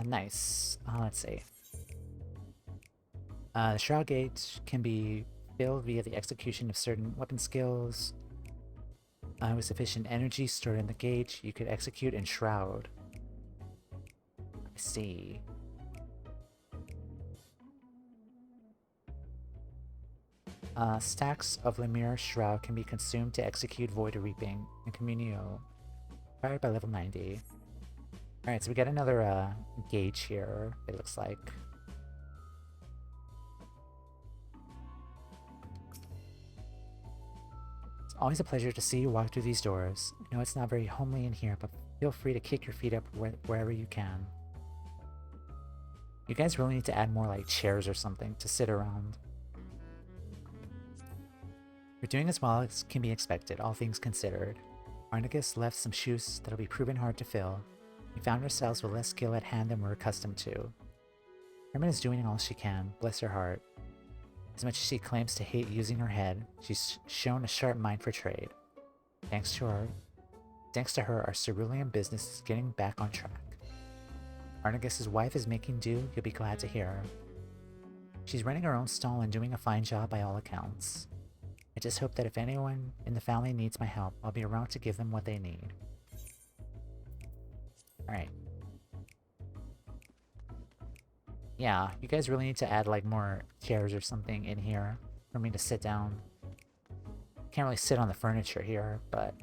Speaker 1: Nice. Let's see. The Shroud Gate can be filled via the execution of certain weapon skills. With sufficient energy stored in the gate, you could execute Enshroud. I see. Stacks of Lemire Shroud can be consumed to execute Void Reaping and Communio, fired by level 90. Alright, so we got another gauge here, it looks like. It's always a pleasure to see you walk through these doors. I know it's not very homely in here, but feel free to kick your feet up wherever you can. You guys really need to add more like chairs or something to sit around. You're doing as well as can be expected, all things considered. Arnigus left some shoes that'll be proven hard to fill. We found ourselves with less skill at hand than we're accustomed to. Herman is doing all she can, bless her heart. As much as she claims to hate using her head, she's shown a sharp mind for trade. Thanks to her, our cerulean business is getting back on track. Arnagus's wife is making do, you'll be glad to hear. She's running her own stall and doing a fine job by all accounts. I just hope that if anyone in the family needs my help, I'll be around to give them what they need. Alright. Yeah, you guys really need to add like more chairs or something in here for me to sit down. Can't really sit on the furniture here, but...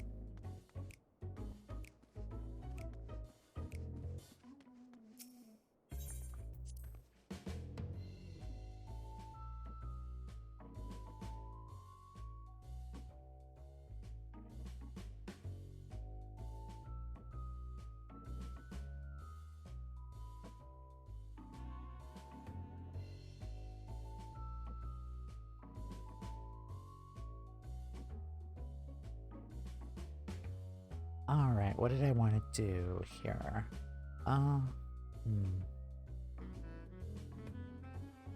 Speaker 1: Alright, what did I want to do here? I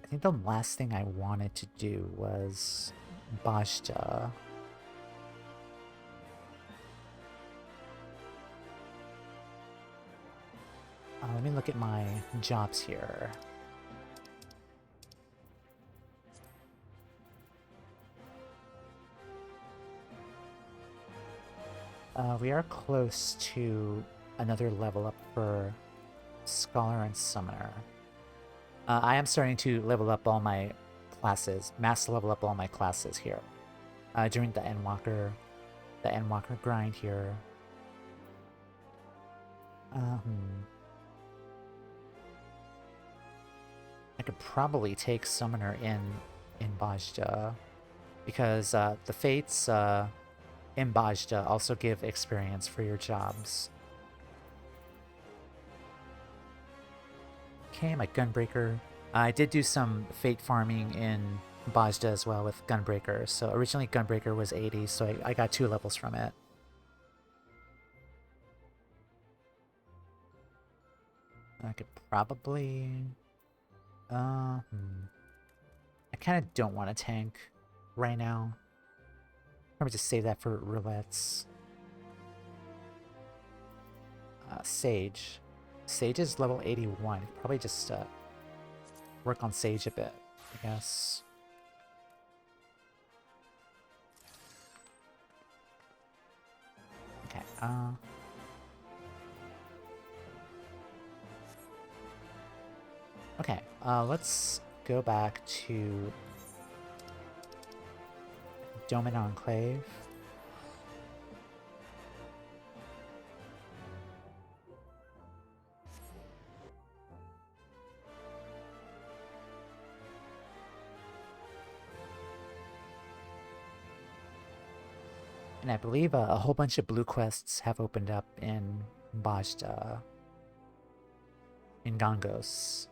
Speaker 1: think the last thing I wanted to do was Bozja. Let me look at my jobs here. We are close to another level up for Scholar and Summoner. I am starting to level up all my classes, mass level up all my classes here. During the Endwalker grind here. I could probably take Summoner in Bozja, because the Fates in Bozja also give experience for your jobs. Okay, my Gunbreaker. I did do some Fate farming in Bozja as well with Gunbreaker. So originally Gunbreaker was 80, so I got 2 levels from it. I could probably... I kind of don't want to tank right now. Probably just save that for roulettes. Sage. Sage is level 81. Probably just work on Sage a bit, I guess. Okay, okay, let's go back to Domin Enclave. And I believe a whole bunch of blue quests have opened up in Bozja, in Gangos.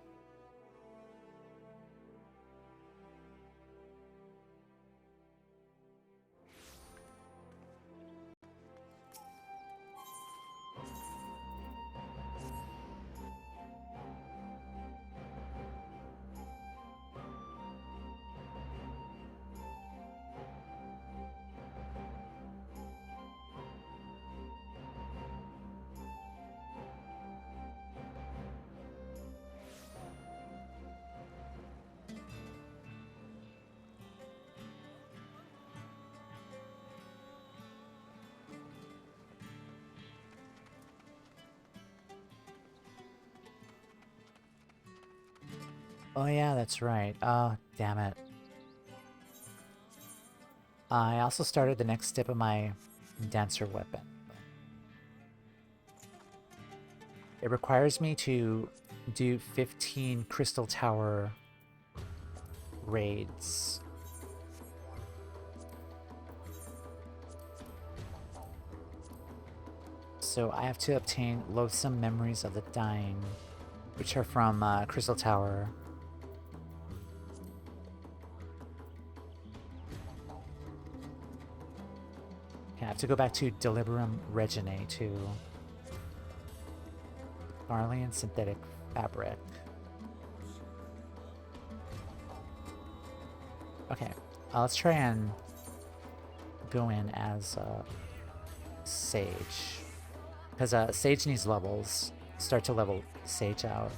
Speaker 1: Oh yeah, that's right. Oh, damn it. I also started the next step of my Dancer weapon. It requires me to do 15 Crystal Tower raids. So I have to obtain Loathsome Memories of the Dying, which are from Crystal Tower. Okay, I have to go back to Deliberum Reginae to Garlean Synthetic Fabric. Okay, let's try and go in as Sage. Because Sage needs levels. Start to level Sage out.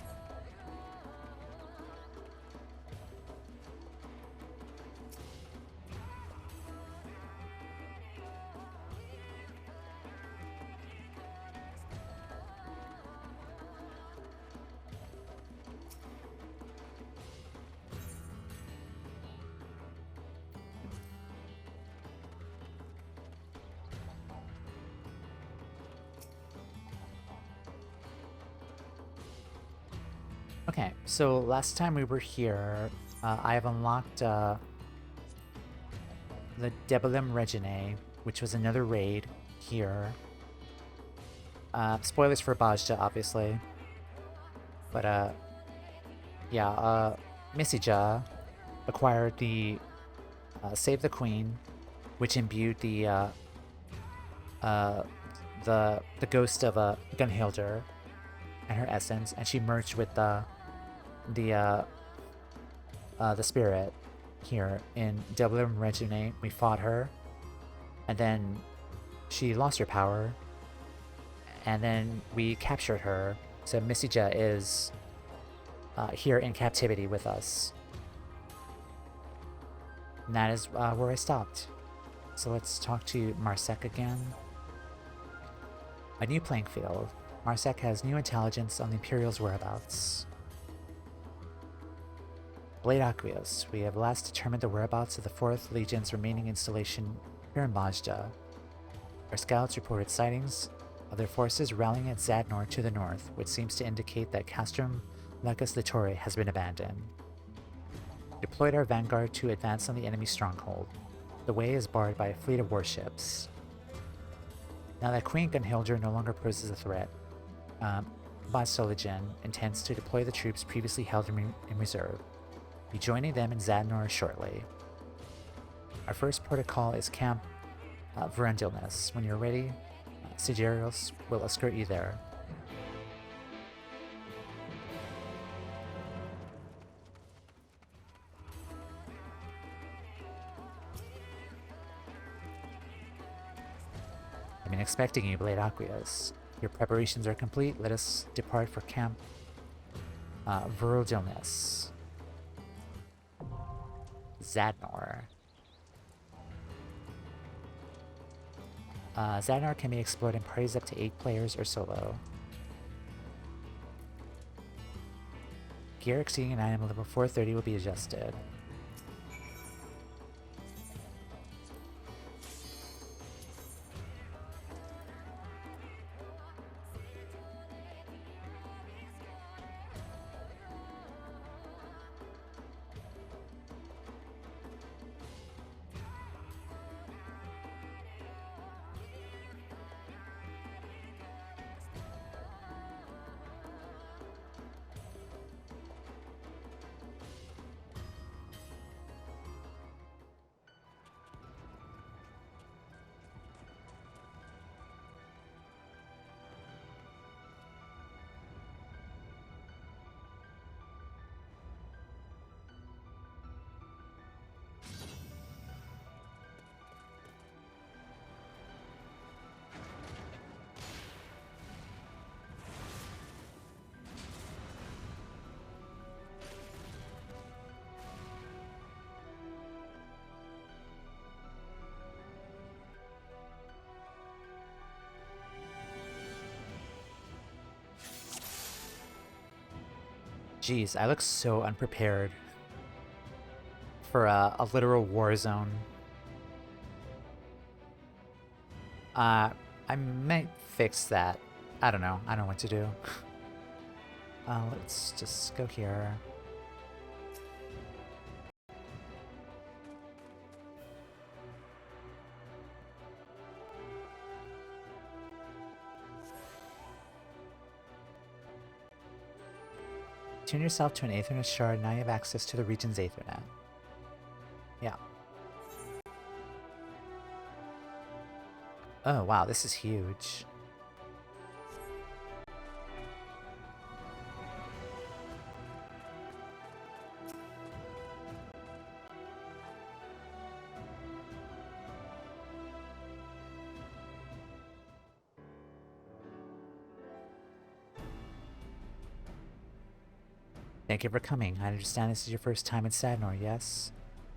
Speaker 1: Okay, so last time we were here, I have unlocked the Debilum Reginae, which was another raid here. Spoilers for Bozja, obviously. But, yeah, Misija acquired the Save the Queen, which imbued the ghost of Gunhilder and her essence, and she merged with the spirit here in Debilum Reginae. We fought her, and then she lost her power, and then we captured her. So Misija is here in captivity with us. And that is where I stopped. So let's talk to Marsek again. A new playing field. Marsek has new intelligence on the Imperial's whereabouts. Blade Aqueous. We have last determined the whereabouts of the 4th Legion's remaining installation here in Bozja. Our scouts reported sightings of their forces rallying at Zadnor to the north, which seems to indicate that Castrum Lacus Litore has been abandoned. Deployed our vanguard to advance on the enemy stronghold. The way is barred by a fleet of warships. Now that Queen Gunhilder no longer poses a threat, Bozja intends to deploy the troops previously held in reserve. Be joining them in Zadnor shortly. Our first protocol is Camp Verandilness. When you're ready, Sigerios will escort you there. expecting you, Blade Aqueous. Your preparations are complete. Let us depart for Camp Virilgilness. Zadnor. Zadnor can be explored in parties up to 8 players or solo. Gear exceeding an item level 430 will be adjusted. Jeez, I look so unprepared for a literal war zone. I might fix that. I don't know. I don't know what to do. Let's just go here. Tune yourself to an Aethernet shard. Now you have access to the region's Aethernet. Yeah. Oh, wow, this is huge. Thank you for coming. I understand this is your first time in Zadnor, yes?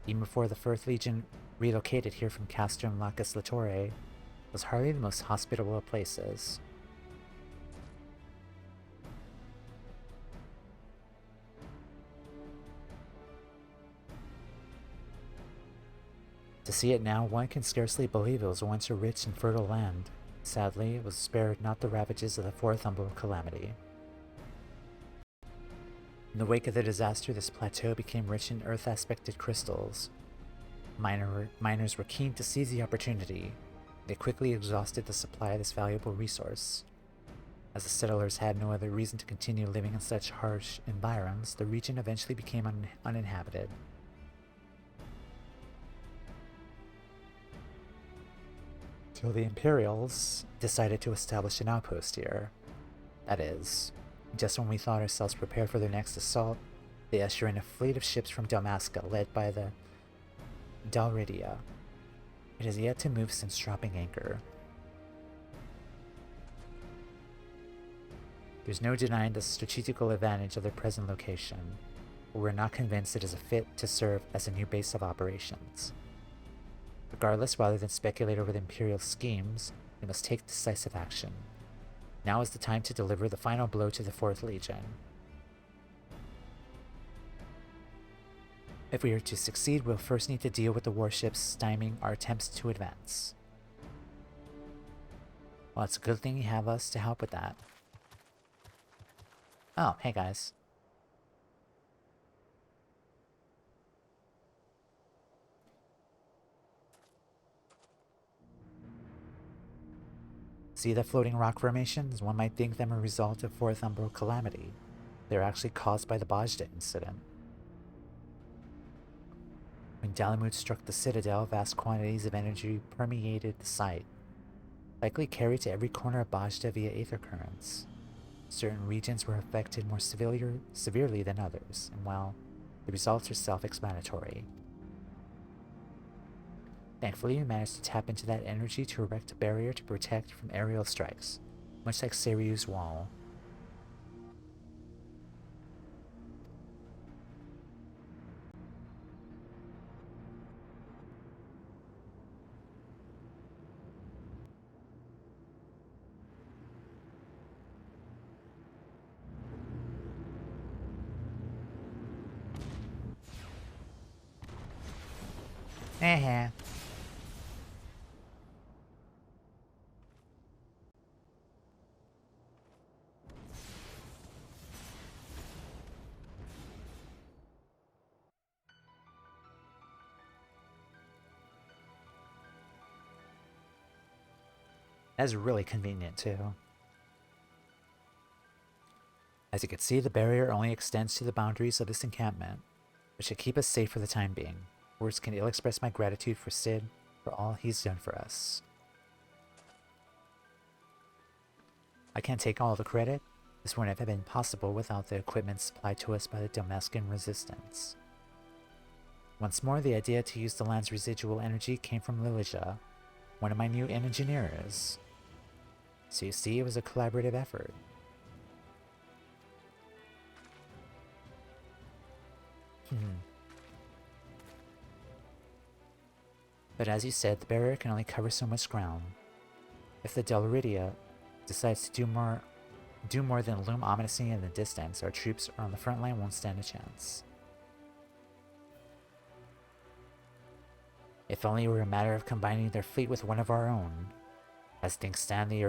Speaker 1: Even before the 4th Legion relocated here from Castrum Lacus Latore, it was hardly the most hospitable of places. To see it now, one can scarcely believe it was once a rich and fertile land. Sadly, it was spared not the ravages of the 4th Umbral calamity. In the wake of the disaster, this plateau became rich in earth-aspected crystals. Miners were keen to seize the opportunity. They quickly exhausted the supply of this valuable resource. As the settlers had no other reason to continue living in such harsh environs, the region eventually became uninhabited. Till the Imperials decided to establish an outpost here. That is, just when we thought ourselves prepared for their next assault, they usher in a fleet of ships from Dalmasca led by the Dalridia. It has yet to move since dropping anchor. There's no denying the strategical advantage of their present location, but we're not convinced it is a fit to serve as a new base of operations. Regardless, rather than speculate over the Imperial schemes, we must take decisive action. Now is the time to deliver the final blow to the 4th Legion. If we are to succeed, we'll first need to deal with the warships stymieing our attempts to advance. Well, it's a good thing you have us to help with that. Oh, hey guys. See the floating rock formations? One might think them a result of 4th Umbral calamity. They're actually caused by the Bozja incident. When Dalamud struck the citadel, vast quantities of energy permeated the site, likely carried to every corner of Bozja via aether currents. Certain regions were affected more severely than others, and well, the results are self-explanatory. Thankfully, we managed to tap into that energy to erect a barrier to protect from aerial strikes, much like Seryu's wall. Eh. That's really convenient, too. As you can see, the barrier only extends to the boundaries of this encampment, which should keep us safe for the time being. Words can ill express my gratitude for Sid, for all he's done for us. I can't take all the credit. This wouldn't have been possible without the equipment supplied to us by the Damascan resistance. Once more, the idea to use the land's residual energy came from Lilija, one of my new engineers. So you see, it was a collaborative effort. But as you said, the barrier can only cover so much ground. If the Delridia decides to do more than loom ominously in the distance, our troops on the front line won't stand a chance. If only it were a matter of combining their fleet with one of our own. As things stand, the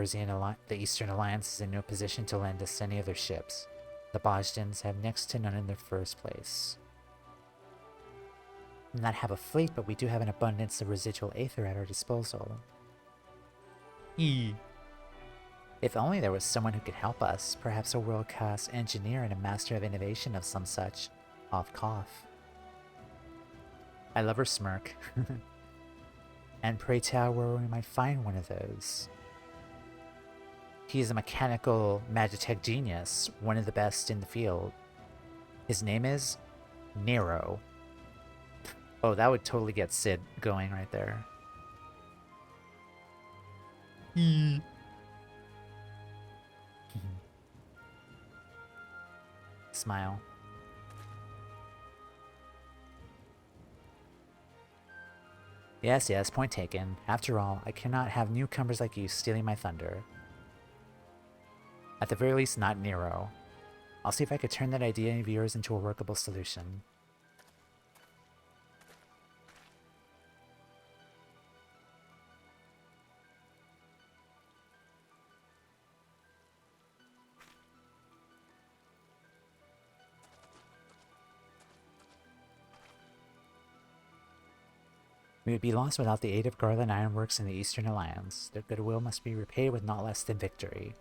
Speaker 1: Eastern Alliance is in no position to lend us any of their ships. The Bozdans have next to none in the first place. We not have a fleet, but we do have an abundance of residual aether at our disposal. If only there was someone who could help us, perhaps a world-class engineer and a master of innovation of some such. Off cough. I love her smirk. And pray tell where we might find one of those. He is a mechanical magitech genius, one of the best in the field. His name is Nero. Oh, that would totally get Sid going right there. Smile. Yes, yes, point taken. After all, I cannot have newcomers like you stealing my thunder. At the very least, not Nero. I'll see if I could turn that idea of yours into a workable solution. We would be lost without the aid of Garland Ironworks and the Eastern Alliance. Their goodwill must be repaid with not less than victory.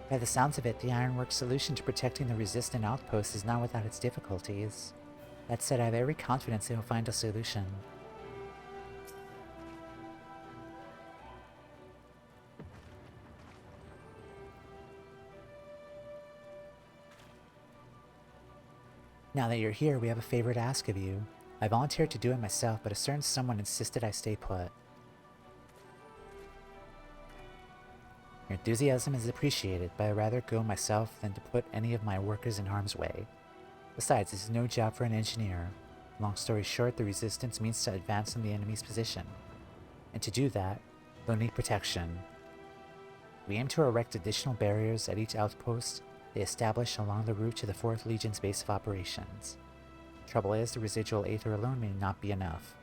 Speaker 1: By the sounds of it, the Ironworks solution to protecting the resistant outpost is not without its difficulties. That said, I have every confidence they will find a solution. Now that you're here, we have a favor to ask of you. I volunteered to do it myself, but a certain someone insisted I stay put. Your enthusiasm is appreciated, but I'd rather go myself than to put any of my workers in harm's way. Besides, this is no job for an engineer. Long story short, the resistance means to advance in the enemy's position. And to do that, they'll need protection. We aim to erect additional barriers at each outpost they establish along the route to the 4th Legion's base of operations. Trouble is, the residual aether alone may not be enough,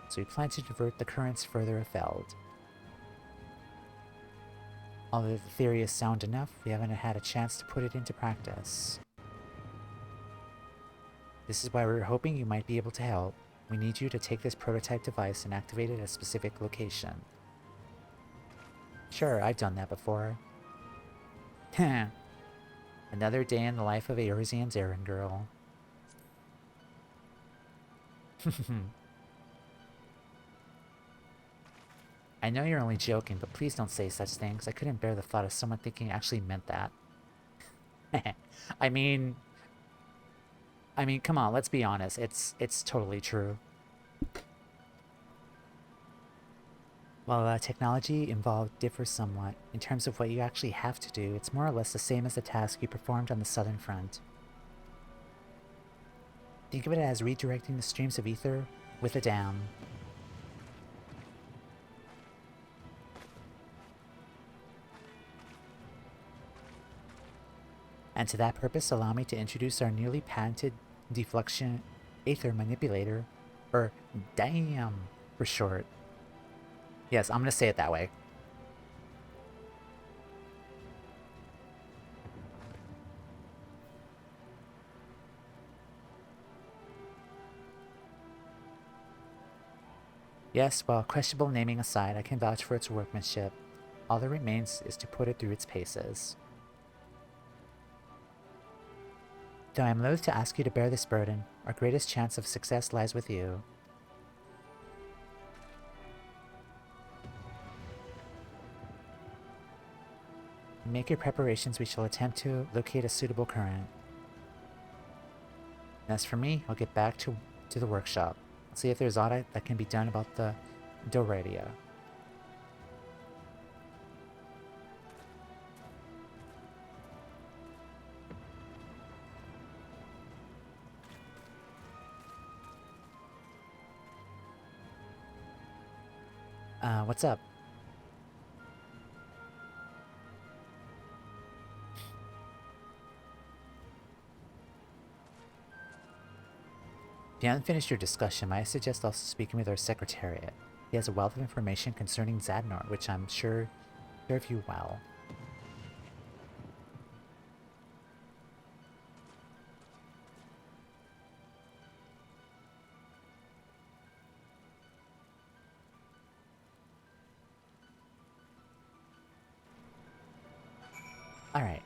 Speaker 1: so we plan to divert the currents further afield. Although the theory is sound enough, we haven't had a chance to put it into practice. This is why we were hoping you might be able to help. We need you to take this prototype device and activate it at a specific location. Sure, I've done that before. Another day in the life of Erzan's errand girl. I know you're only joking, but please don't say such things. I couldn't bear the thought of someone thinking I actually meant that. I mean, come on, let's be honest. It's totally true. While technology involved differs somewhat, in terms of what you actually have to do, it's more or less the same as the task you performed on the Southern Front. Think of it as redirecting the streams of ether with a dam. And to that purpose, allow me to introduce our newly patented deflection aether manipulator, or DAM for short. Yes, I'm gonna say it that way. Yes, while questionable naming aside, I can vouch for its workmanship. All that remains is to put it through its paces. Though I am loath to ask you to bear this burden, our greatest chance of success lies with you. Make your preparations, we shall attempt to locate a suitable current. As for me, I'll get back to the workshop. I'll see if there's aught that can be done about the Doradia. What's up? If you haven't finished your discussion, I suggest also speaking with our secretariat. He has a wealth of information concerning Zadnor, which I'm sure serve you well. Alright,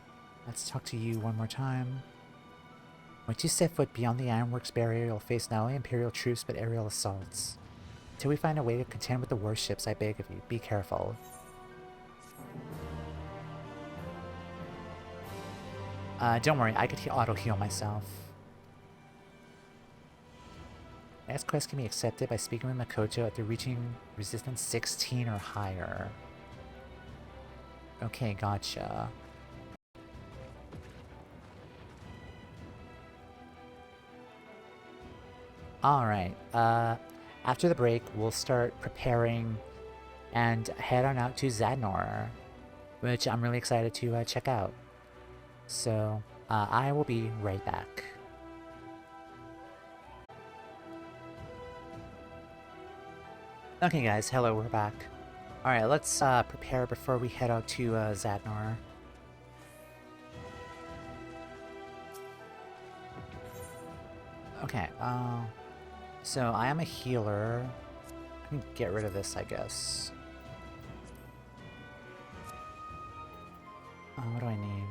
Speaker 1: let's talk to you one more time. Once you set foot beyond the Ironworks barrier, you'll face not only Imperial troops, but aerial assaults. Until we find a way to contend with the warships, I beg of you, be careful. Don't worry, I could auto-heal myself. Next quest can be accepted by speaking with Makoto after reaching resistance 16 or higher. Okay, gotcha. Alright, after the break, we'll start preparing and head on out to Zadnor, which I'm really excited to check out. So, I will be right back. Okay guys, hello, we're back. Alright, let's prepare before we head out to Zadnor. Okay, so I am a healer. I can get rid of this, I guess. What do I need?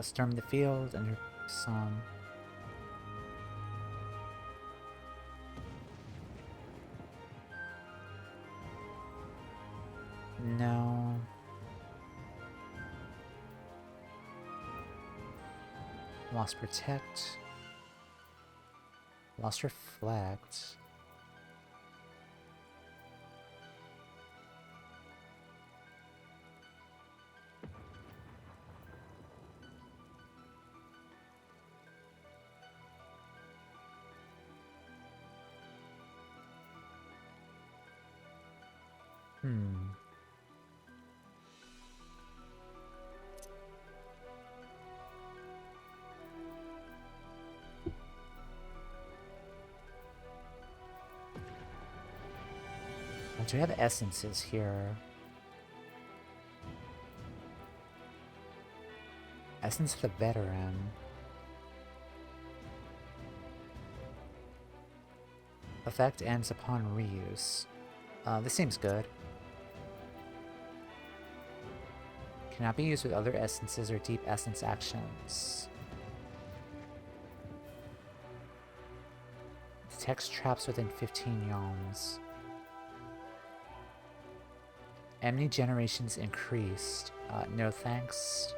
Speaker 1: Storm the field under some. No. Lost protect. Lost reflect. Do we have essences here? Essence of the Veteran. Effect ends upon reuse. This seems good. Cannot be used with other essences or deep essence actions. Detects traps within 15 yalms. Enemy generations increased. No thanks.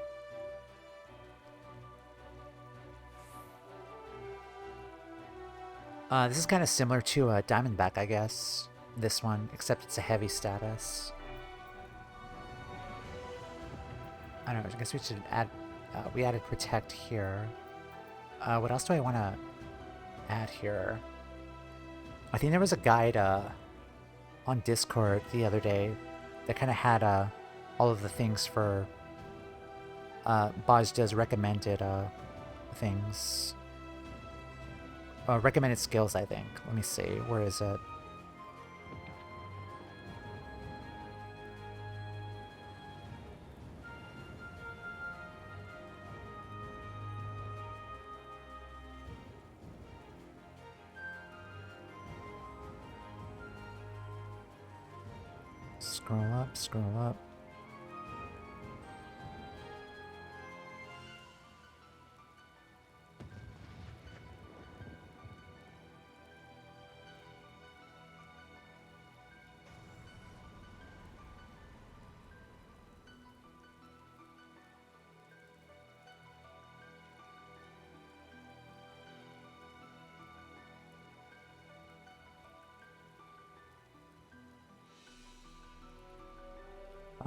Speaker 1: This is kind of similar to Diamondback, I guess. This one, except it's a heavy status. I don't know, I guess we should add... we added Protect here. What else do I want to add here? I think there was a guide on Discord the other day that kind of had all of the things for Bozja's recommended things. Recommended skills, I think. Let me see. Where is it? Scroll up, scroll up.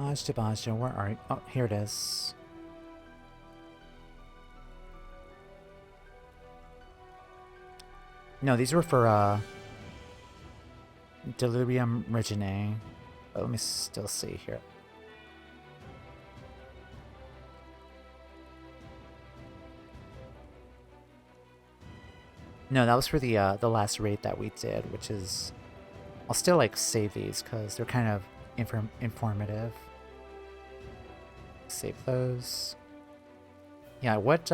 Speaker 1: Bozja, where are you? Oh, here it is. No, these were for Delirium Reginae. But let me still see here. No, that was for the last raid that we did, which is... I'll still like save these because they're kind of informative. Save those. Yeah, what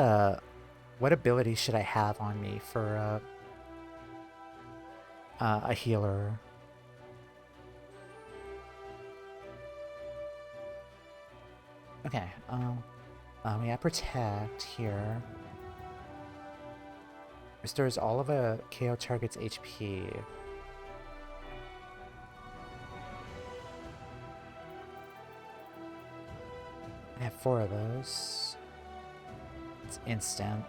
Speaker 1: ability should I have on me for a healer? Okay, we have Protect here. Restores all of a KO target's HP. I have 4 of those. It's instant.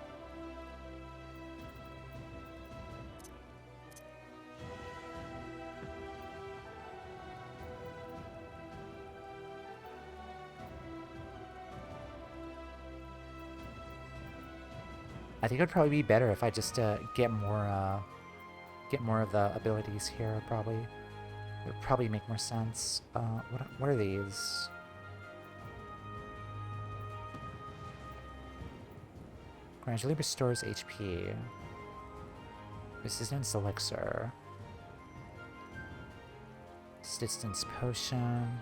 Speaker 1: I think it would probably be better if I just get more of the abilities here. Probably it would probably make more sense. What are these? Gradually restores HP. Resistance elixir. Resistance potion.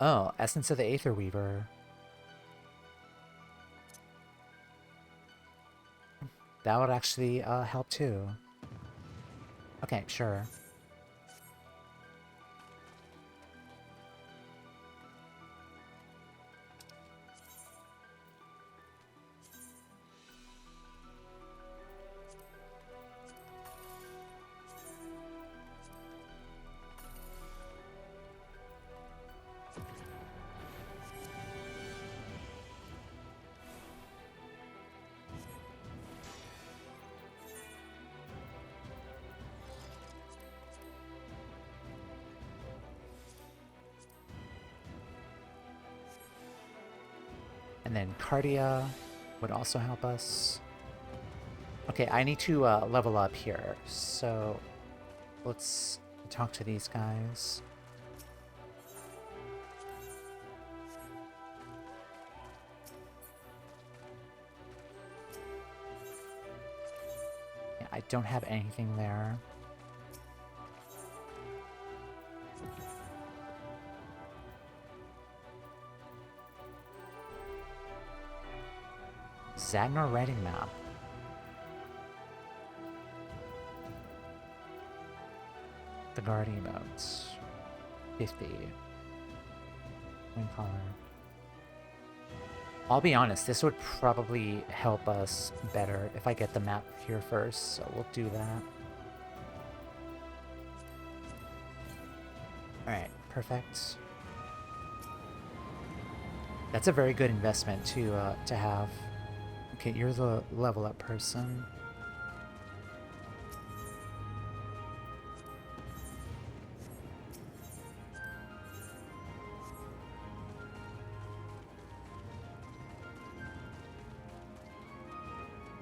Speaker 1: Oh, Essence of the Aether Weaver. That would actually help too. Okay, sure. And then Cardia would also help us. Okay, I need to level up here, so let's talk to these guys. Yeah, I don't have anything there. Zadnor writing map. The guard emotes. 50. Wing collar. I'll be honest, this would probably help us better if I get the map here first, so we'll do that. Alright, perfect. That's a very good investment to have. Okay, you're the level up person.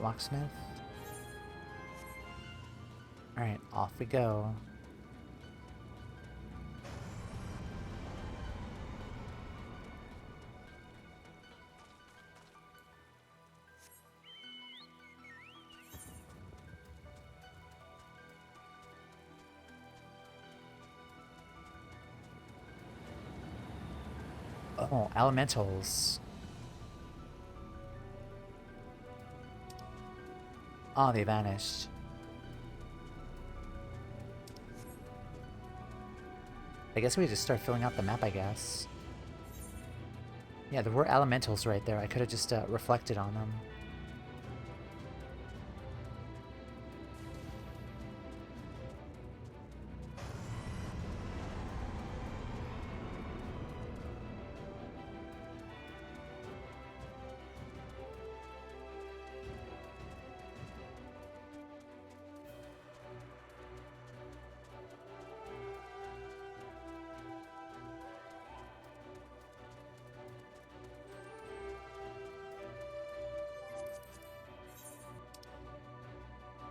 Speaker 1: Locksmith. Alright, off we go. Oh, elementals. Oh, they vanished. I guess we just start filling out the map, I guess. Yeah, there were elementals right there. I could have just reflected on them.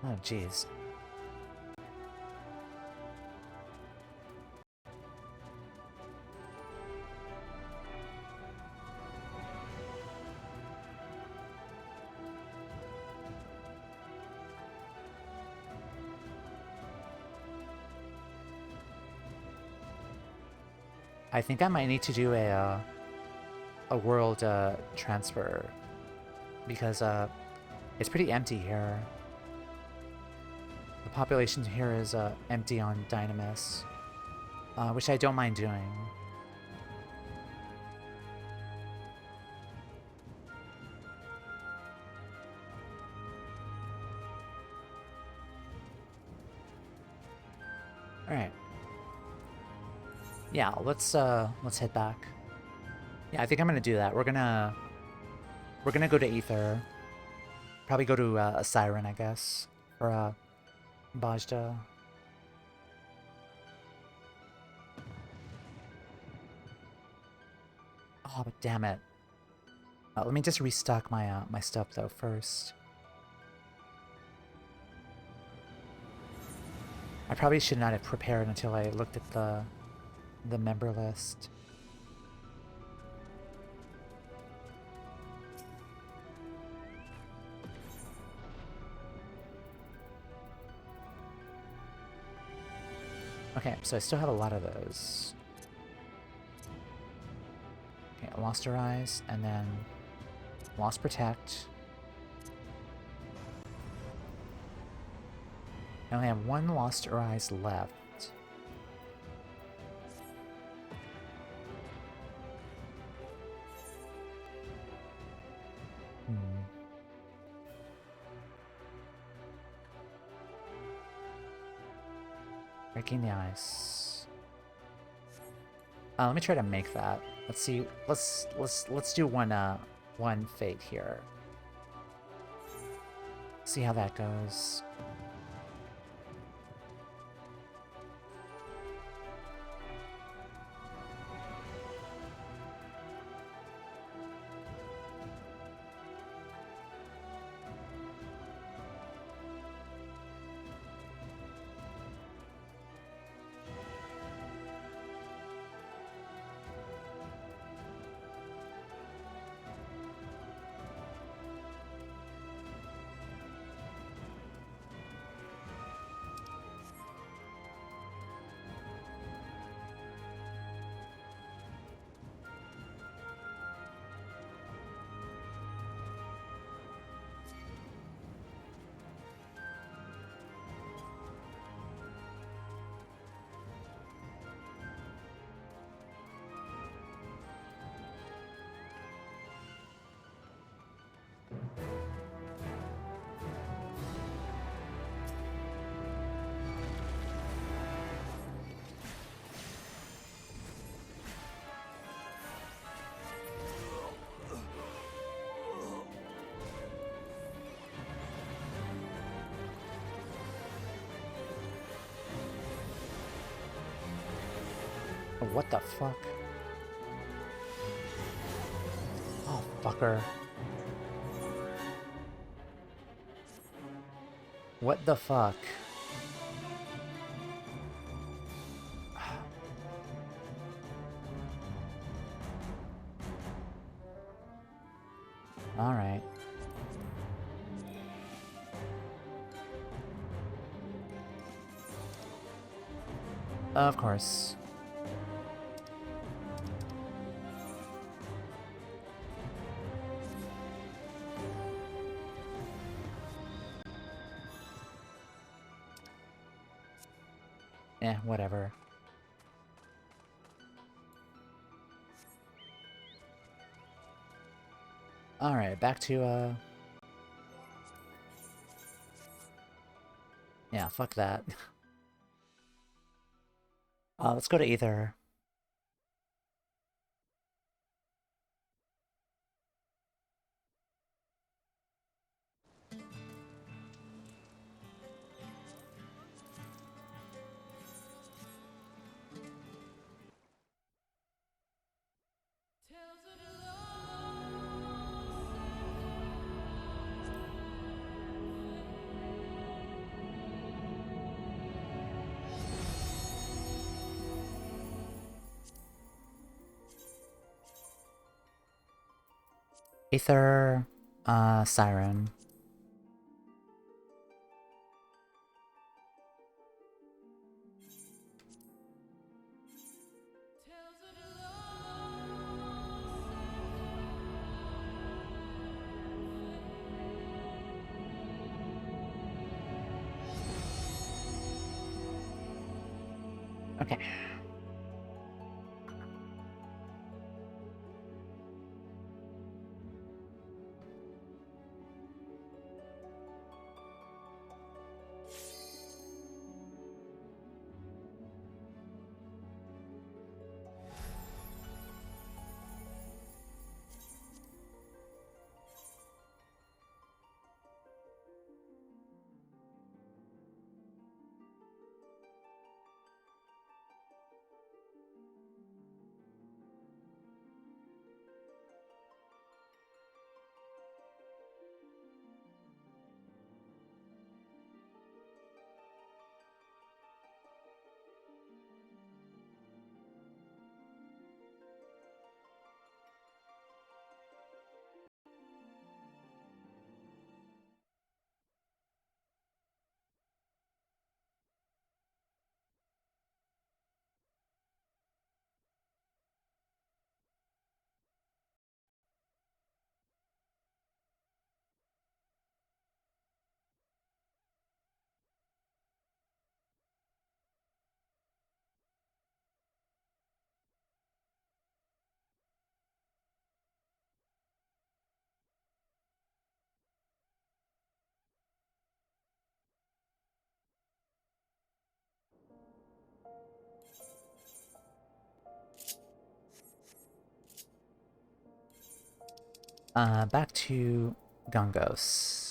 Speaker 1: Oh, jeez. I think I might need to do a world transfer because it's pretty empty here. The population here is empty on Dynamis, which I don't mind doing. All right. Yeah, let's head back. Yeah, I think I'm gonna do that. We're gonna go to Ether. Probably go to a Siren, I guess, or Bozja. Oh, but damn it. Let me just restock my my stuff though first. I probably should not have prepared until I looked at the member list. Okay, so I still have a lot of those. Okay, Lost Arise, and then Lost Protect. I only have one Lost Arise left. Breaking the ice. Let me try to make that. Let's see. Let's do one fate here. See how that goes. what the fuck? Oh, fucker. What the fuck? Alright. Of course. Eh, whatever. Alright, back to, yeah, fuck that. Let's go to Ether. Ether, Siren. Okay. Back to Gungos.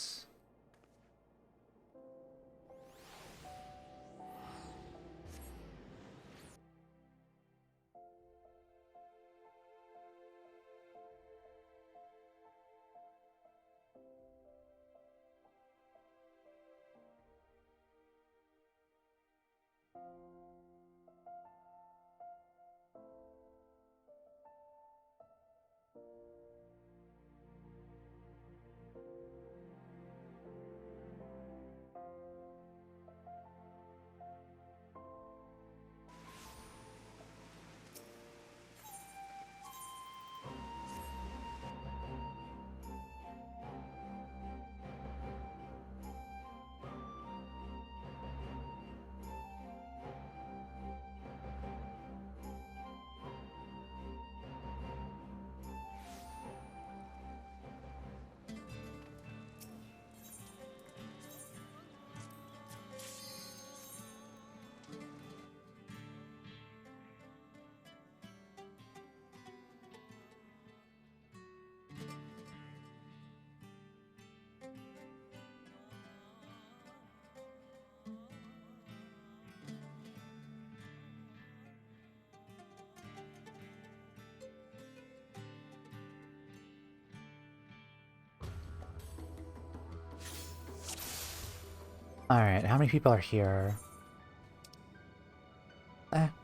Speaker 1: Alright, how many people are here?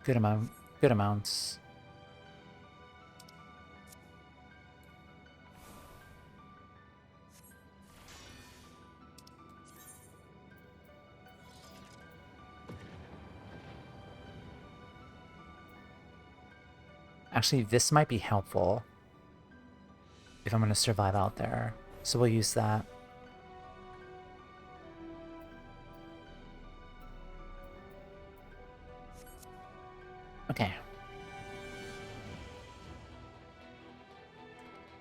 Speaker 1: Good amount. Good amounts. Actually, this might be helpful if I'm going to survive out there. So we'll use that. Okay.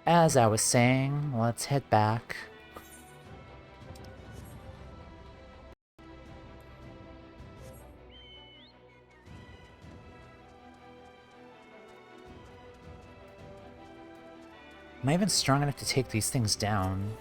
Speaker 1: As I was saying, let's head back. Am I even strong enough to take these things down?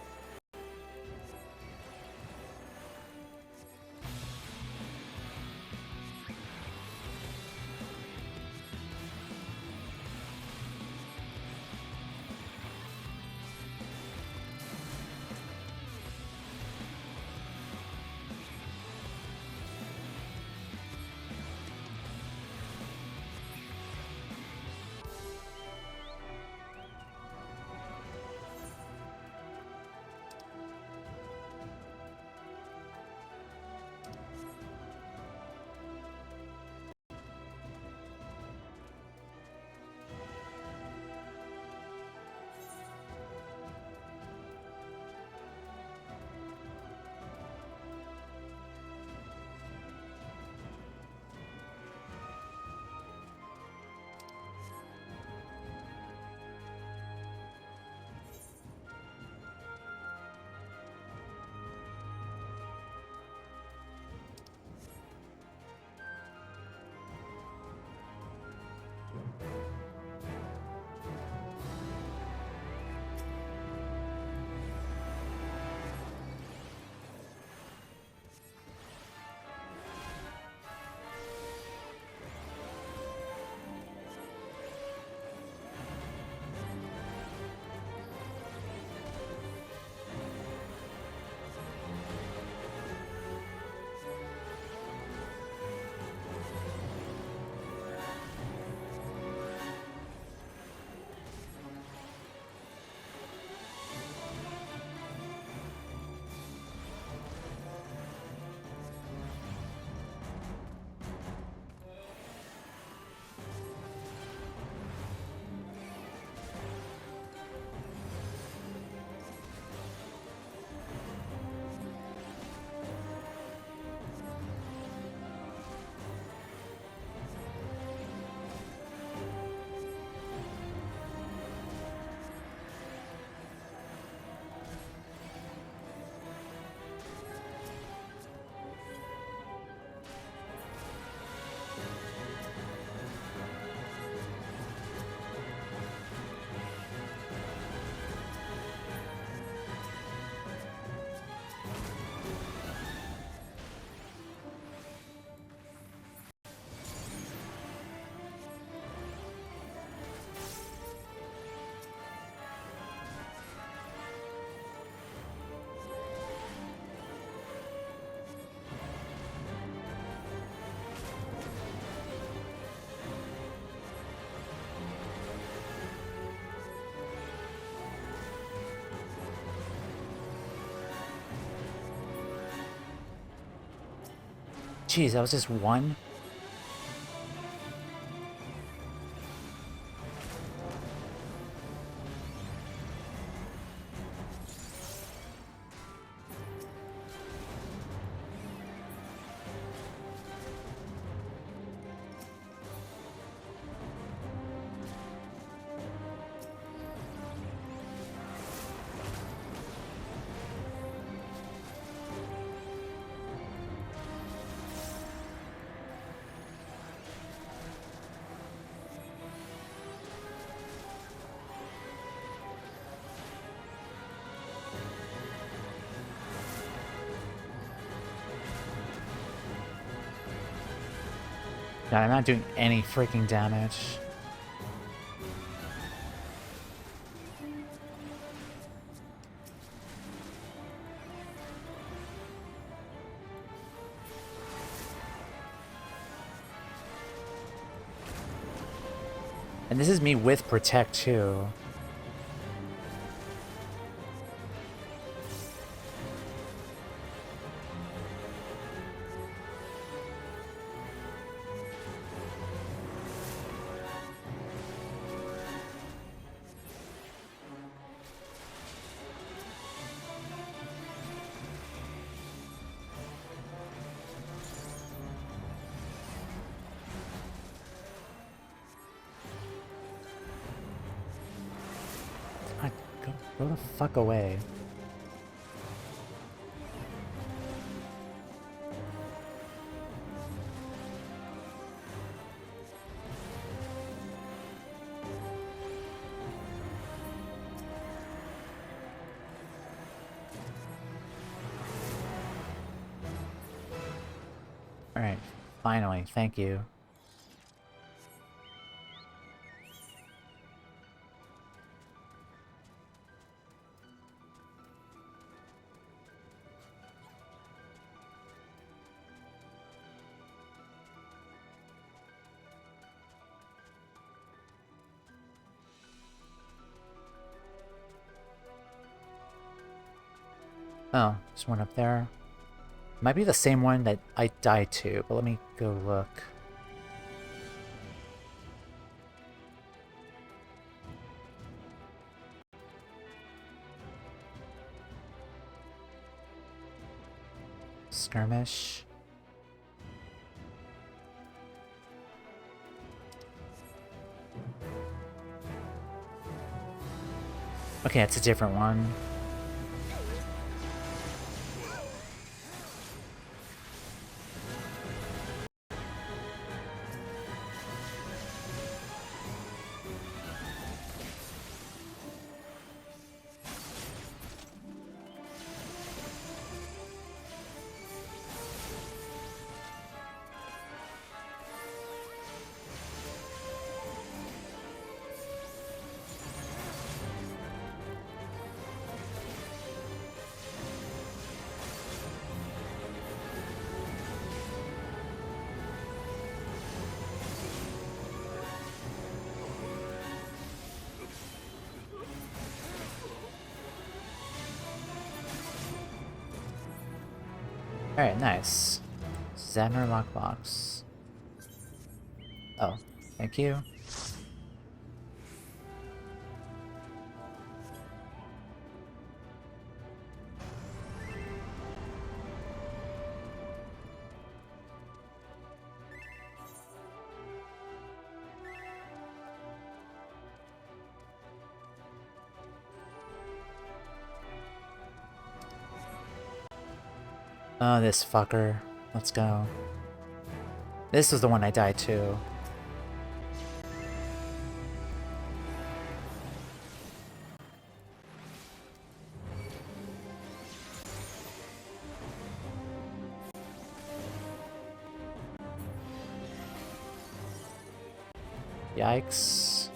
Speaker 1: Jeez, that was just one? God, I'm not doing any freaking damage. And this is me with Protect, too. God, go the fuck away. Alright, finally, thank you. Oh, there's one up there. Might be the same one that I died to, but let me go look. Skirmish. Okay, it's a different one. Alright, nice. Zadnor lockbox. Oh, thank you. Oh, this fucker. Let's go. This was the one I died to. Yikes.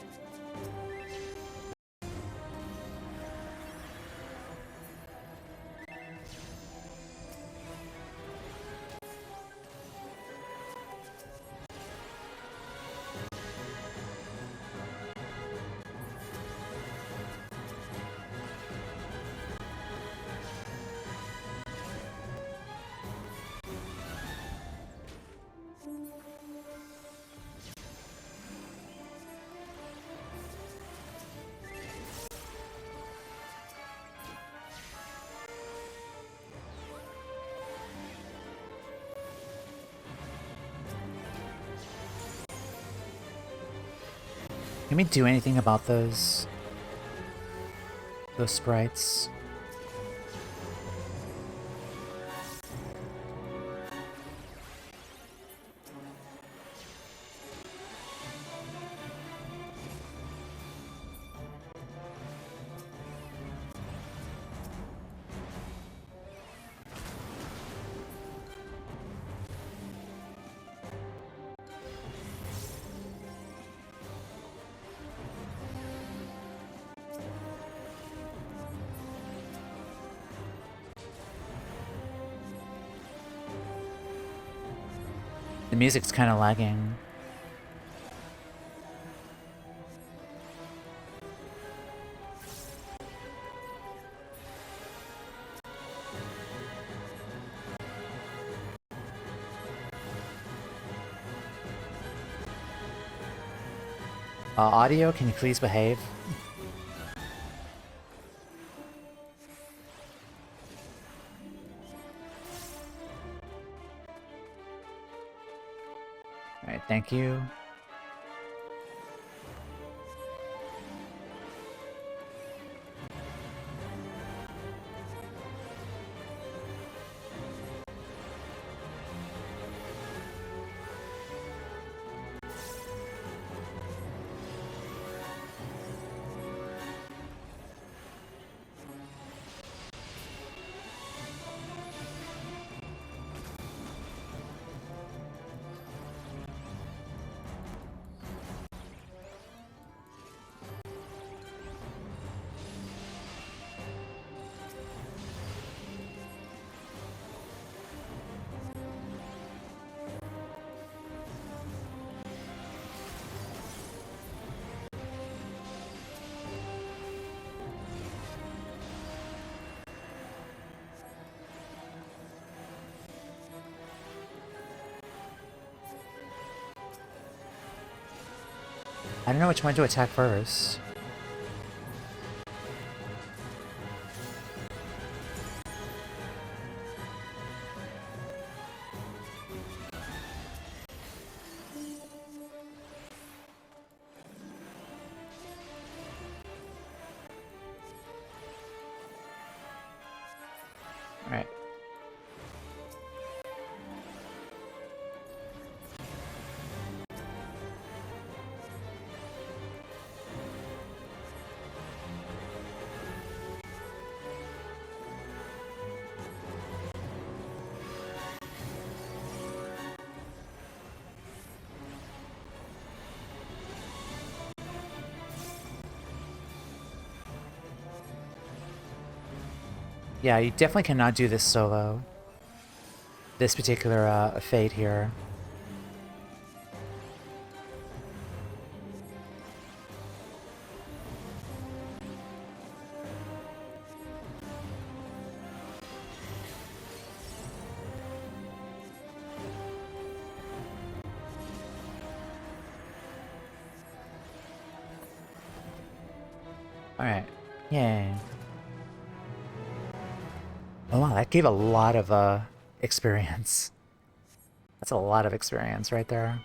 Speaker 1: Can we do anything about those sprites? The music's kind of lagging. Audio, can you please behave? Alright, thank you. I don't know which one to attack first. Alright. Yeah, you definitely cannot do this solo. This particular fate here. Alright. Yay. Oh wow, that gave a lot of experience. That's a lot of experience right there.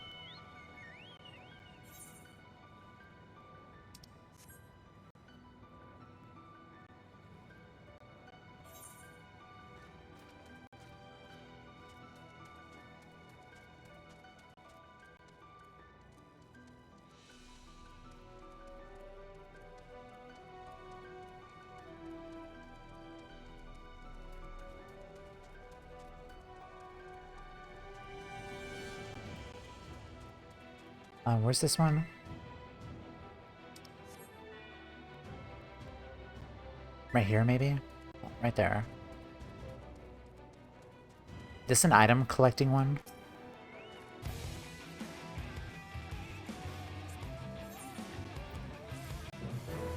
Speaker 1: Where's this one? Right here, maybe? Right there. This an item collecting one?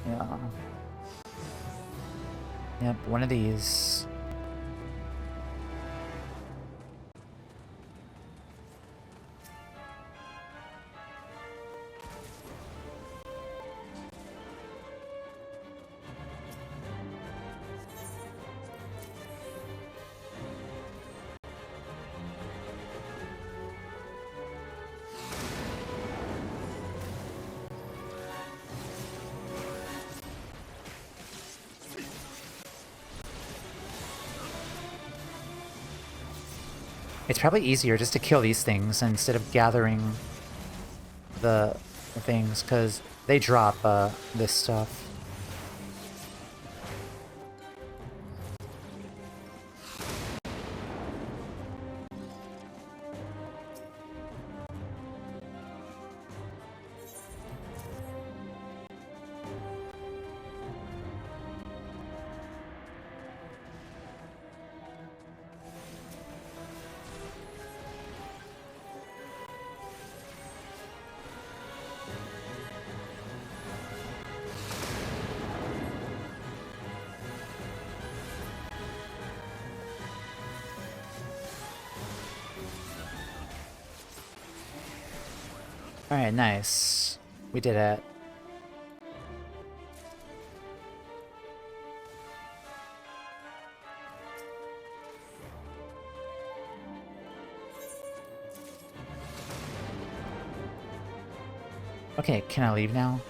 Speaker 1: Yeah. Yep, one of these. It's probably easier just to kill these things instead of gathering the things, because they drop this stuff. Alright, nice. We did it. Okay, can I leave now?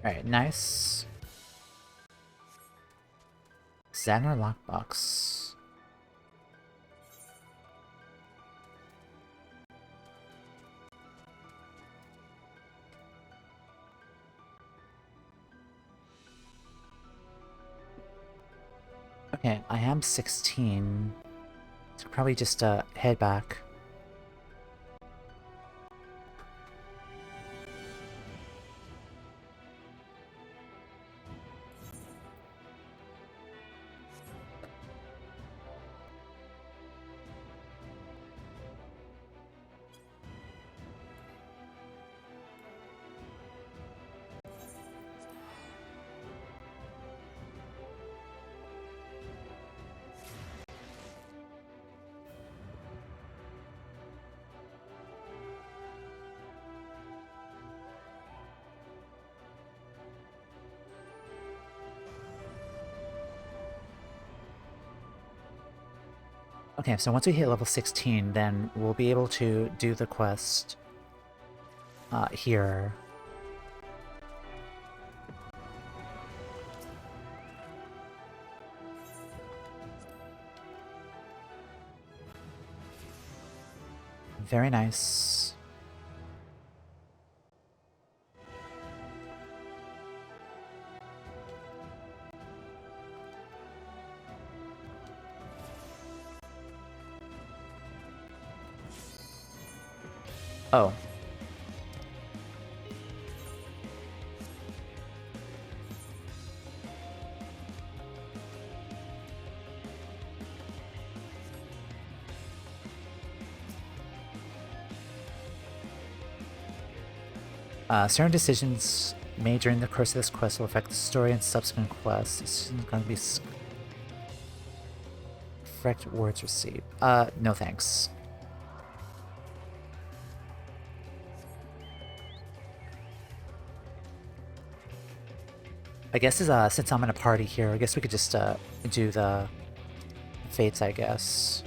Speaker 1: Alright, nice. Zadnor lockbox. Okay, I am 16. So probably just head back. Okay, so once we hit level 16, then we'll be able to do the quest here. Very nice. Oh. Certain decisions made during the course of this quest will affect the story and subsequent quests. This is going to be correct words received. No thanks. I guess since I'm in a party here, I guess we could just do the fates, I guess.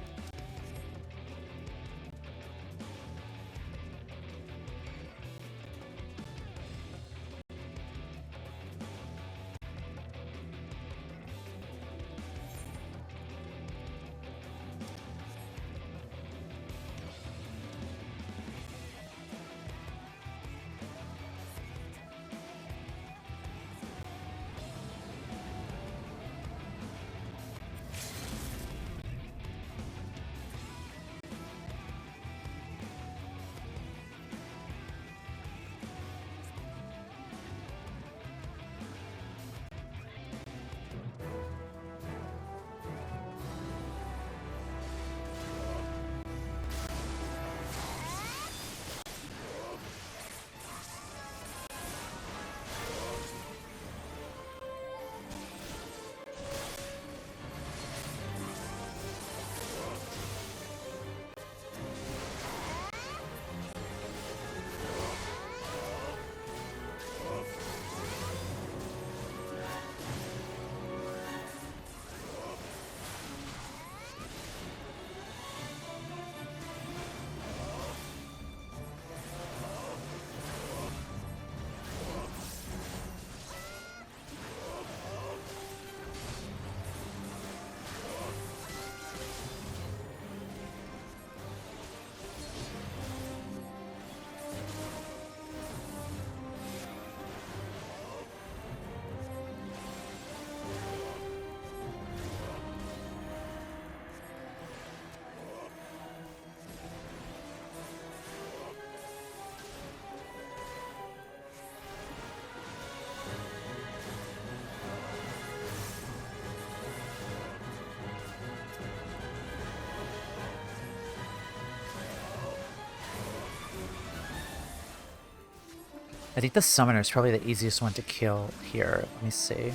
Speaker 1: I think the summoner is probably the easiest one to kill here. Let me see.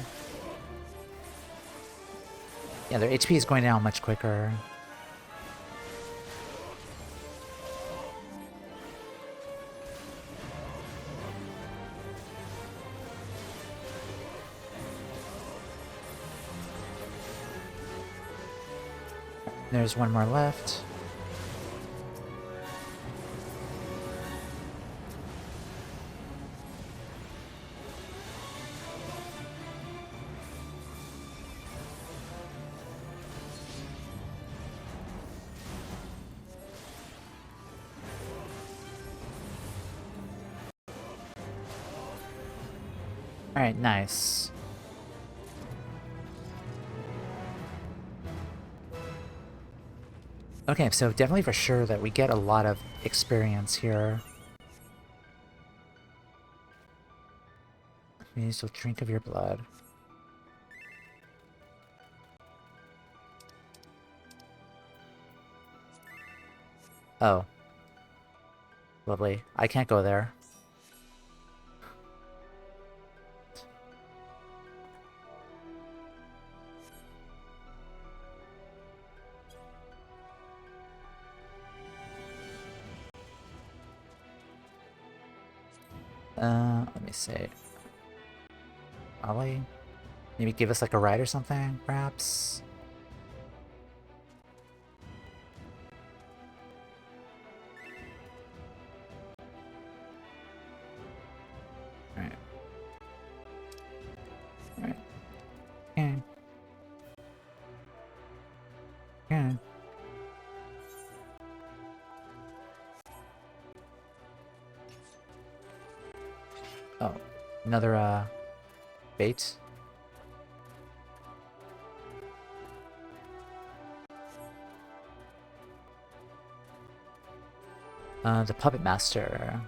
Speaker 1: Yeah, their HP is going down much quicker. There's one more left. Alright, nice. Okay, so definitely for sure that we get a lot of experience here. Use a drink of your blood. Oh. Lovely. I can't go there. Let me see. Ollie? Maybe give us like a ride or something, perhaps? Alright. Alright. Yeah. Yeah. Oh. Another, bait? The Puppet Master.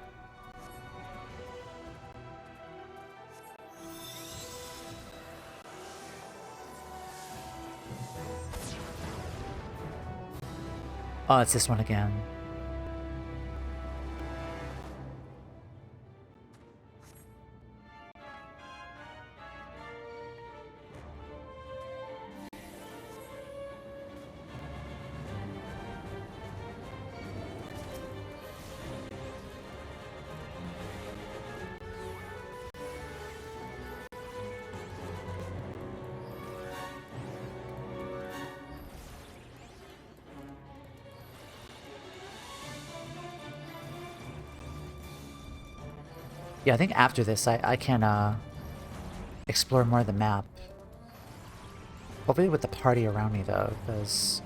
Speaker 1: Oh, it's this one again. Yeah, I think after this I can explore more of the map. Hopefully with the party around me though, because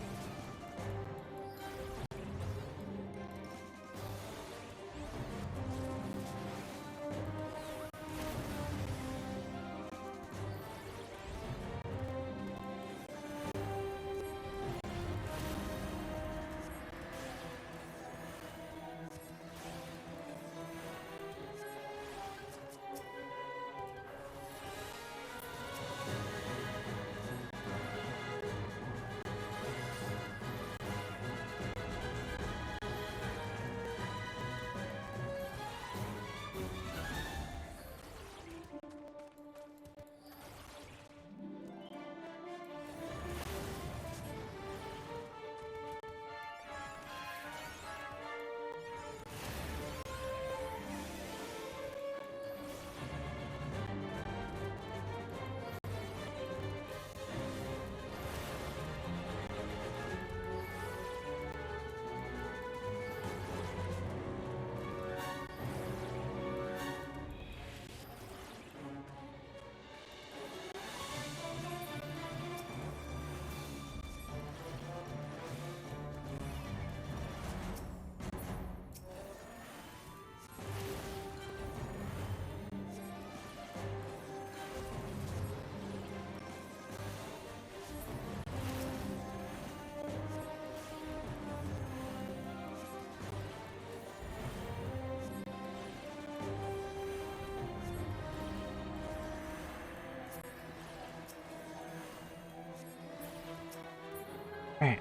Speaker 1: alright.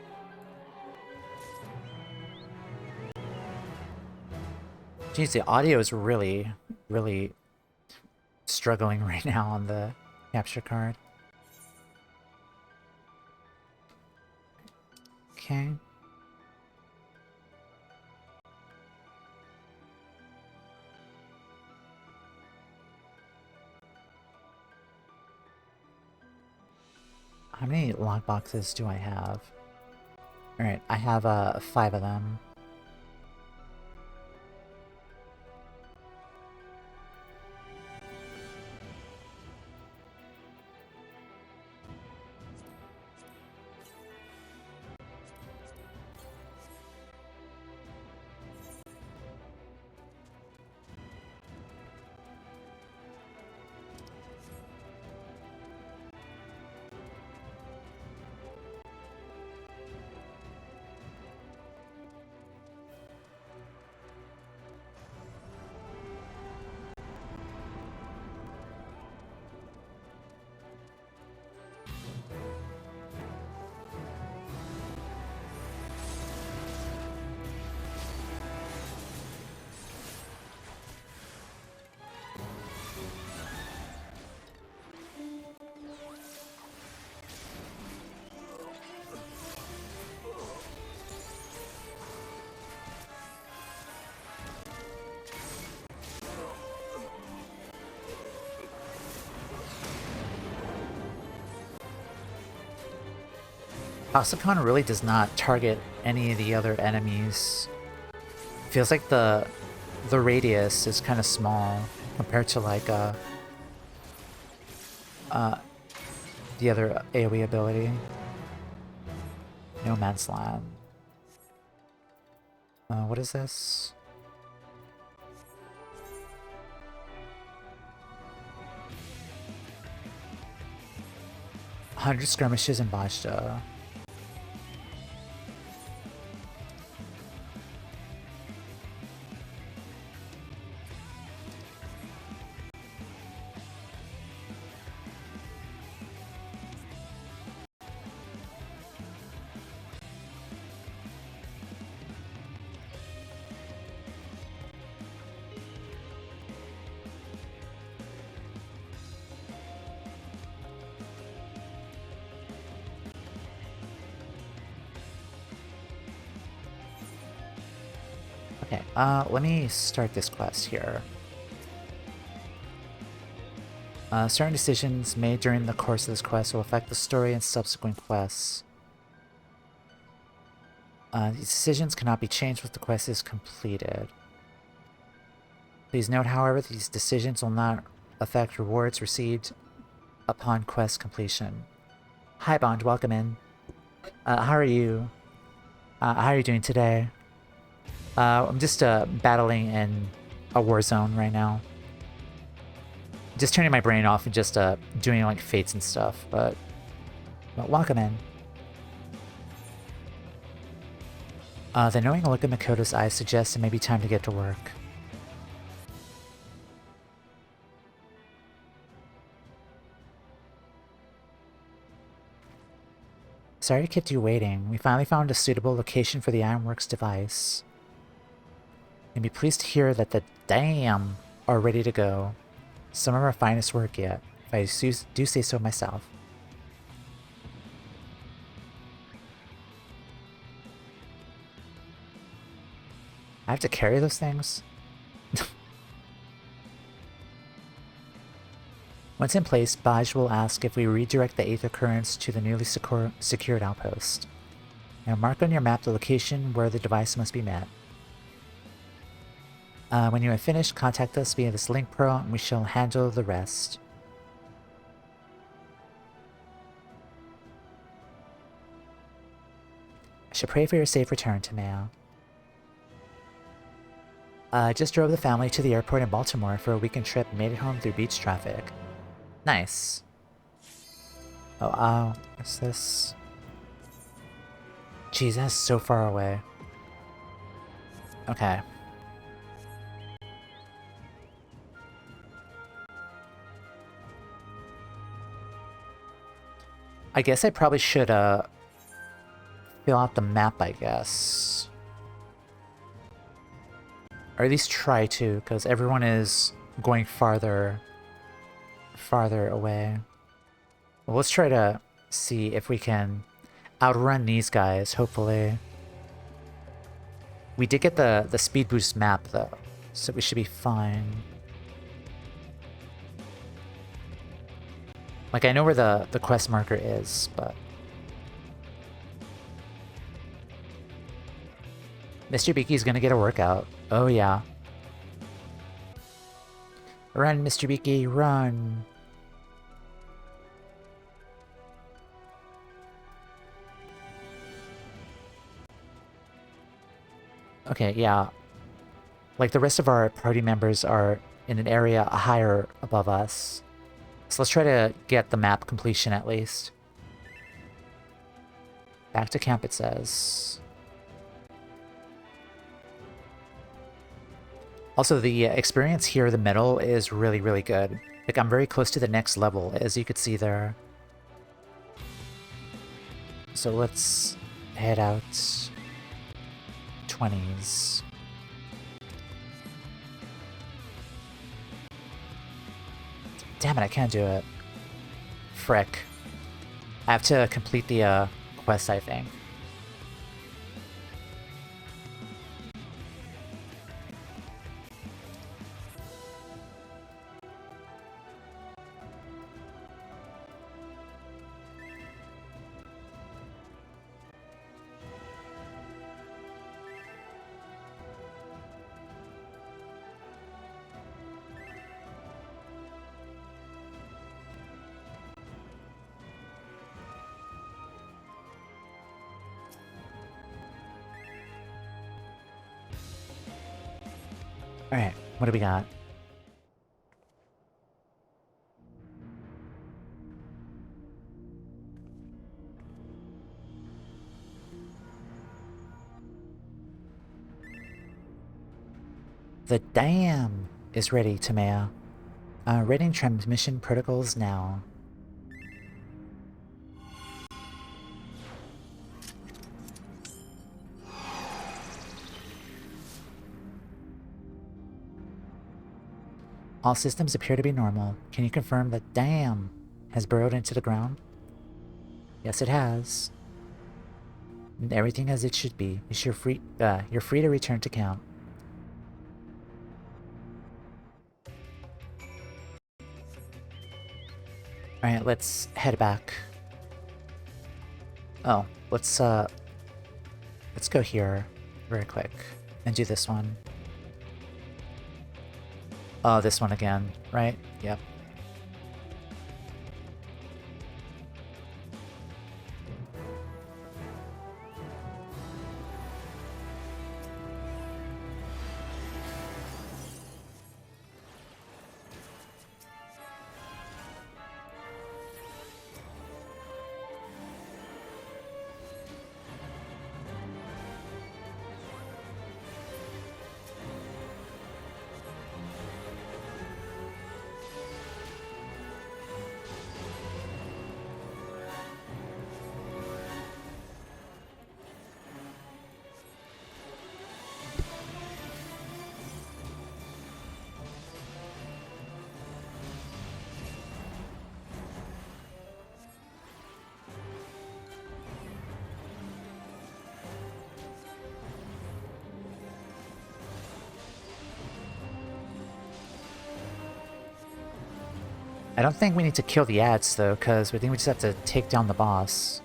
Speaker 1: Geez, the audio is really, really struggling right now on the capture card. Okay. How many lockboxes do I have? Alright, I have 5 of them. Toxicon really does not target any of the other enemies. Feels like the radius is kind of small compared to like the other AoE ability. No Man's Land. What is this? "100 skirmishes in Bozja." Okay, let me start this quest here. Certain decisions made during the course of this quest will affect the story and subsequent quests. These decisions cannot be changed once the quest is completed. Please note, however, these decisions will not affect rewards received upon quest completion. Hi, Bond. Welcome in. How are you? How are you doing today? I'm just battling in a war zone right now. Just turning my brain off and just doing like fates and stuff, but welcome in. The knowing look in Makoto's eyes suggests it may be time to get to work. Sorry to keep you waiting. We finally found a suitable location for the Ironworks device. You'll be pleased to hear that the DAM are ready to go. Some of our finest work yet, if I do say so myself. I have to carry those things? Once in place, Bozja will ask if we redirect the Aether Currents to the newly secured outpost. Now mark on your map the location where the device must be met. When you have finished, contact us via this link pro and we shall handle the rest. I should pray for your safe return to Mayo. I just drove the family to the airport in Baltimore for a weekend trip and made it home through beach traffic. Nice. Oh, what's this? Jeez, that's so far away. Okay. I guess I probably should, fill out the map, I guess. Or at least try to, because everyone is going farther away. Well, let's try to see if we can outrun these guys, hopefully. We did get the speed boost map, though, so we should be fine. Like, I know where the quest marker is, but... Mr. Beaky's gonna get a workout. Oh, yeah. Run, Mr. Beaky, run! Okay, yeah. Like, the rest of our party members are in an area higher above us. So let's try to get the map completion at least. Back to camp, it says. Also, the experience here in the middle is really, really good. Like, I'm very close to the next level, as you could see there. So let's head out 20s. Damn it, I can't do it. Frick. I have to complete the quest, I think. Alright, what do we got? The dam is ready, Tamea. Reading transmission protocols now. All systems appear to be normal. Can you confirm the dam has burrowed into the ground? Yes, it has. And everything as it should be. You're free to return to camp. Alright, let's head back. Oh, let's go here very quick and do this one. Oh, this one again, right? Yep. I don't think we need to kill the ads, though, because we think we just have to take down the boss.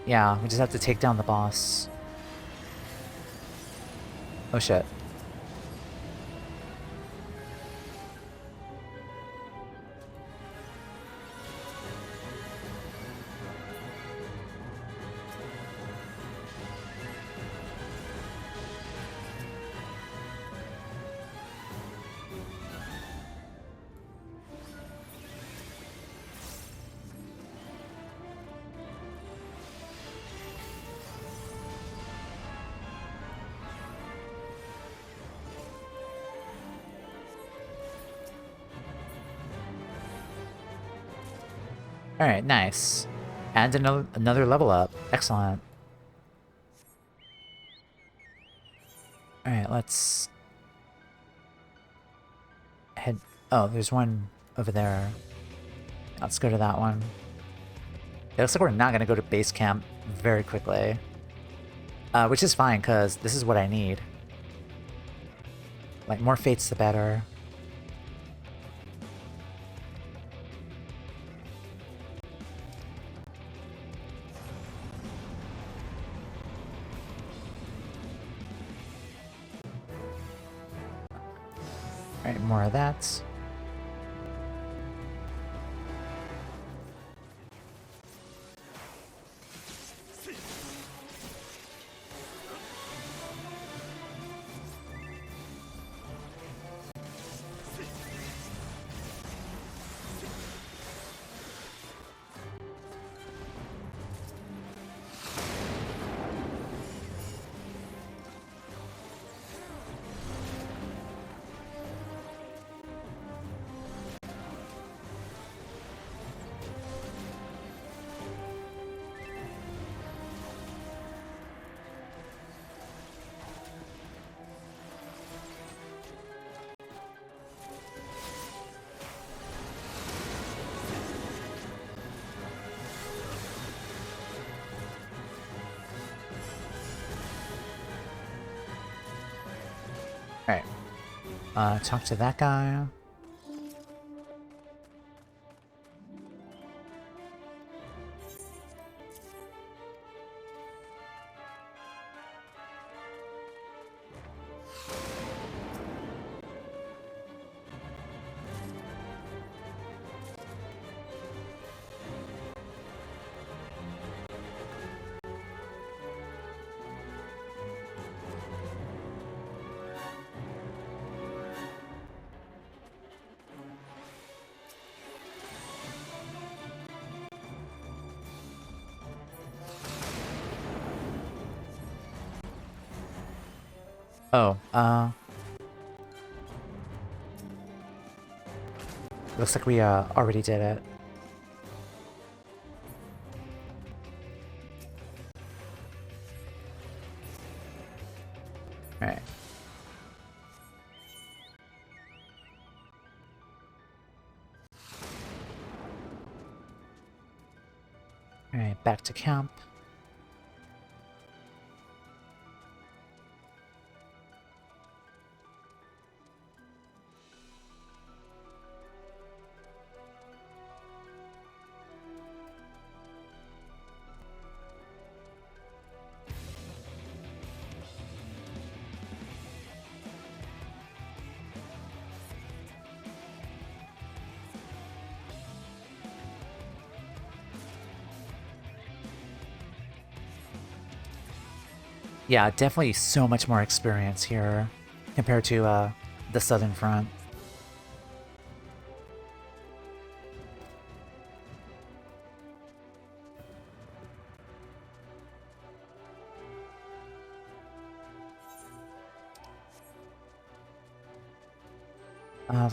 Speaker 1: Yeah, we just have to take down the boss. Oh shit. Alright, nice. And another level up. Excellent. Alright, let's head... Oh, there's one over there. Let's go to that one. It looks like we're not going to go to base camp very quickly. Which is fine, because this is what I need. Like, more fates the better. Alright, more of that. Alright. Talk to that guy. Oh, looks like we, already did it. Alright. Alright, back to camp. Yeah, definitely so much more experience here compared to the Southern Front.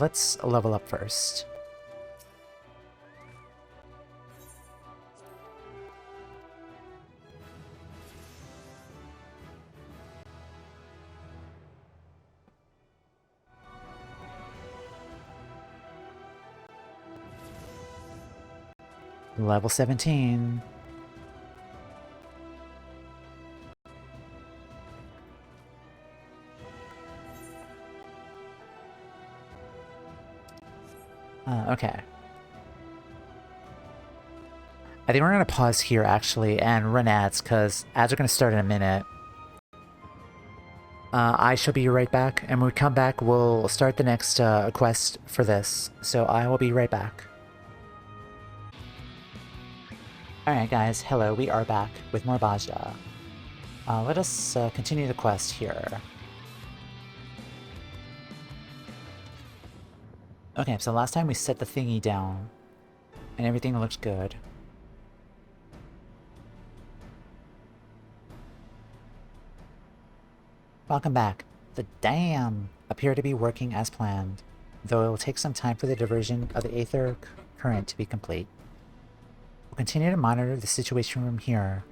Speaker 1: Let's level up first. Level 17. Okay. I think we're going to pause here, actually, and run ads, because ads are going to start in a minute. I shall be right back, and when we come back, we'll start the next quest for this. So I will be right back. Alright guys, hello, we are back with more Bozja. Let us continue the quest here. Okay, so last time we set the thingy down, and everything looked good. Welcome back. The dam appear to be working as planned, though it will take some time for the diversion of the aether current to be complete. We'll continue to monitor the situation from here.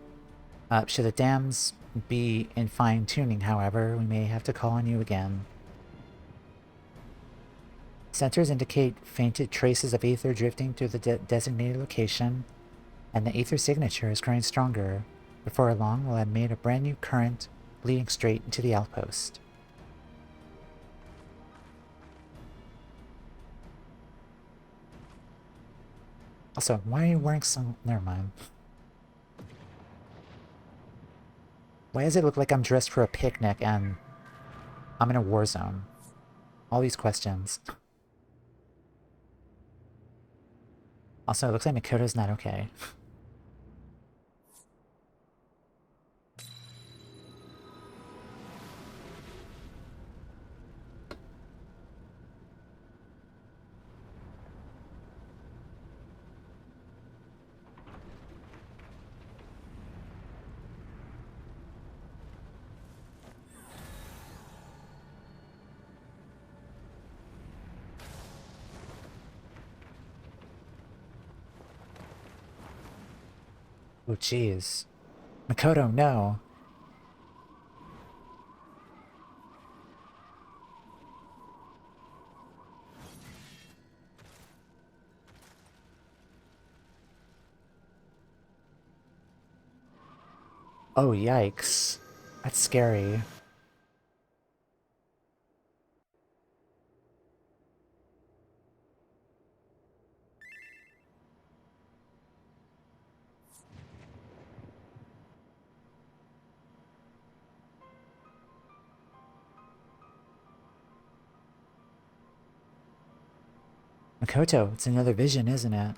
Speaker 1: Should the dams be in fine-tuning, however, we may have to call on you again. Sensors indicate fainted traces of ether drifting through the designated location, and the ether signature is growing stronger. Before long, we'll have made a brand new current leading straight into the outpost. Also, why are you wearing some... Never mind. Why does it look like I'm dressed for a picnic and I'm in a war zone? All these questions. Also, it looks like Makoto's not okay. Oh, jeez. Makoto, no. Oh, yikes. That's scary. Makoto, it's another vision, isn't it?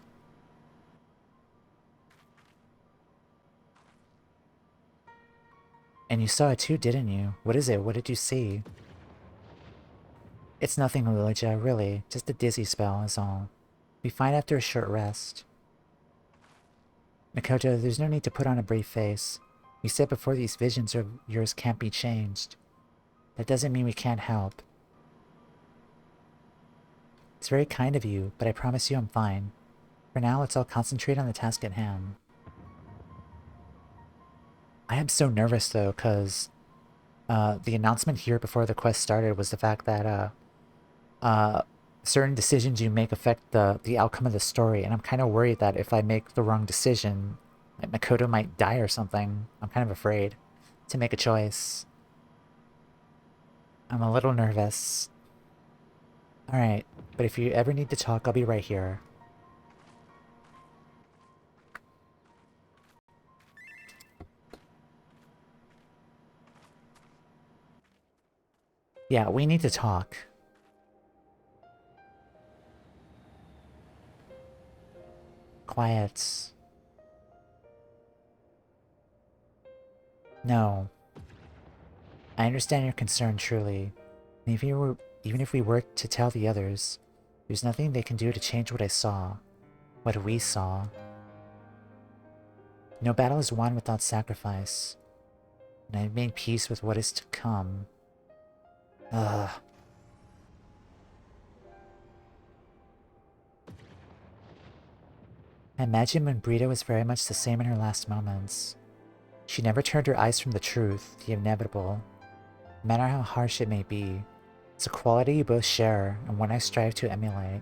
Speaker 1: And you saw it too, didn't you? What is it? What did you see? It's nothing, Elijah, really. Just a dizzy spell is all. Be fine after a short rest. Makoto, there's no need to put on a brave face. You said before these visions of yours can't be changed. That doesn't mean we can't help. It's very kind of you, but I promise you I'm fine. For now, let's all concentrate on the task at hand. I am so nervous though, because the announcement here before the quest started was the fact that certain decisions you make affect the outcome of the story, and I'm kind of worried that if I make the wrong decision, like Makoto might die or something. I'm kind of afraid to make a choice. I'm a little nervous. Alright, but if you ever need to talk, I'll be right here. Yeah, we need to talk. Quiet. No. I understand your concern, truly. And even if we were to tell the others, there's nothing they can do to change what I saw. What we saw. No battle is won without sacrifice. And I've made peace with what is to come. Ugh. I imagine when Brita was very much the same in her last moments. She never turned her eyes from the truth, the inevitable. No matter how harsh it may be, it's a quality you both share, and one I strive to emulate.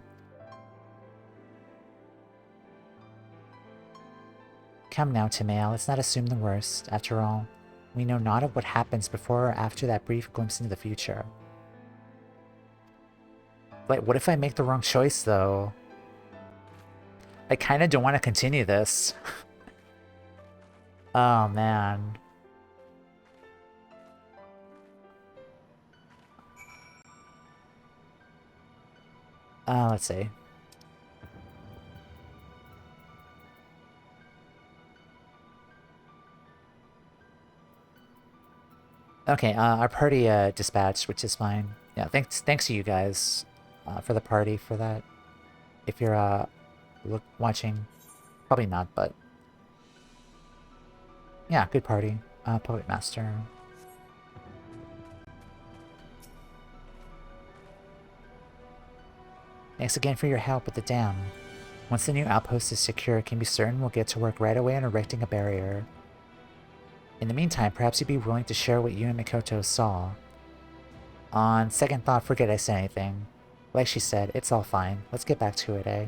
Speaker 1: Come now, Timea, let's not assume the worst. After all, we know not of what happens before or after that brief glimpse into the future. Like, what if I make the wrong choice, though? I kinda don't want to continue this. Oh, man. Let's see. Okay, our party dispatched, which is fine. Yeah, thanks to you guys for the party for that. If you're watching, probably not, but yeah, good party. Poet Master. Thanks again for your help with the dam. Once the new outpost is secure, it can be certain we'll get to work right away on erecting a barrier. In the meantime, perhaps you'd be willing to share what you and Mikoto saw. On second thought, forget I said anything. Like she said, it's all fine. Let's get back to it, eh?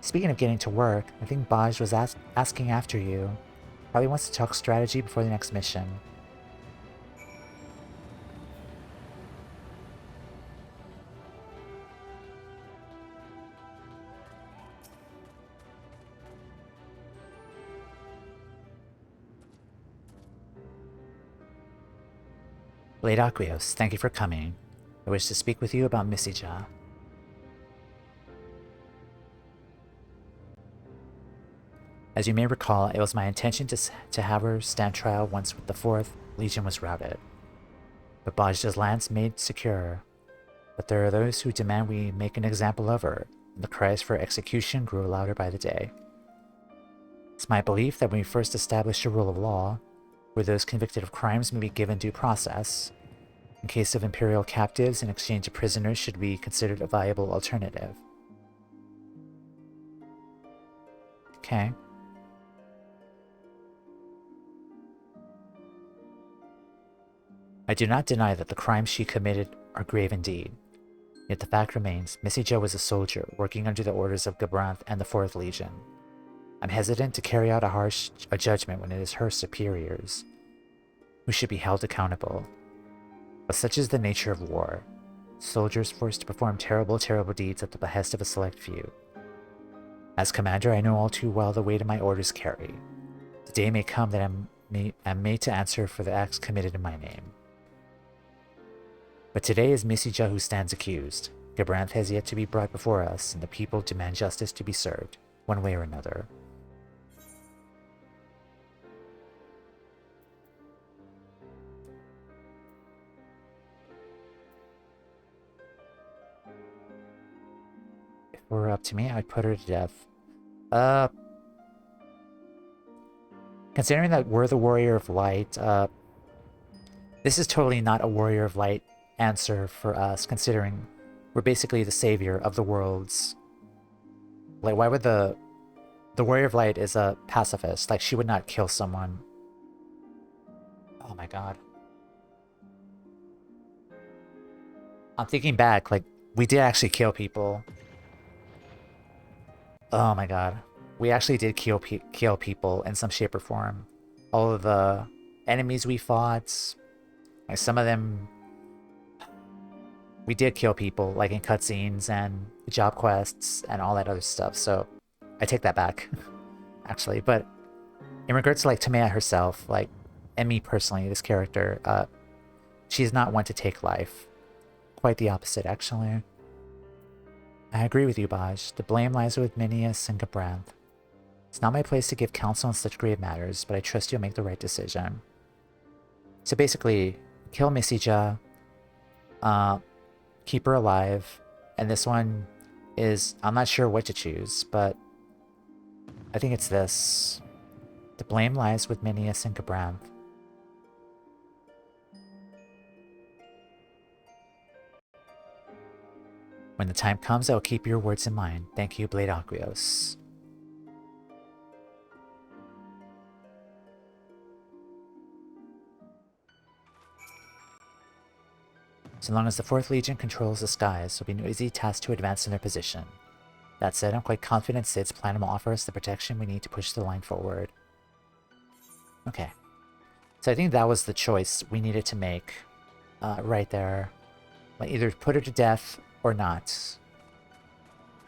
Speaker 1: Speaking of getting to work, I think Bozja was asking after you. Probably wants to talk strategy before the next mission. Lady Aqueous, thank you for coming. I wish to speak with you about Misija. As you may recall, it was my intention to have her stand trial once the 4th Legion was routed. But Bozja's lands made secure. But there are those who demand we make an example of her, and the cries for execution grew louder by the day. It's my belief that when we first established a rule of law, where those convicted of crimes may be given due process, in case of imperial captives in exchange of prisoners should be considered a viable alternative. Okay. I do not deny that the crimes she committed are grave indeed. Yet the fact remains, Misija was a soldier working under the orders of Gabranth and the 4th Legion. I'm hesitant to carry out a judgment when it is her superiors who should be held accountable. But such is the nature of war. Soldiers forced to perform terrible, terrible deeds at the behest of a select few. As commander, I know all too well the weight of my orders carry. The day may come that I'm made to answer for the acts committed in my name. But today is Misija who stands accused. Gabranth has yet to be brought before us, and the people demand justice to be served, one way or another. If it were up to me, I'd put her to death. Considering that we're the Warrior of Light, this is totally not a Warrior of Light answer for us, considering we're basically the savior of the worlds. Like, why would the Warrior of Light is a pacifist? Like, she would not kill someone. Oh my god. I'm thinking back, like, we did actually kill people. Oh my god. We actually did kill people in some shape or form. All of the enemies we fought, like some of them, we did kill people, like in cutscenes and job quests and all that other stuff. So I take that back, actually. But in regards to like Tamea herself, like, and me personally, this character, she's not one to take life. Quite the opposite, actually. I agree with you, Bozja. The blame lies with Minius and Gabranth. It's not my place to give counsel on such grave matters, but I trust you'll make the right decision. So basically, kill Misija, keep her alive, and this one is, I'm not sure what to choose, but I think it's this. The blame lies with Minius and Gabranth. When the time comes, I will keep your words in mind. Thank you, Blade Aqueous. So long as the 4th Legion controls the skies, it'll be no easy task to advance in their position. That said, I'm quite confident Cid's plan will offer us the protection we need to push the line forward. Okay. So I think that was the choice we needed to make right there. Like, either put her to death or not.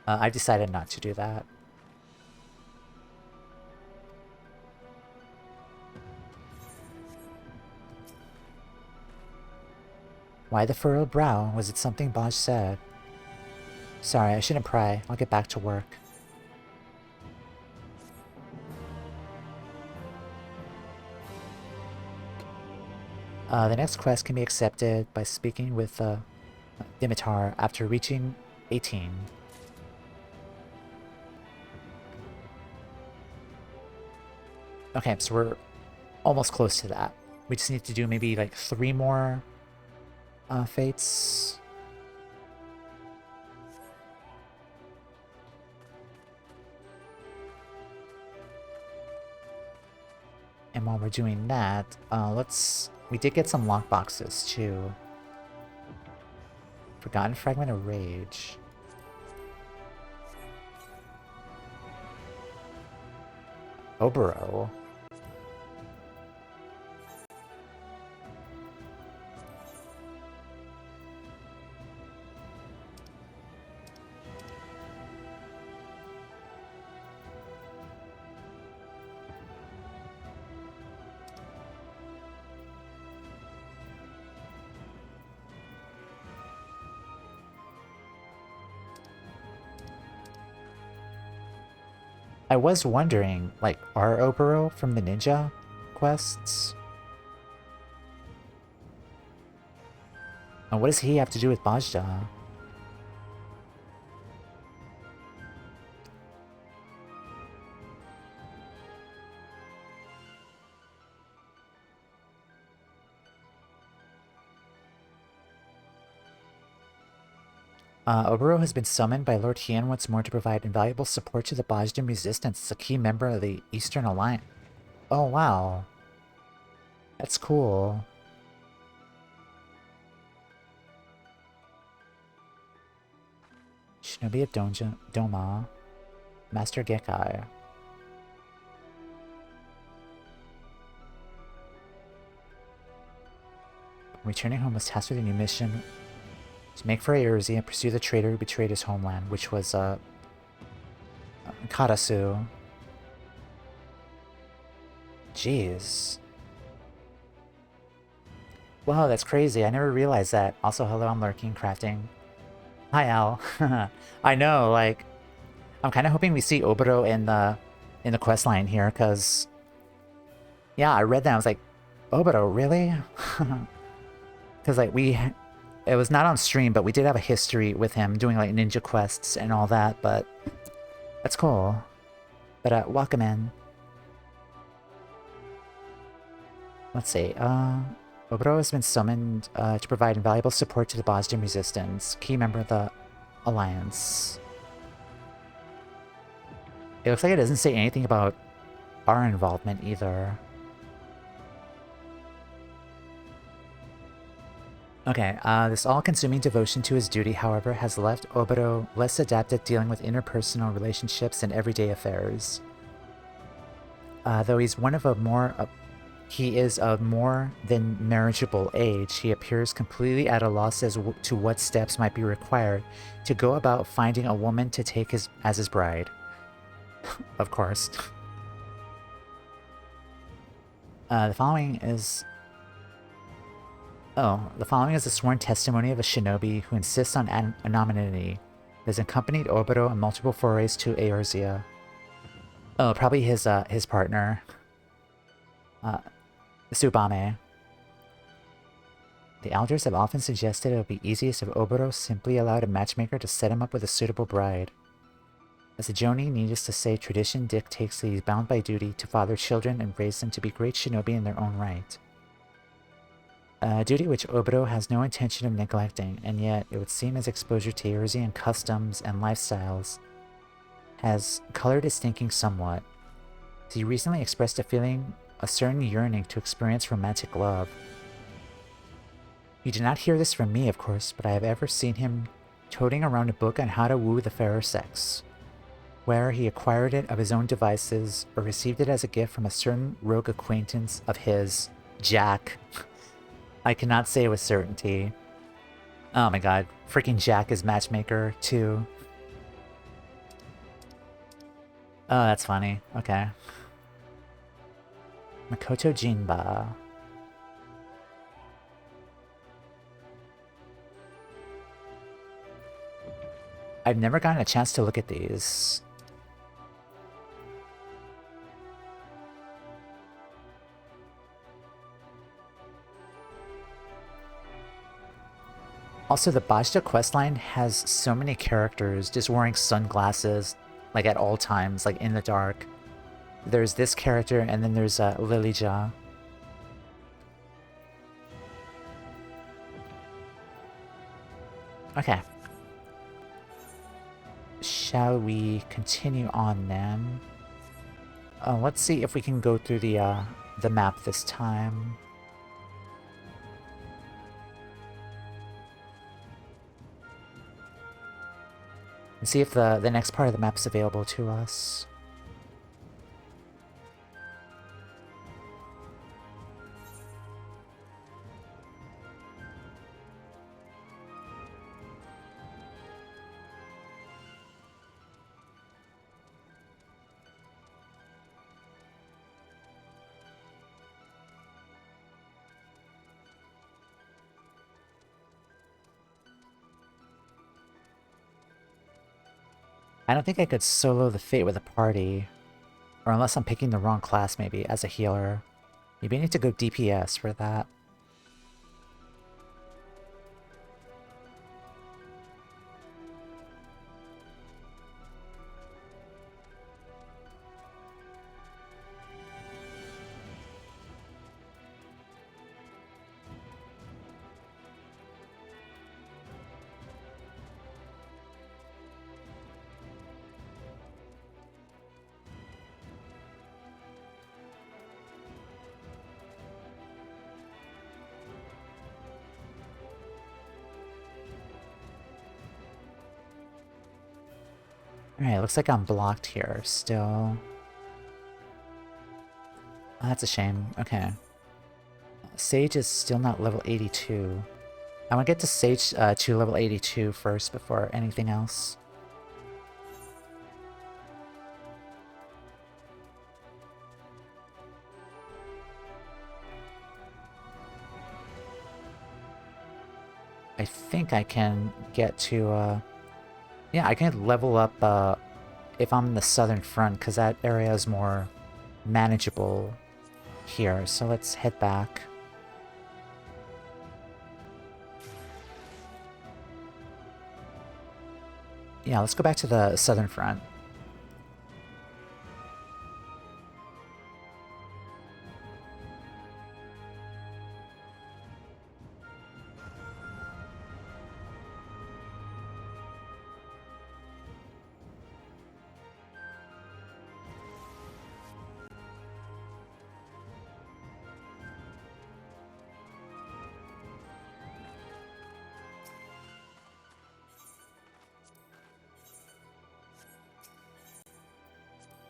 Speaker 1: I've decided not to do that. Why the furrowed brow? Was it something Bozja said? Sorry, I shouldn't pry. I'll get back to work. The next quest can be accepted by speaking with Dimitar after reaching 18. Okay, so we're almost close to that. We just need to do maybe like 3 more fates. And while we're doing that, we did get some lockboxes too. Forgotten Fragment of Rage. Obero. I was wondering, like, are Obero from the ninja quests? And what does he have to do with Bozja? Obero has been summoned by Lord Hien once more to provide invaluable support to the Bozjan resistance as a key member of the Eastern Alliance. Oh, wow. That's cool. Shinobi of Doma. Master Gekai. Returning home was tasked with a new mission to make for Erzia and pursue the traitor who betrayed his homeland, which was, Karasu. Jeez. Wow, that's crazy. I never realized that. Also, hello, I'm lurking, crafting. Hi, Al. I know, like, I'm kind of hoping we see Obero in the quest line here, because, yeah, I read that. I was like, Obero, really? Because, like, it was not on stream, but we did have a history with him doing, like, ninja quests and all that, but that's cool. But, welcome in. Let's see, Obero has been summoned to provide invaluable support to the Bozjan resistance, key member of the Alliance. It looks like it doesn't say anything about our involvement either. Okay, this all-consuming devotion to his duty, however, has left Obero less adept at dealing with interpersonal relationships and everyday affairs. Though he's one of he is of more than marriageable age, he appears completely at a loss as to what steps might be required to go about finding a woman to take as his bride. Of course. The following is a sworn testimony of a shinobi who insists on anonymity. Has accompanied Obero on multiple forays to Eorzea. Oh, probably his partner. Tsubame. The elders have often suggested it would be easiest if Obero simply allowed a matchmaker to set him up with a suitable bride. As a Jonin, needless to say, tradition dictates that he's bound by duty to father children and raise them to be great shinobi in their own right. A duty which Obero has no intention of neglecting, and yet it would seem his exposure to Eorzean customs and lifestyles has colored his thinking somewhat. He recently expressed a certain yearning to experience romantic love. You did not hear this from me, of course, but I have ever seen him toting around a book on how to woo the fairer sex. Where he acquired it of his own devices, or received it as a gift from a certain rogue acquaintance of his, Jack. I cannot say with certainty. Oh my god, freaking Jack is matchmaker, too. Oh, that's funny. Okay. Makoto Jinba. I've never gotten a chance to look at these. Also, the Bozja questline has so many characters just wearing sunglasses, like at all times, like in the dark. There's this character, and then there's Lilija. Okay. Shall we continue on then? Let's see if we can go through the map this time. And see if the next part of the map's available to us. I don't think I could solo the Fate with a party. Or unless I'm picking the wrong class, maybe, as a healer. Maybe I need to go DPS for that. Alright, looks like I'm blocked here still. Oh, that's a shame. Okay. Sage is still not level 82. I want to get to Sage to level 82 first before anything else. I think I can get to, yeah, I can level up, if I'm in the southern front, because that area is more manageable here. So let's head back. Yeah, let's go back to the southern front.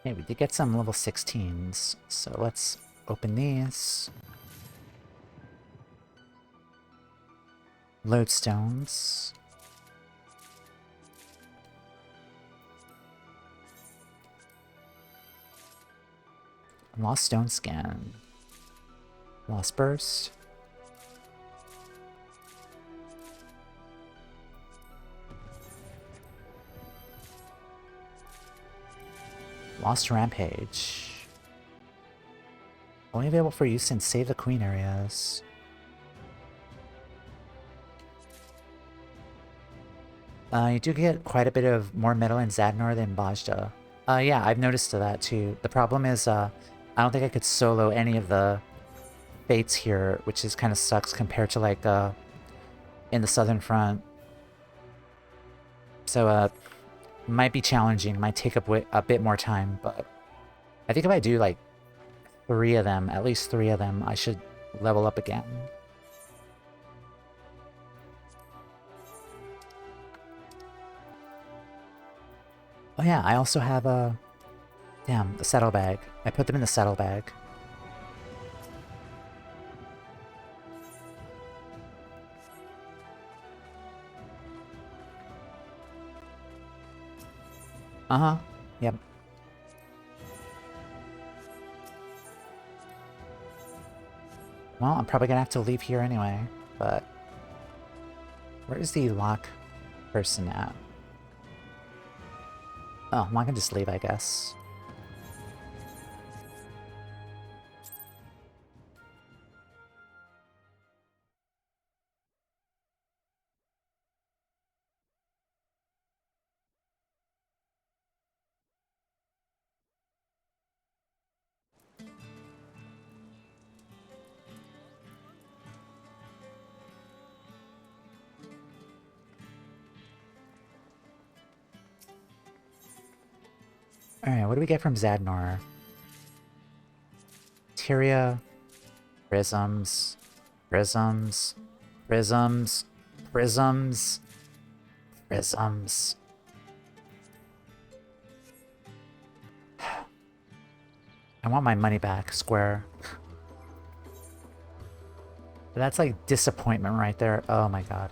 Speaker 1: Okay, we did get some level 16s, so let's open these. Lodestones. Lost Stone Scan. Lost Burst. Lost Rampage. Only available for use in Save the Queen areas. You do get quite a bit of more metal in Zadnor than Bozja. Yeah, I've noticed that too. The problem is, I don't think I could solo any of the fates here, which is kind of sucks compared to like, in the Southern Front. So, might be challenging, might take up a bit more time, but I think if I do like 3 of them, at least 3 of them, I should level up again. Oh yeah, I also have a... Damn, the saddlebag. I put them in the saddlebag. Uh-huh. Yep. Well, I'm probably gonna have to leave here anyway, but... Where is the lock person at? Oh, well, I can just leave, I guess. Alright, what do we get from Zadnor? Materia, prisms, prisms, prisms, prisms, prisms. I want my money back, square. That's like disappointment right there. Oh my god.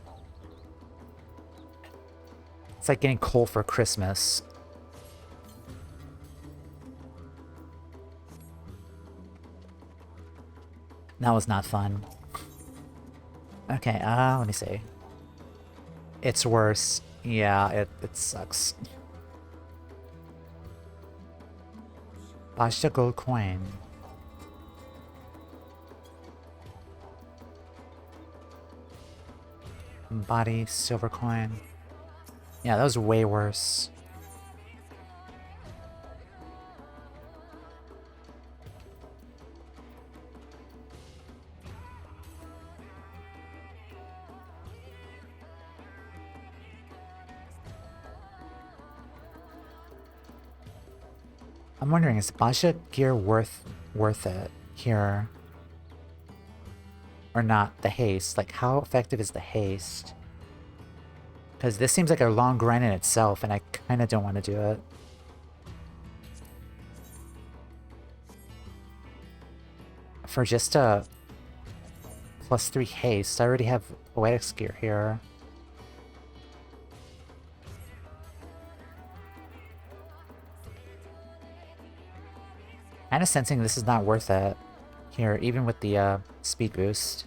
Speaker 1: It's like getting coal for Christmas. That was not fun. Okay, let me see. It's worse. Yeah, it sucks. Bozja gold coin. Body silver coin. Yeah, that was way worse. I'm wondering, is Bozja gear worth it here? Or not? The haste. Like, how effective is the haste? Because this seems like a long grind in itself, and I kind of don't want to do it. For just a +3 haste, I already have Poetics gear here. Kind of sensing this is not worth it here, even with the speed boost.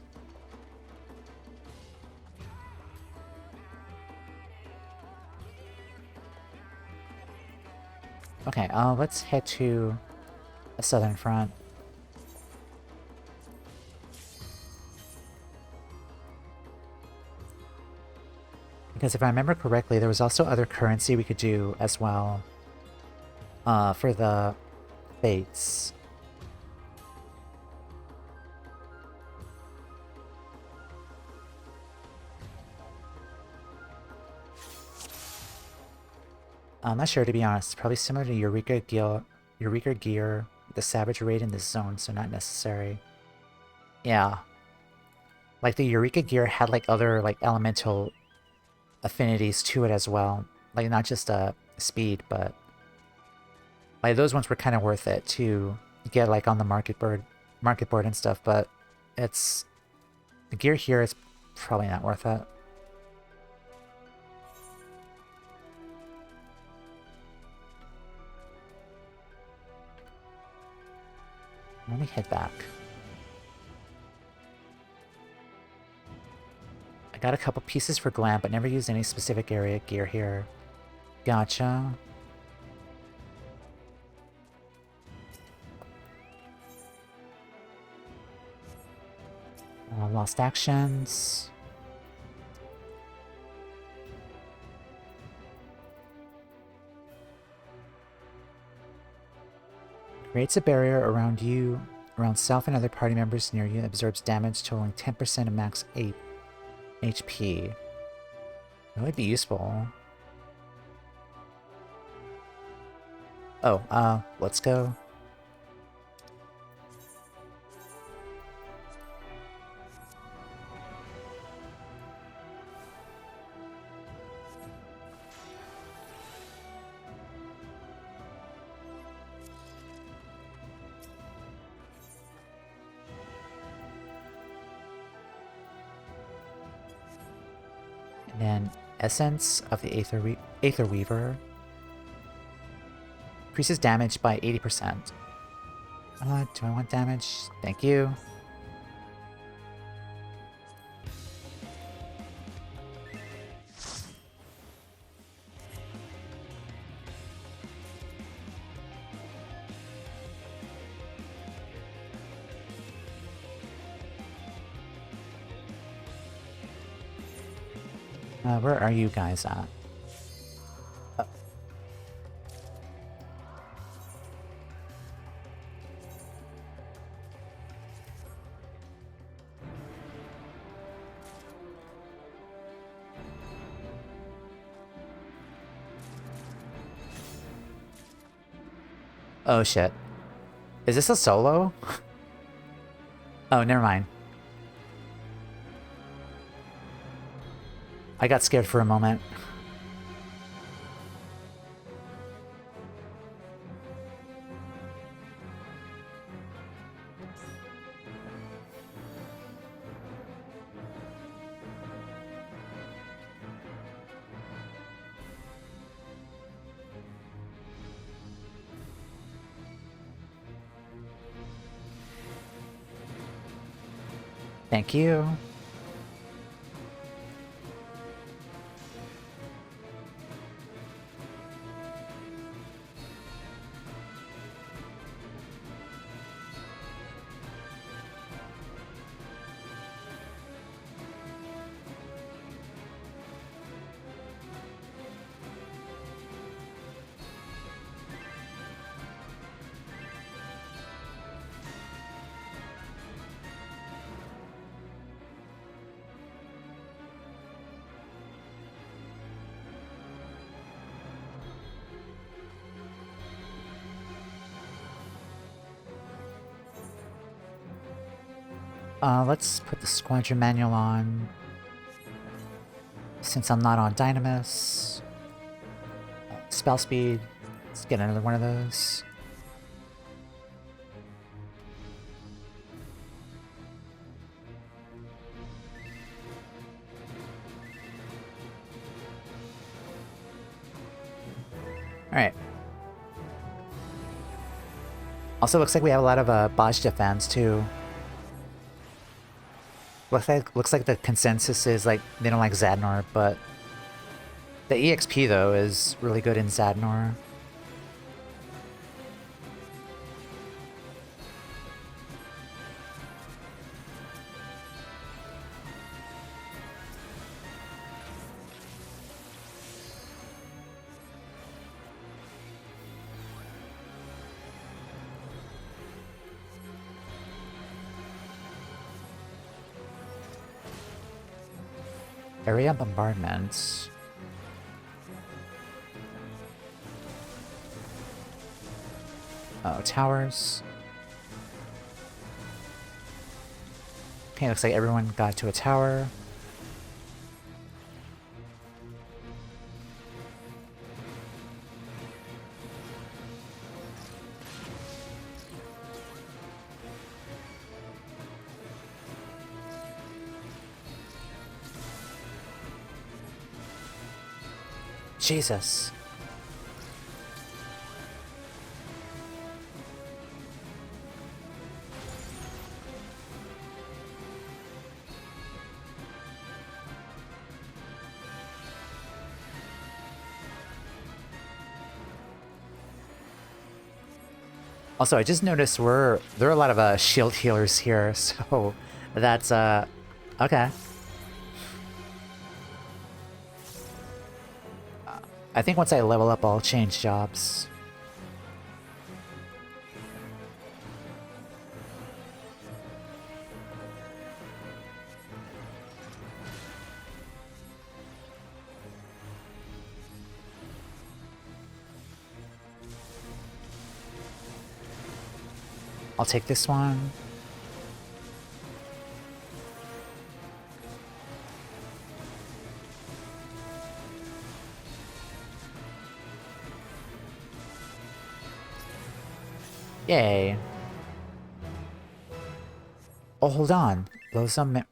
Speaker 1: Okay, let's head to the southern front. Because if I remember correctly, there was also other currency we could do as well. For the fates. I'm not sure, to be honest. Probably similar to Eureka Gear, the Savage raid in this zone, so not necessary. Yeah. Like, the Eureka Gear had, like, other, like, elemental affinities to it as well. Like, not just speed, but... Like, those ones were kind of worth it to get, like, on the market board and stuff, but it's... The gear here is probably not worth it. Let me head back. I got a couple pieces for glam, but never used any specific area gear here. Gotcha. Lost actions. Creates a barrier around you, around self and other party members near you. Absorbs damage totaling 10% of max 8 HP. That would be useful. Oh, let's go. And then Essence of the Aether Weaver. Increases damage by 80%. Do I want damage? Thank you. Where are you guys at? Oh shit. Is this a solo? Oh, never mind. I got scared for a moment. Thank you. Let's put the squadron manual on. Since I'm not on Dynamis. Spell speed. Let's get another one of those. Alright. Also looks like we have a lot of Bozja fans too. Looks like the consensus is like they don't like Zadnor, but the EXP though is really good in Zadnor. Area bombardment. Oh, towers. Okay, looks like everyone got to a tower. Jesus. Also, I just noticed there are a lot of shield healers here, so that's okay. I think once I level up, I'll change jobs. I'll take this one. Yay. Oh, hold on. Those I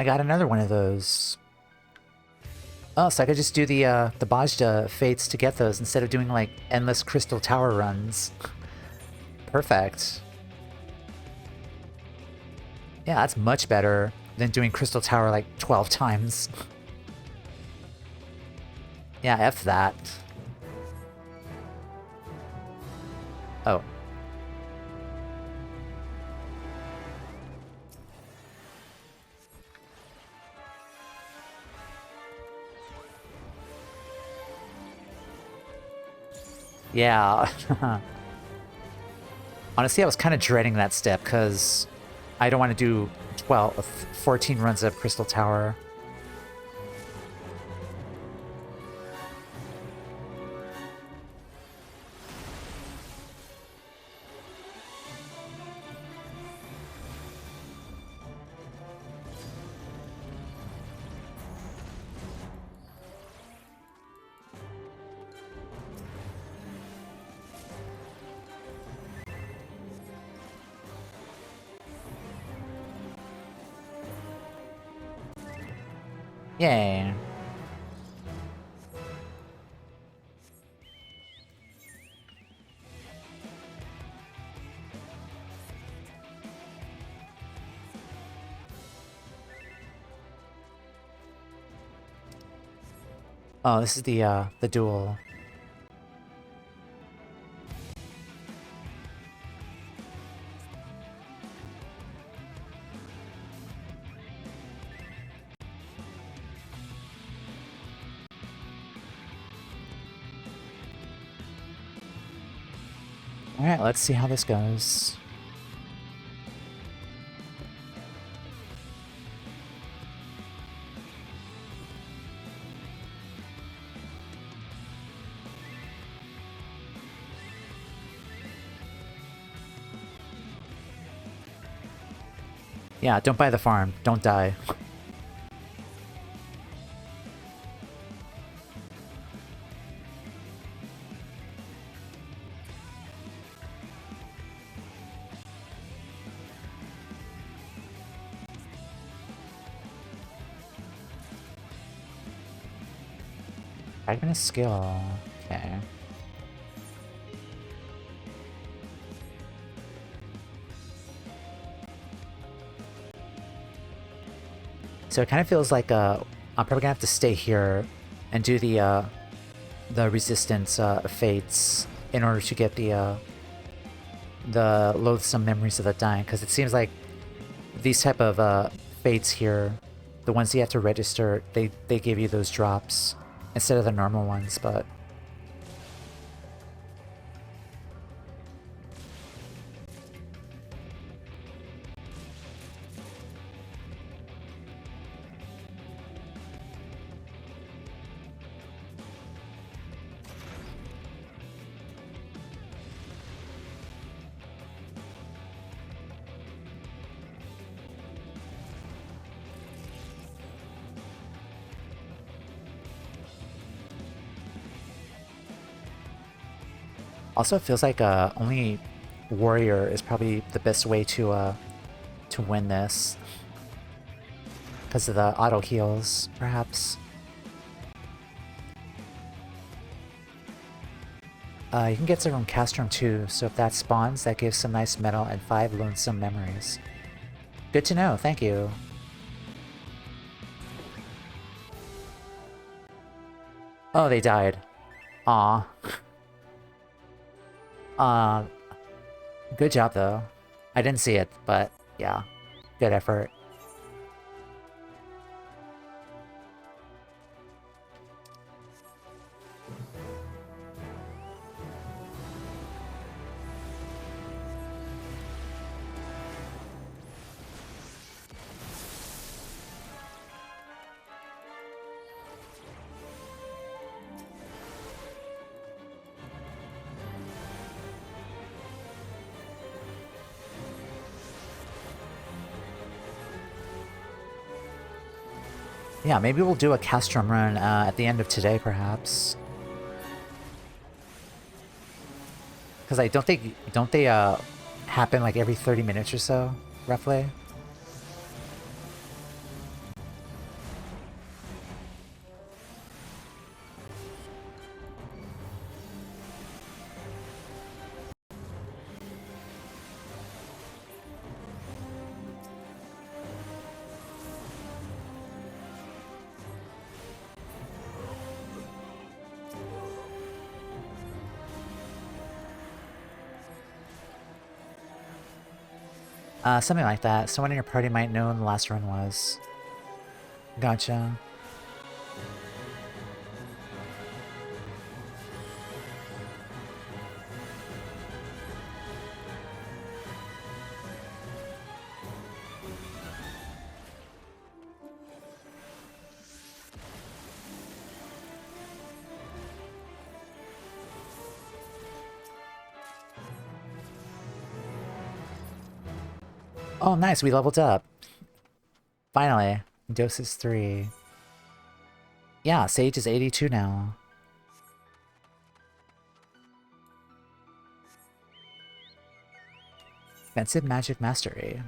Speaker 1: got another one of those. Oh, so I could just do the Bozja fates to get those instead of doing like endless crystal tower runs. Perfect. Yeah, that's much better than doing crystal tower like 12 times. Yeah, F that. Oh. Yeah. Honestly, I was kind of dreading that step because I don't want to do 14 runs of Crystal Tower. Yay. Oh, this is the duel. Alright, let's see how this goes. Yeah, don't buy the farm. Don't die. I'm gonna skill. Okay. So it kind of feels like I'm probably gonna have to stay here and do the resistance fates in order to get the loathsome memories of the dying, because it seems like these type of fates here, the ones you have to register, they give you those drops instead of the normal ones, but also it feels like only warrior is probably the best way to win this because of the auto heals, perhaps. You can get some from Castrum too, so if that spawns, that gives some nice metal and 5 lonesome memories. Good to know, thank you. Oh, they died. Aw. Uh, good job though. I didn't see it, but yeah, good effort. Yeah, maybe we'll do a Castrum run at the end of today, perhaps. Because I don't they happen like every 30 minutes or so, roughly? Something like that. Someone in your party might know when the last run was. Gotcha. Oh, nice, we leveled up. Finally. Doses 3. Yeah, Sage is 82 now. Offensive Magic Mastery.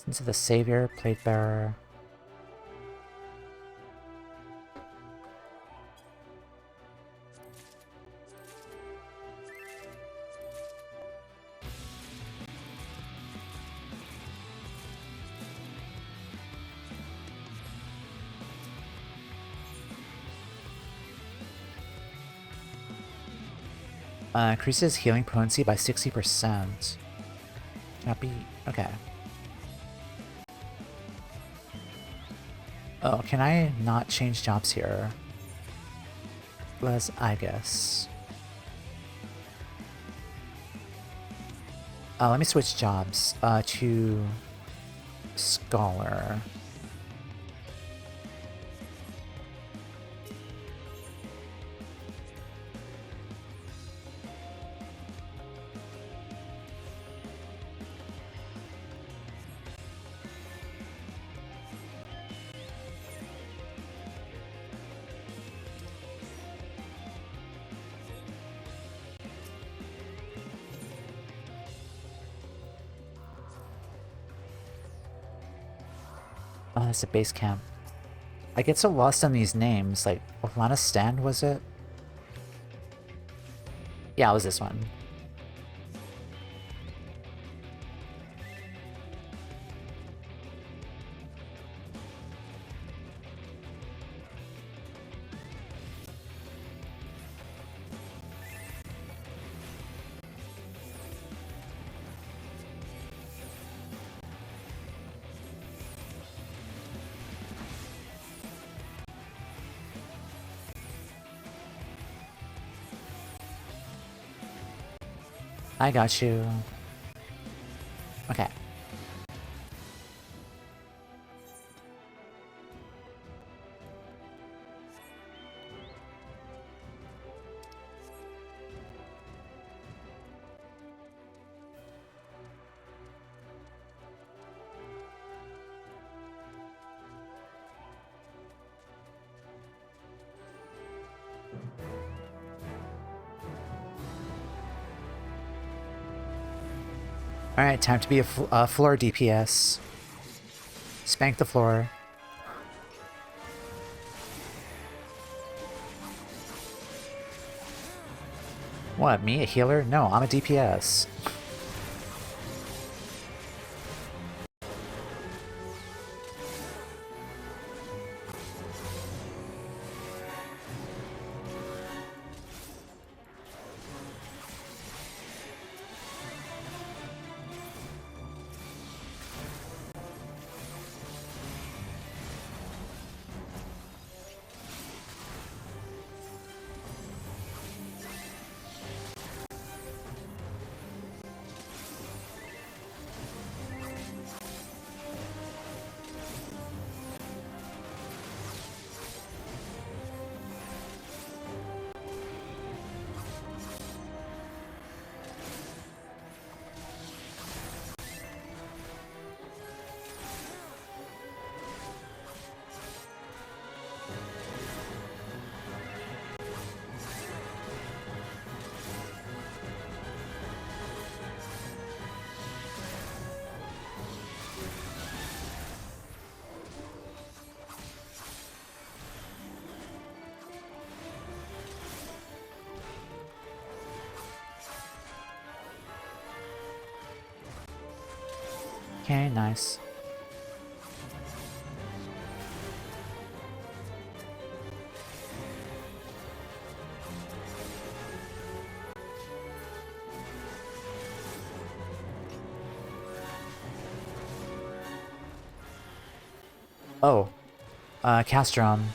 Speaker 1: Into the savior, plate bearer. Increases healing potency by 60%. Cannot be... okay. Oh, can I not change jobs here? I guess. Let me switch jobs to Scholar. Oh, that's a base camp. I get so lost on these names. Like, Lana Stand, was it? Yeah, it was this one. I got you. Okay. Alright, time to be a floor DPS. Spank the floor. What, me, a healer? No, I'm a DPS. Okay, nice. Oh, Castron.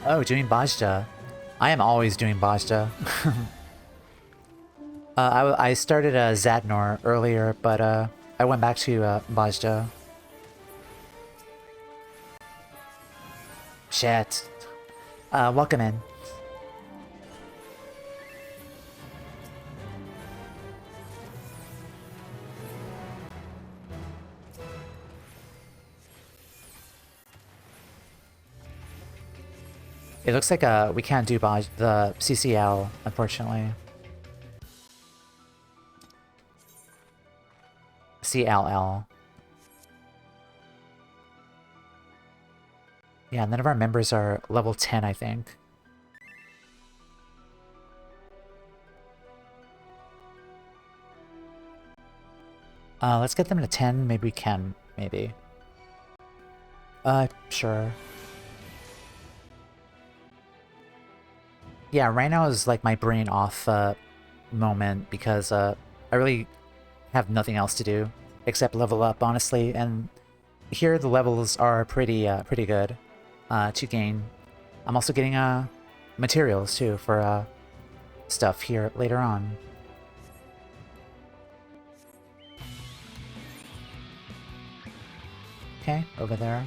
Speaker 1: Oh, doing Bozja. I am always doing Bozja. I started Zadnor earlier, but I went back to Bozja. Shit. Welcome in. It looks like we can't do the CCL, unfortunately. CLL. Yeah, none of our members are level 10, I think. Let's get them to 10. Maybe we can. Maybe. Sure. Yeah, right now is like my brain off moment because I really have nothing else to do except level up, honestly. And here the levels are pretty good to gain. I'm also getting materials too for stuff here later on. Okay, over there.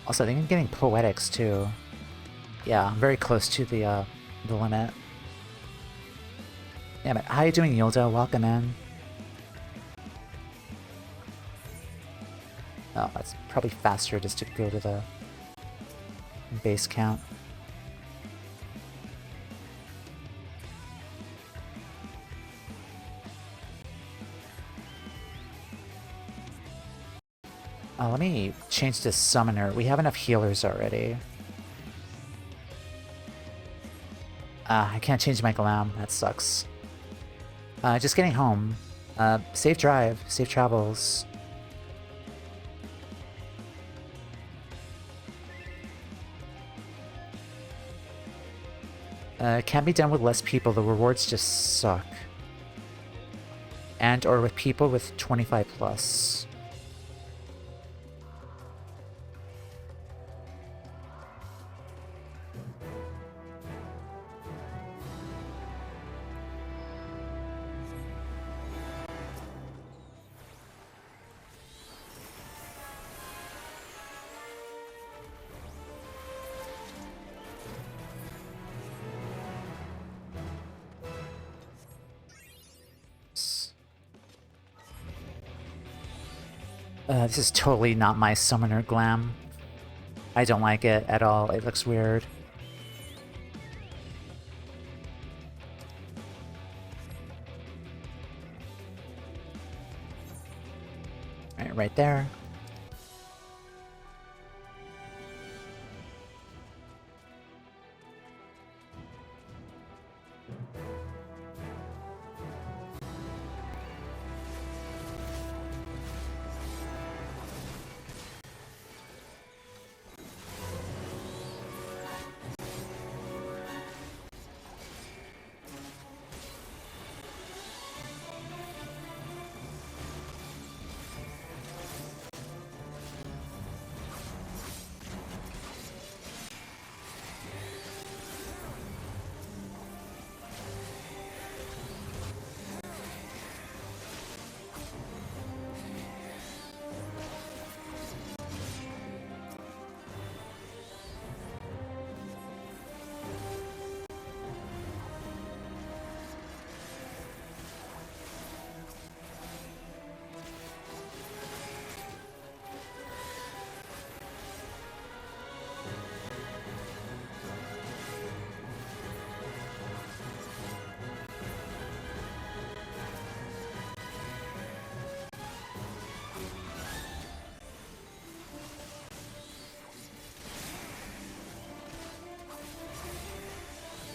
Speaker 1: Also, I think I'm getting poetics too. Yeah, I'm very close to the limit. Yeah, but how you doing, Yildo? Welcome in. Oh, it's probably faster just to go to the base count. Let me change to Summoner. We have enough healers already. I can't change my glam. That sucks. Just getting home. Safe drive. Safe travels. Can be done with less people. The rewards just suck. And or with people with 25 plus. This is totally not my Summoner glam. I don't like it at all. It looks weird. Alright, right there.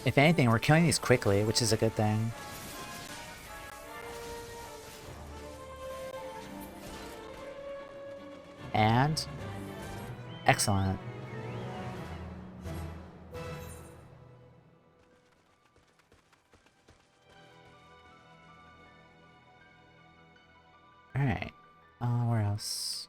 Speaker 1: If anything, we're killing these quickly, which is a good thing. And... excellent. Alright. Where else?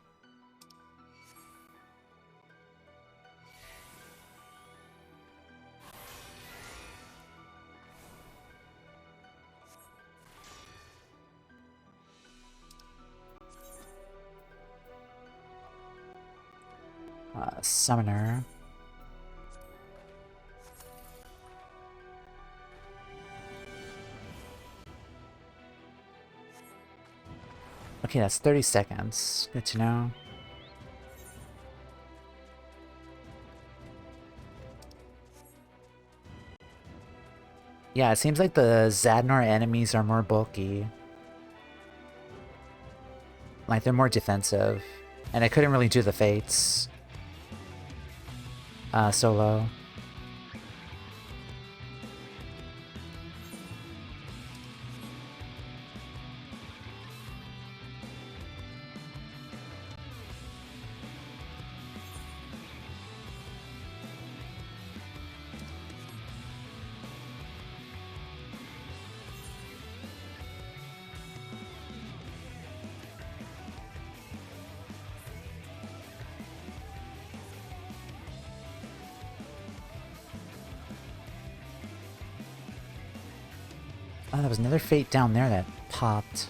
Speaker 1: Summoner. Okay, that's 30 seconds. Good to know. Yeah, it seems like the Zadnor enemies are more bulky. Like, they're more defensive. And I couldn't really do the Fates solo. Oh, there was another Fate down there that popped.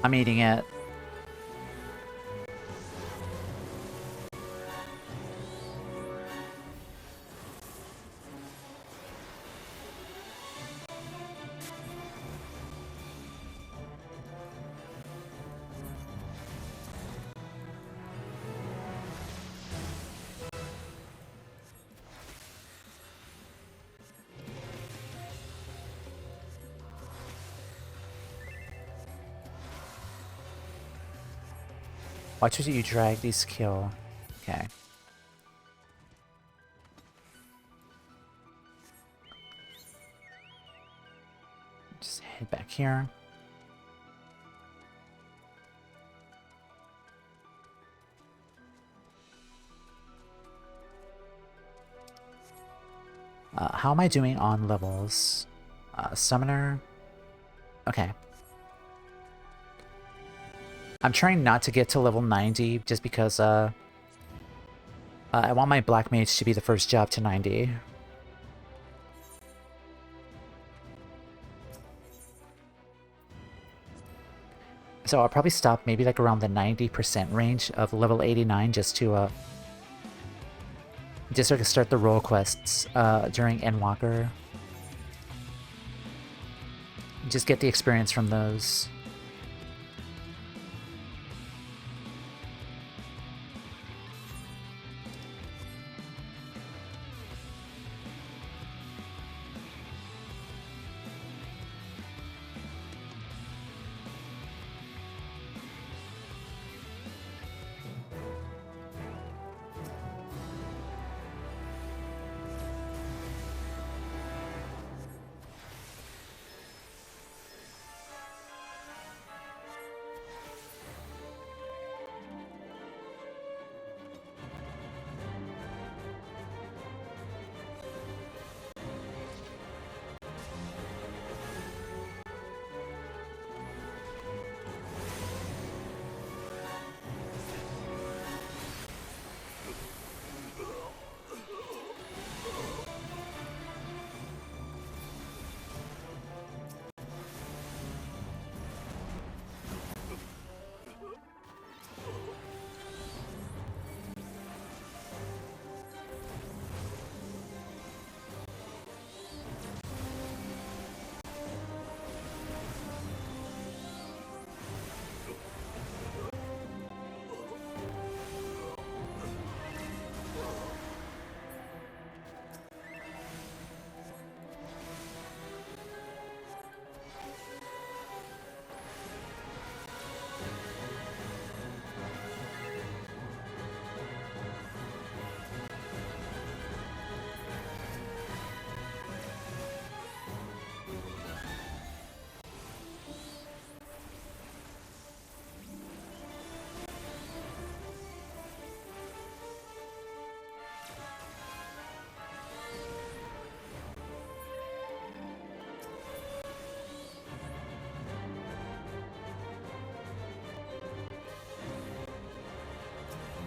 Speaker 1: I'm eating it. Watch what you drag these kill. Okay. Just head back here. How am I doing on levels? Summoner. Okay. I'm trying not to get to level 90 just because I want my Black Mage to be the first job to 90. So I'll probably stop maybe like around the 90% range of level 89 just to so I can start the role quests during Endwalker. Just get the experience from those.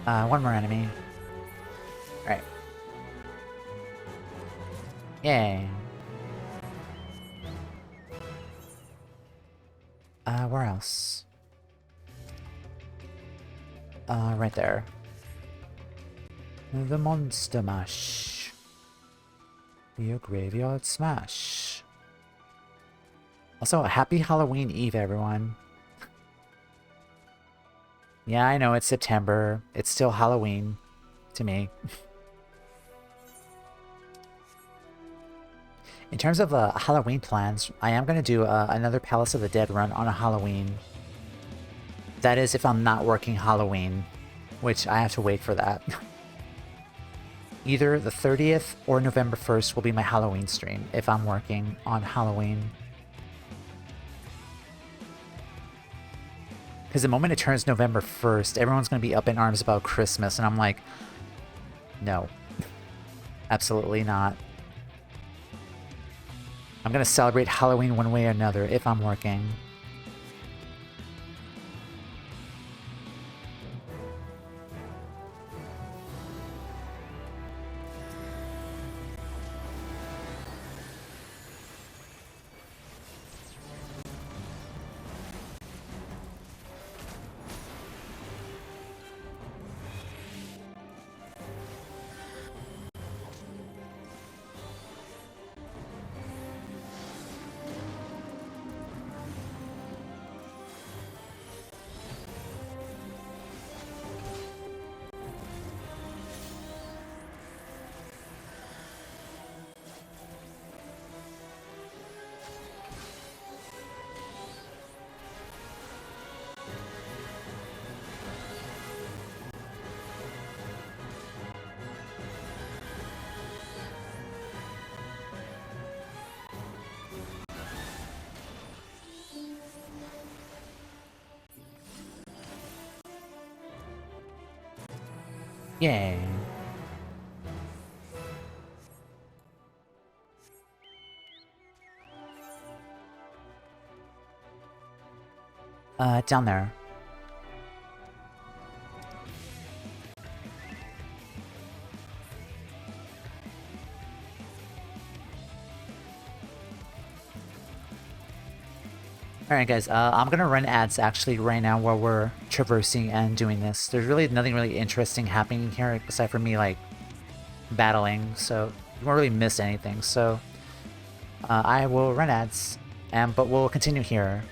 Speaker 1: One more enemy. Alright. Yay. Where else? Right there. The Monster Mash. Your Graveyard Smash. Also, a happy Halloween Eve, everyone. Yeah, I know it's September. It's still Halloween to me. In terms of Halloween plans, I am going to do another Palace of the Dead run on a Halloween. That is if I'm not working Halloween, which I have to wait for that. Either the 30th or November 1st will be my Halloween stream if I'm working on Halloween. Because the moment it turns November 1st, everyone's going to be up in arms about Christmas, and I'm like, no. Absolutely not. I'm going to celebrate Halloween one way or another if I'm working. Yay. Down there. Alright guys, I'm gonna run ads actually right now while we're traversing and doing this. There's really nothing really interesting happening here aside from me like battling, so you won't really miss anything. So I will run ads, but we'll continue here.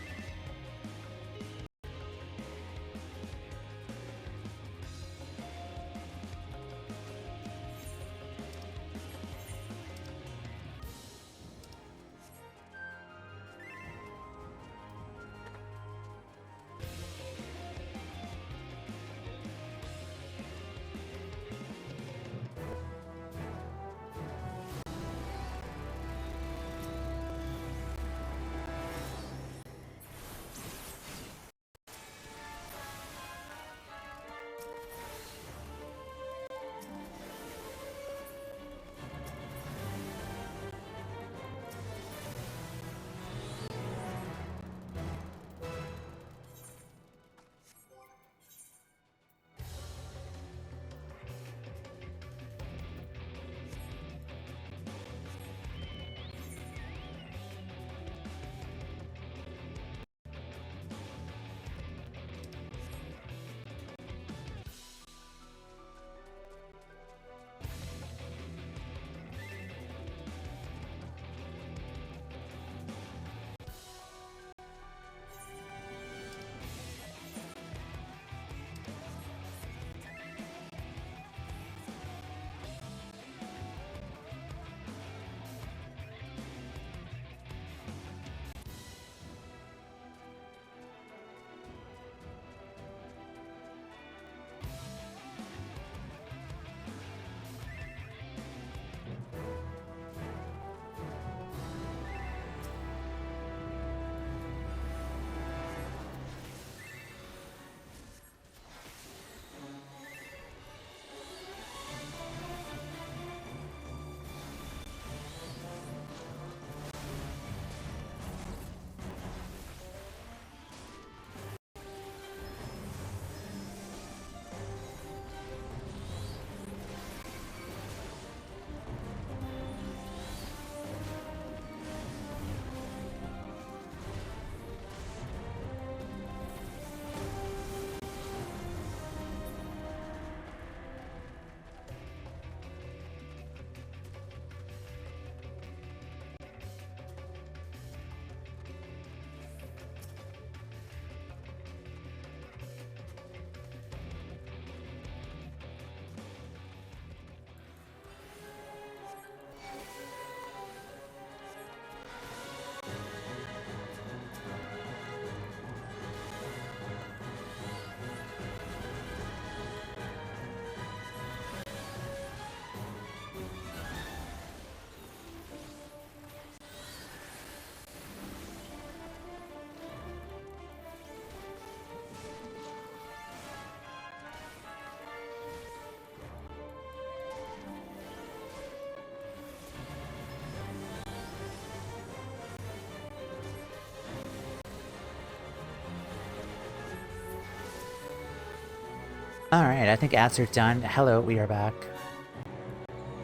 Speaker 1: Alright, I think ads are done. Hello, we are back.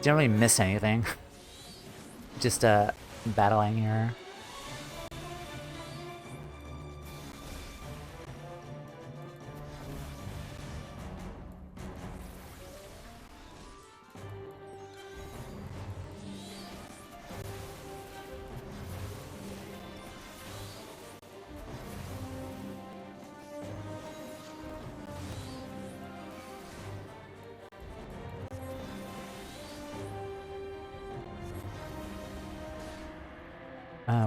Speaker 1: Didn't really miss anything. Just battling here.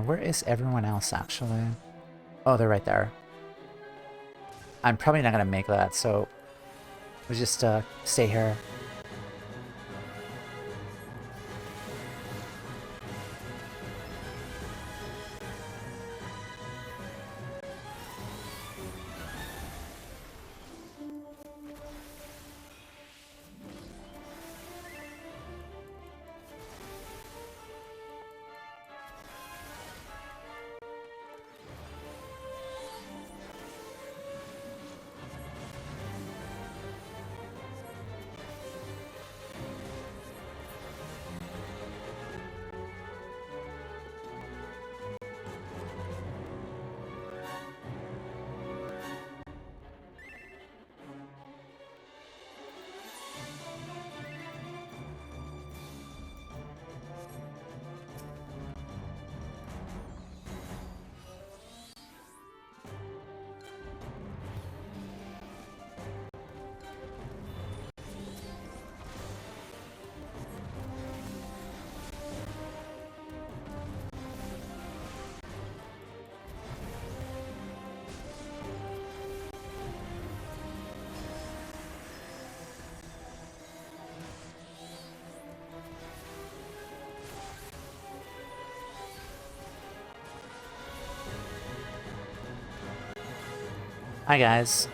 Speaker 1: Where is everyone else, actually? Oh, they're right there. I'm probably not gonna make that, so we'll just stay here. Hi, guys.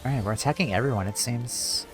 Speaker 1: Alright, we're attacking everyone, it seems.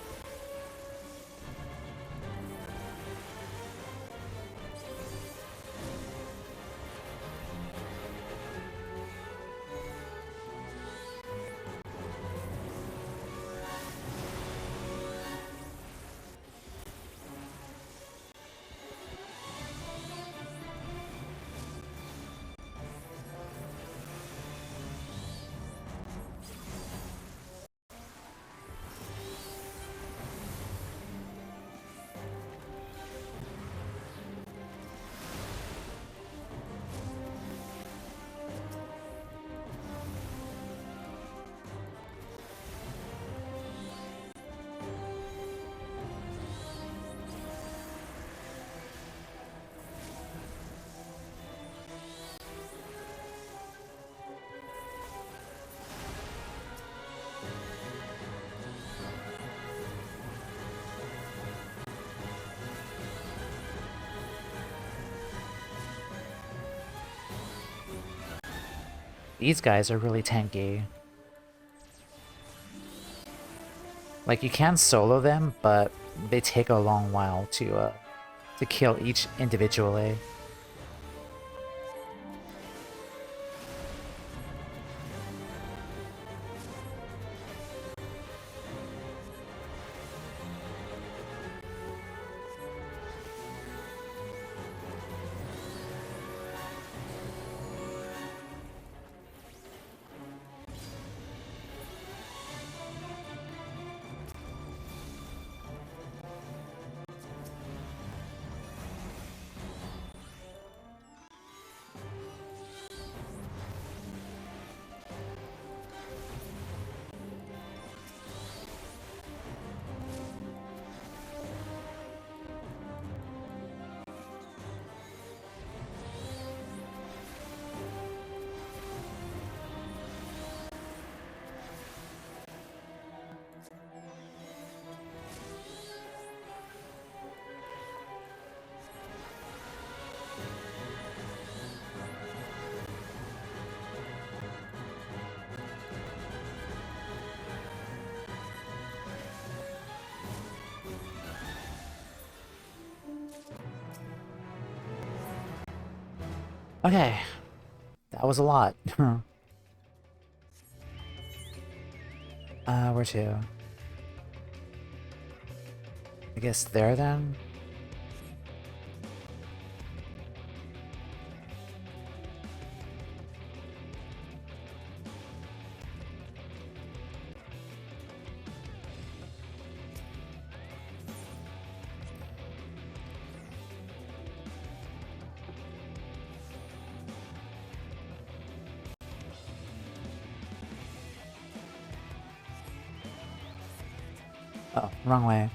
Speaker 1: These guys are really tanky. Like, you can solo them, but they take a long while to kill each individually. Okay, that was a lot. Where to? I guess there then? Oh, wrong way.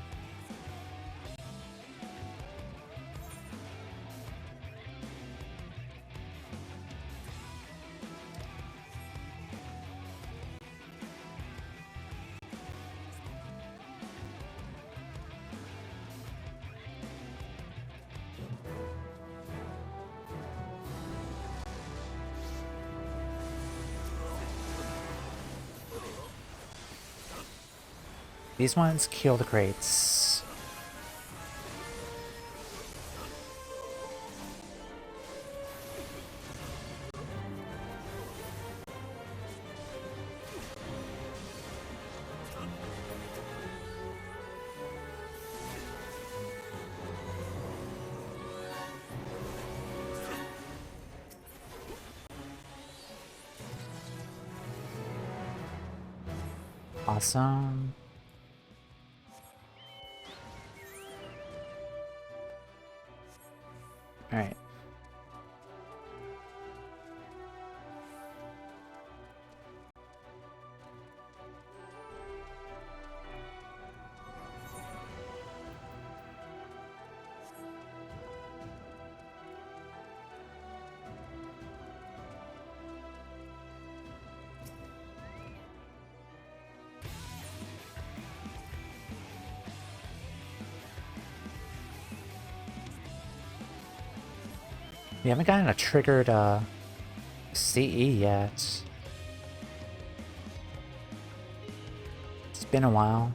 Speaker 1: These ones kill the crates. Awesome. Alright. We haven't gotten a triggered CE yet. It's been a while.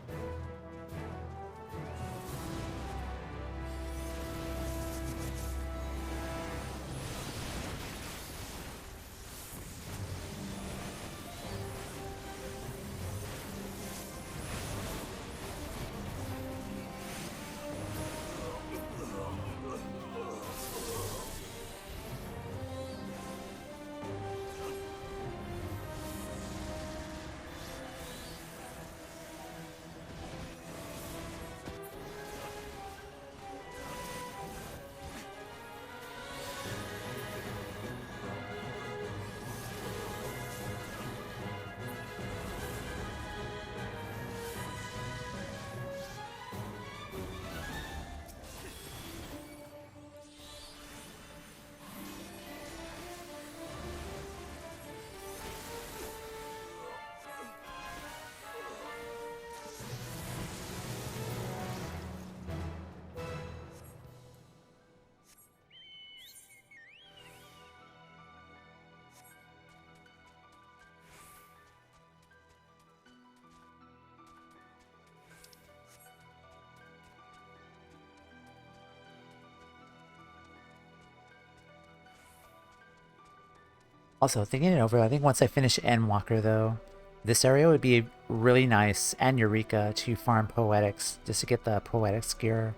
Speaker 1: Also, thinking it over, I think once I finish Endwalker, though, this area would be really nice, and Eureka, to farm Poetics, just to get the Poetics gear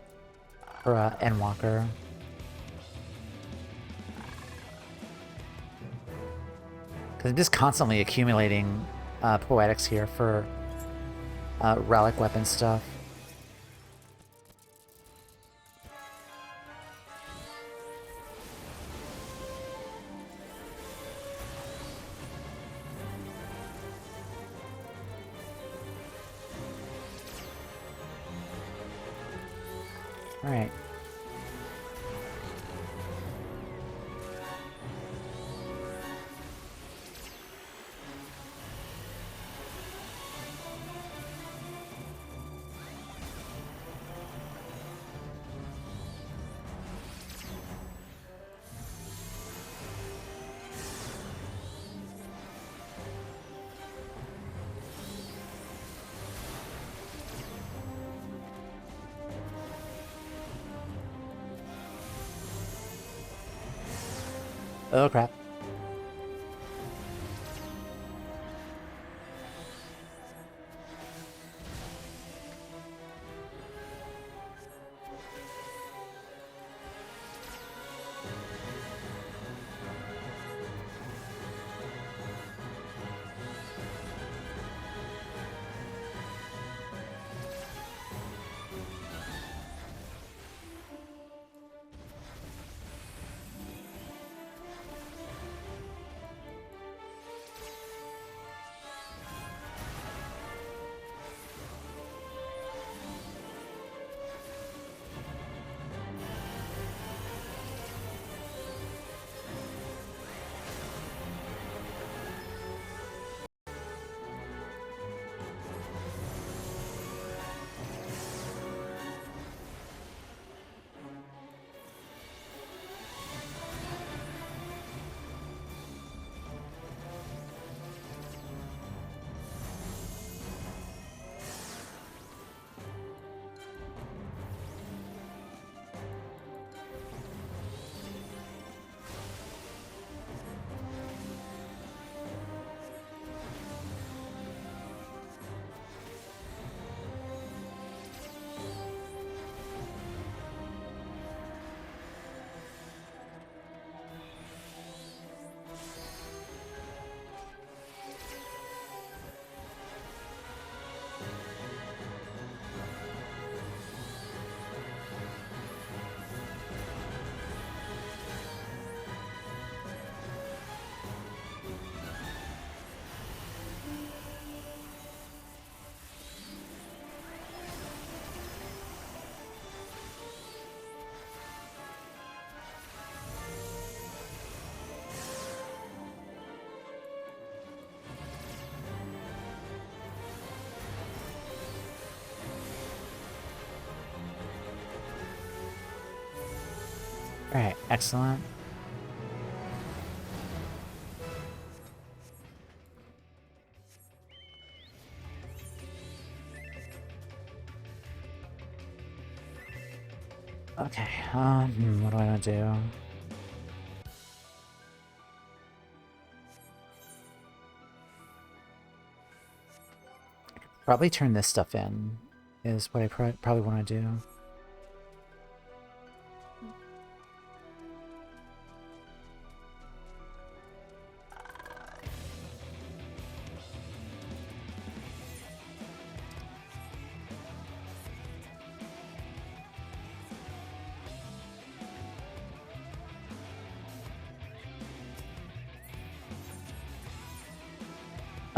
Speaker 1: for Endwalker. Because I'm just constantly accumulating Poetics here for relic weapon stuff. Alright. Oh crap. Alright, excellent. Okay, what do I want to do? Probably turn this stuff in, is what I probably want to do.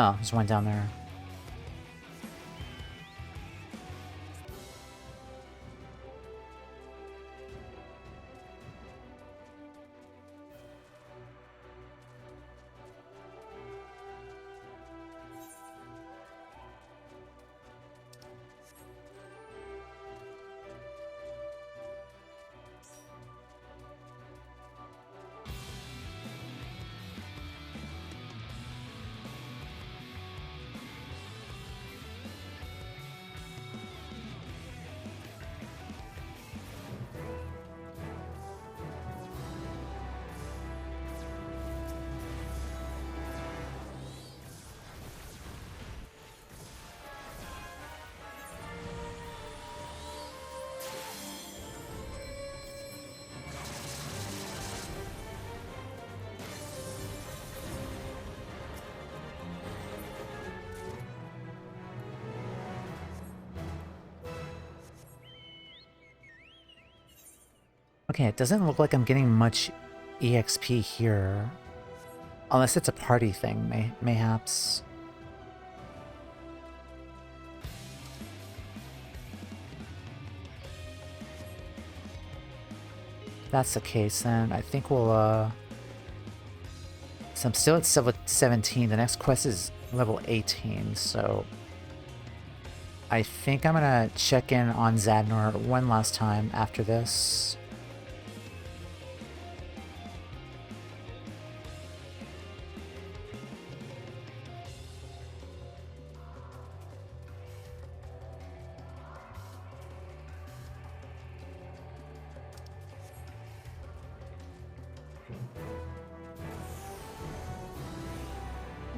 Speaker 1: Oh, there's one down there. Okay, it doesn't look like I'm getting much EXP here. Unless it's a party thing, mayhaps. If that's the case, then I think we'll, so I'm still at level 17. The next quest is level 18, so I think I'm gonna check in on Zadnor one last time after this.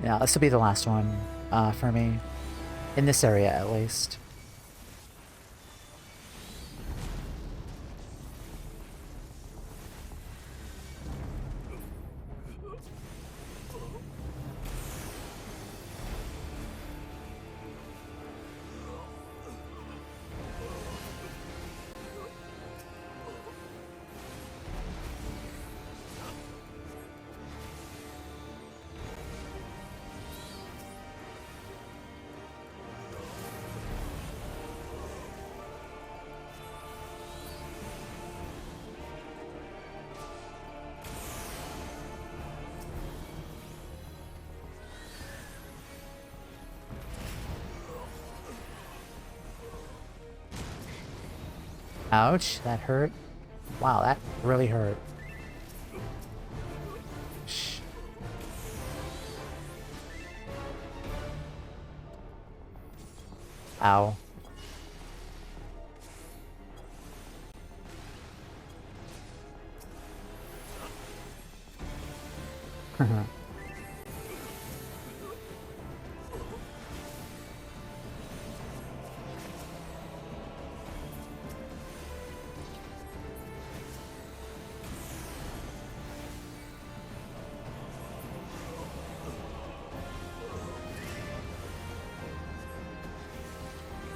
Speaker 1: Yeah, this will be the last one for me. In this area, at least. Ouch, that hurt. Wow, that really hurt. Shh. Ow.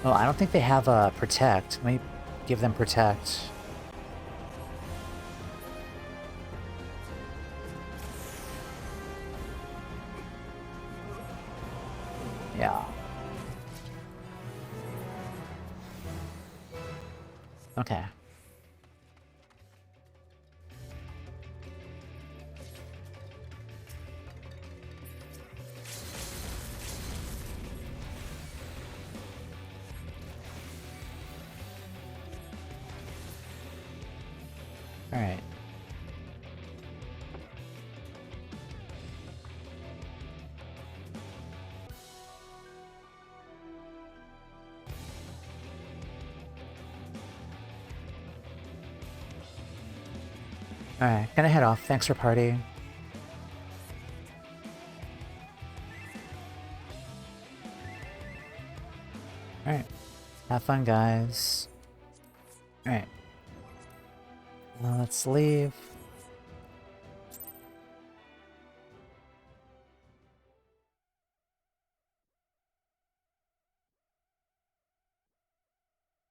Speaker 1: Oh, I don't think they have a protect. Let me give them protect. Yeah. Okay. Alright. Alright, gonna head off. Thanks for party. Alright. Have fun, guys. Alright. Well, let's leave.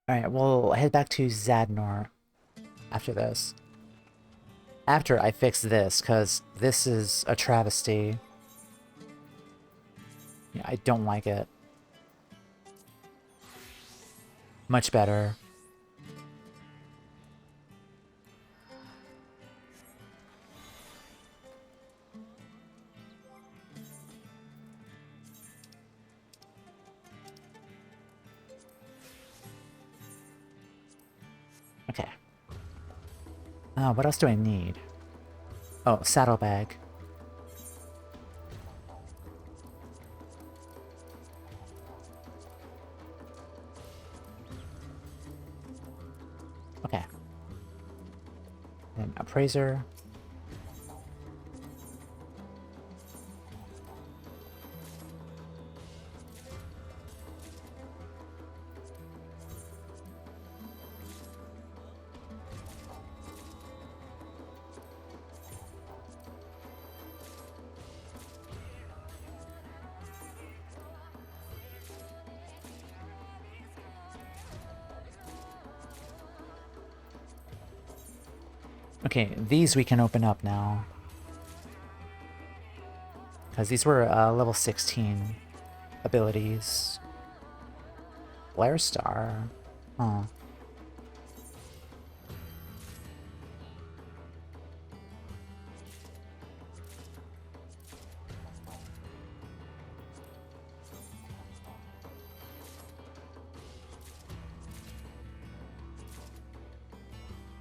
Speaker 1: Alright, we'll head back to Zadnor after this. After I fix this, because this is a travesty. Yeah, I don't like it. Much better. Okay. What else do I need? Oh, saddlebag. Okay. And appraiser. Okay, these we can open up now. Because these were level 16 abilities. Flare Star. Huh.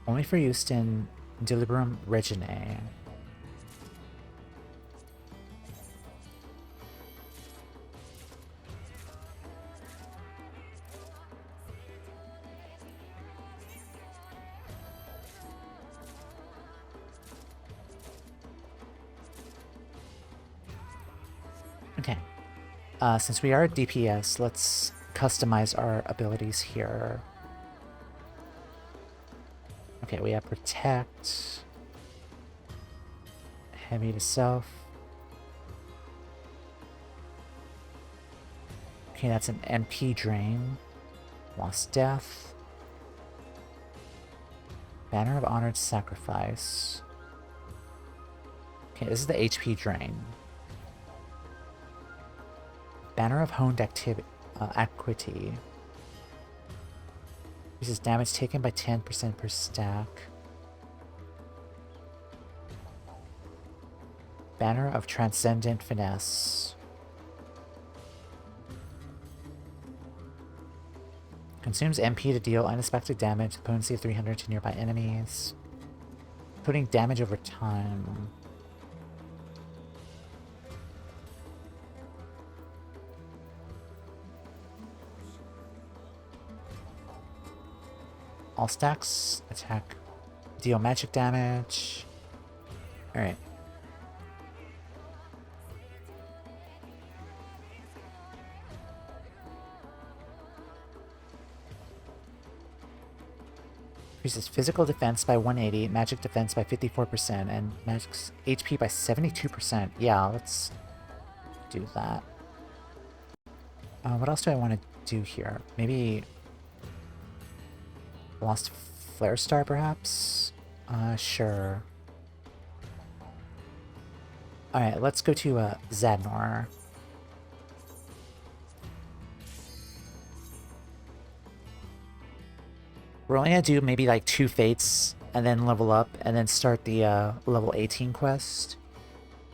Speaker 1: Only for use in Delibrum Reginae. Since we are DPS, let's customize our abilities here. Okay, we have Protect, Heavy to Self. Okay, that's an MP drain. Lost Death. Banner of Honored Sacrifice. Okay, this is the HP drain. Banner of Honed Equity. Increases damage taken by 10% per stack. Banner of Transcendent Finesse. Consumes MP to deal unexpected damage, potency of 300 to nearby enemies. Putting damage over time. All stacks, attack, deal magic damage. Alright. Increases physical defense by 180, magic defense by 54%, and magic's HP by 72%. Yeah, let's do that. What else do I want to do here? Maybe Lost Flare Star, perhaps? Sure. Alright, let's go to Zadnor. We're only gonna do maybe like 2 fates, and then level up, and then start the level 18 quest,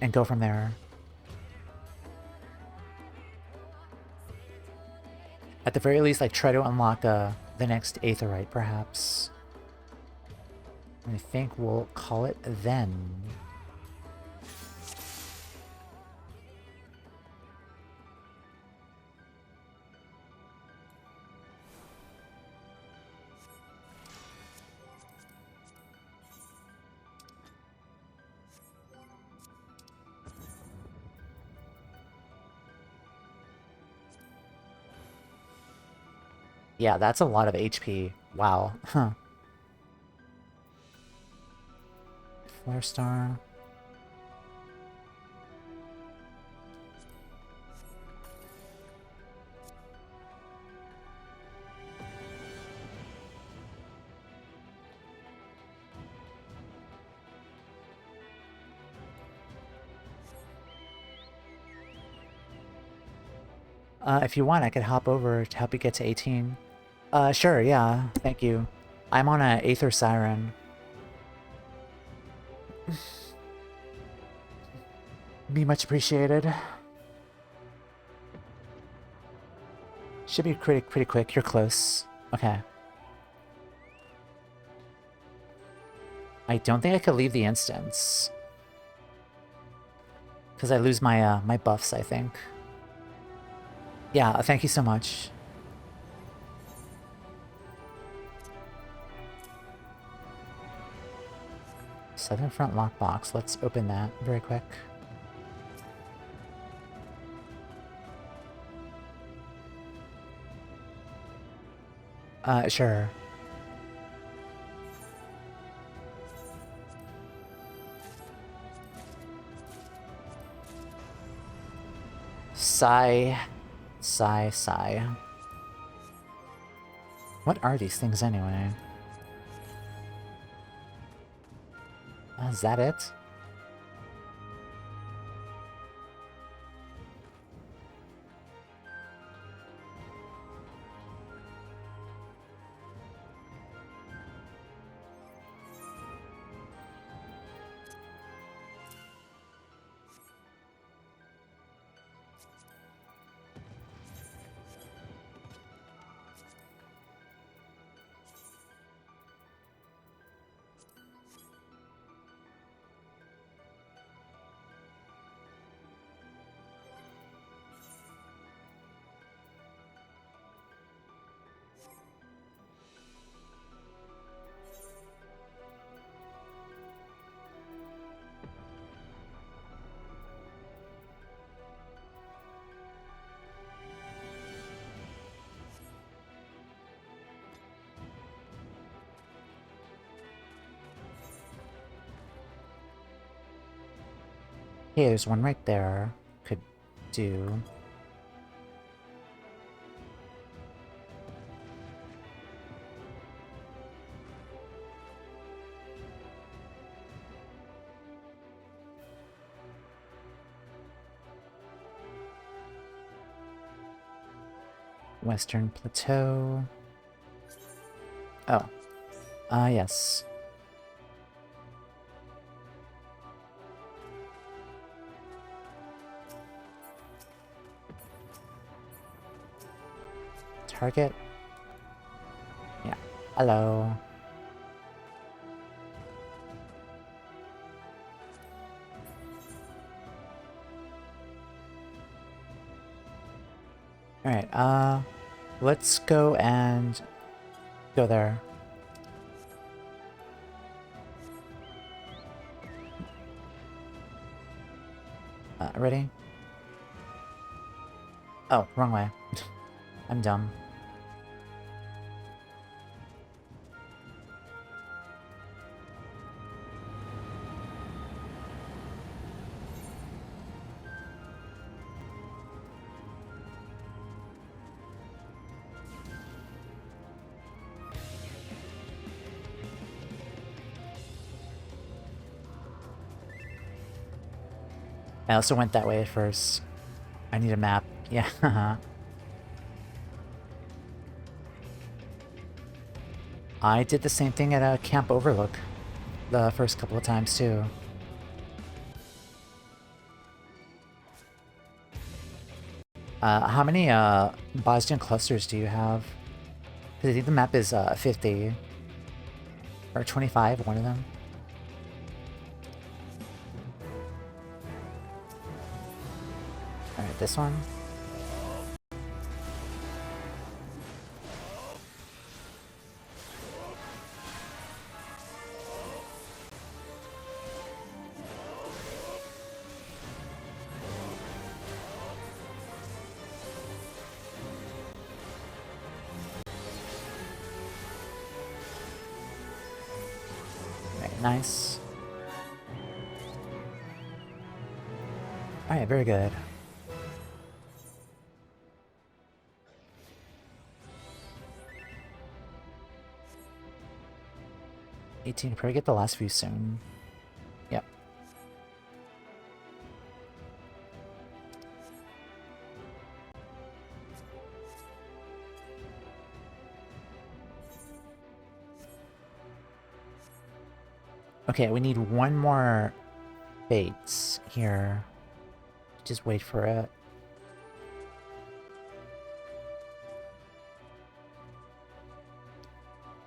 Speaker 1: and go from there. At the very least, like, try to unlock the next Aetherite, perhaps. And I think we'll call it then. Yeah, that's a lot of HP. Wow. Huh. Flare Star. If you want, I could hop over to help you get to 18. Sure, yeah. Thank you. I'm on a Aether Siren. Be much appreciated. Should be pretty quick. You're close. Okay. I don't think I could leave the instance. Because I lose my my buffs, I think. Yeah, thank you so much. Southern Front lockbox. Let's open that very quick. Sure. Sigh. Sigh, sigh. What are these things anyway? Is that it? Hey, there's one right there. Could do. Western Plateau. Oh. Yes. Target. Yeah. Hello. Alright, let's go and go there. Ready? Oh, wrong way. I'm dumb. I also went that way at first. I need a map. Yeah. I did the same thing at Camp Overlook the first couple of times too. How many Bosnian clusters do you have? Because I think the map is 50 or 25, one of them. Alright, this one. Alright, nice. Alright, very good. Probably get the last few soon. Yep. Okay, we need one more Bates here. Just wait for it.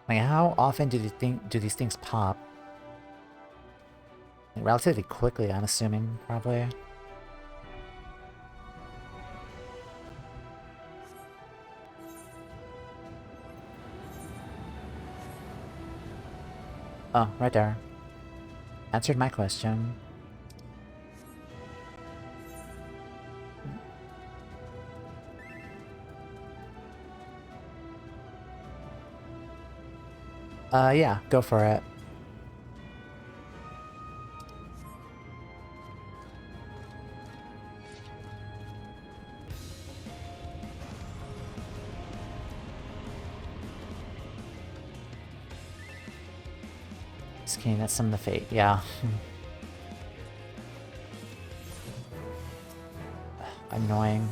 Speaker 1: Like, how often do these things pop? Like, relatively quickly, I'm assuming, probably. Oh, right there. Answered my question. Yeah, go for it. Just kidding, that's some of the fate, yeah. Annoying.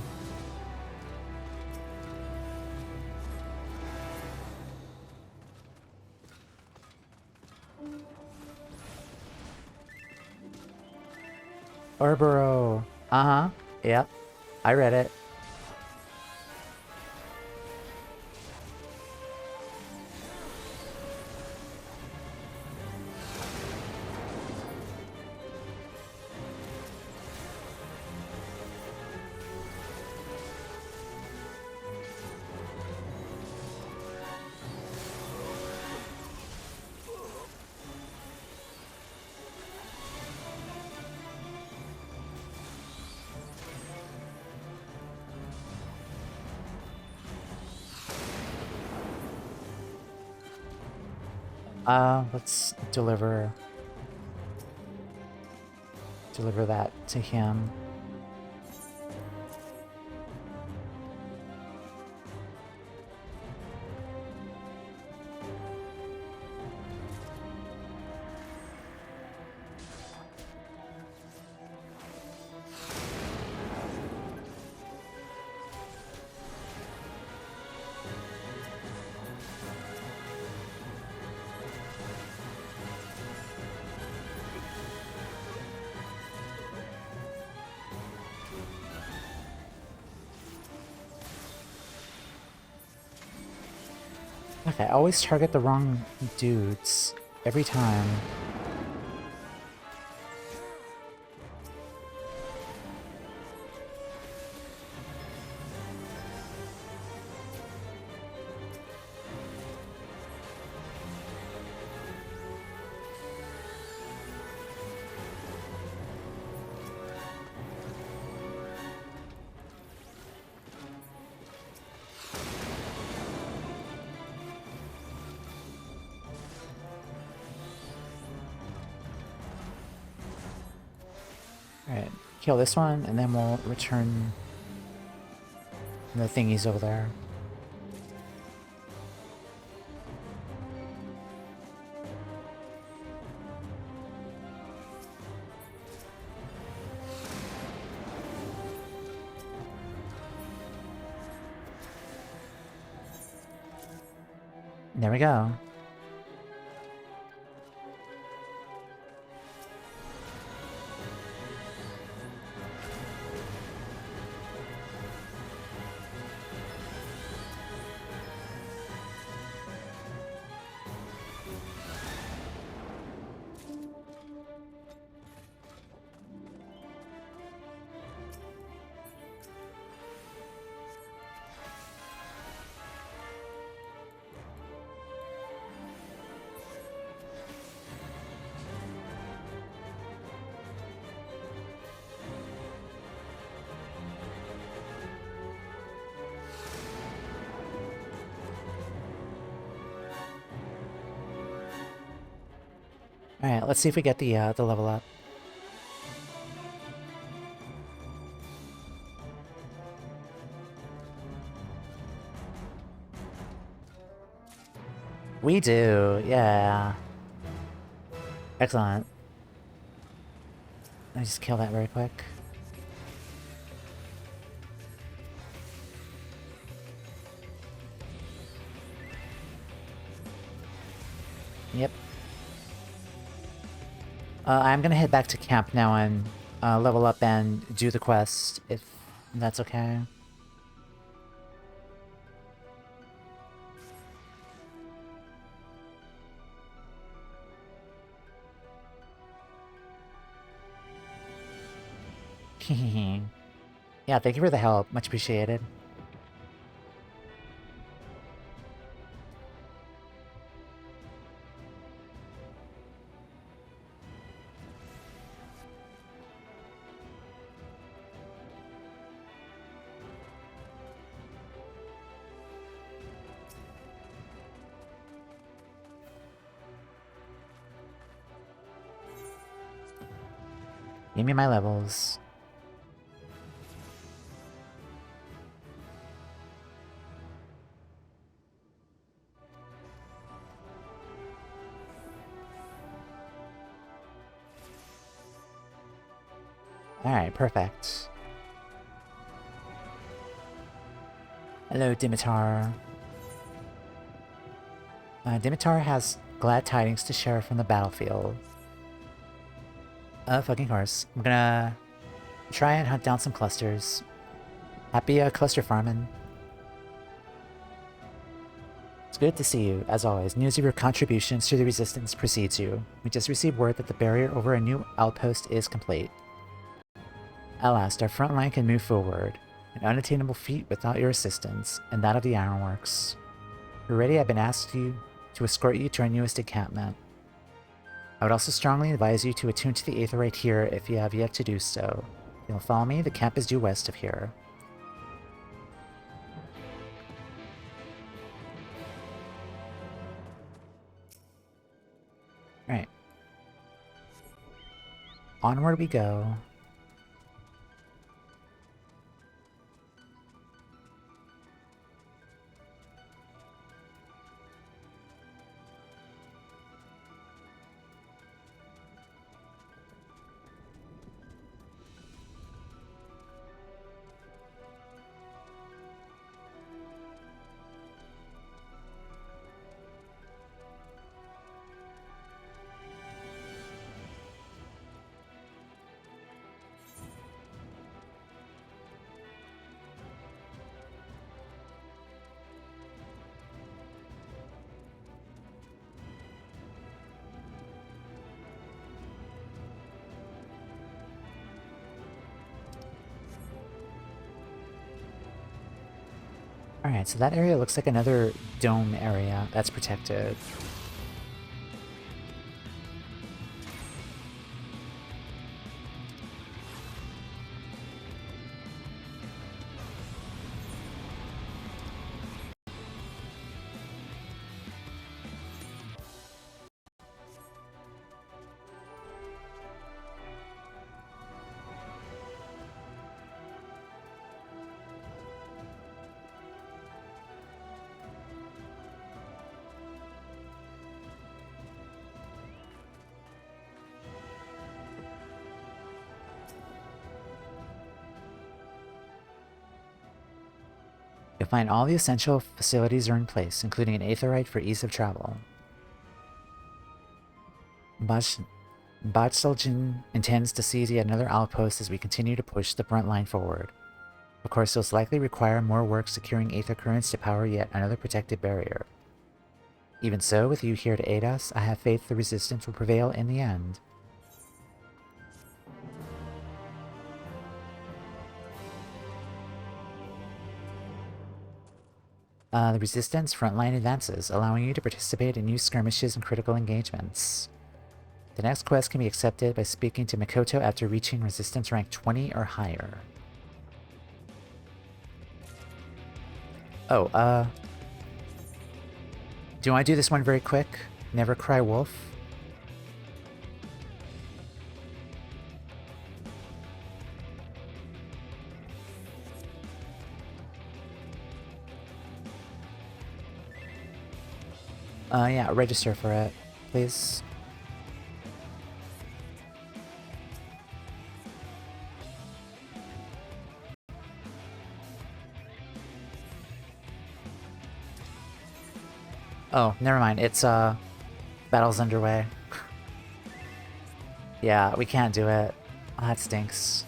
Speaker 1: Orboro. Uh-huh. Yep. I read it. Let's deliver. deliver that to him. Okay, I always target the wrong dudes every time. Alright, kill this one, and then we'll return the thingies over there. There we go. Alright, let's see if we get the level up. We do, yeah. Excellent. Let me just kill that very quick. Yep. I'm gonna head back to camp now and level up and do the quest, if that's okay. Yeah, thank you for the help. Much appreciated. Give me my levels. Alright, perfect. Hello, Dimitar. Dimitar has glad tidings to share from the battlefield. Fucking course. I'm gonna try and hunt down some clusters. Happy cluster farming. It's good to see you, as always. News of your contributions to the resistance precedes you. We just received word that the barrier over a new outpost is complete. At last, our front line can move forward. An unattainable feat without your assistance, and that of the ironworks. Already I've been asked to escort you to our newest encampment. I would also strongly advise you to attune to the Aetherite here if you have yet to do so. If you'll follow me, the camp is due west of here. Right. onward we go. Alright, so that area looks like another dome area that's protected. You'll find all the essential facilities are in place, including an aetherite for ease of travel. Botselgen intends to seize yet another outpost as we continue to push the front line forward. Of course, this will likely require more work securing aether currents to power yet another protected barrier. Even so, with you here to aid us, I have faith the resistance will prevail in the end. The Resistance frontline advances, allowing you to participate in new skirmishes and critical engagements. The next quest can be accepted by speaking to Mikoto after reaching Resistance rank 20 or higher. Oh, do you want to do this one very quick? Never Cry Wolf? Yeah, register for it, please. Oh, never mind. It's, battle's underway. Yeah, we can't do it. Oh, that stinks.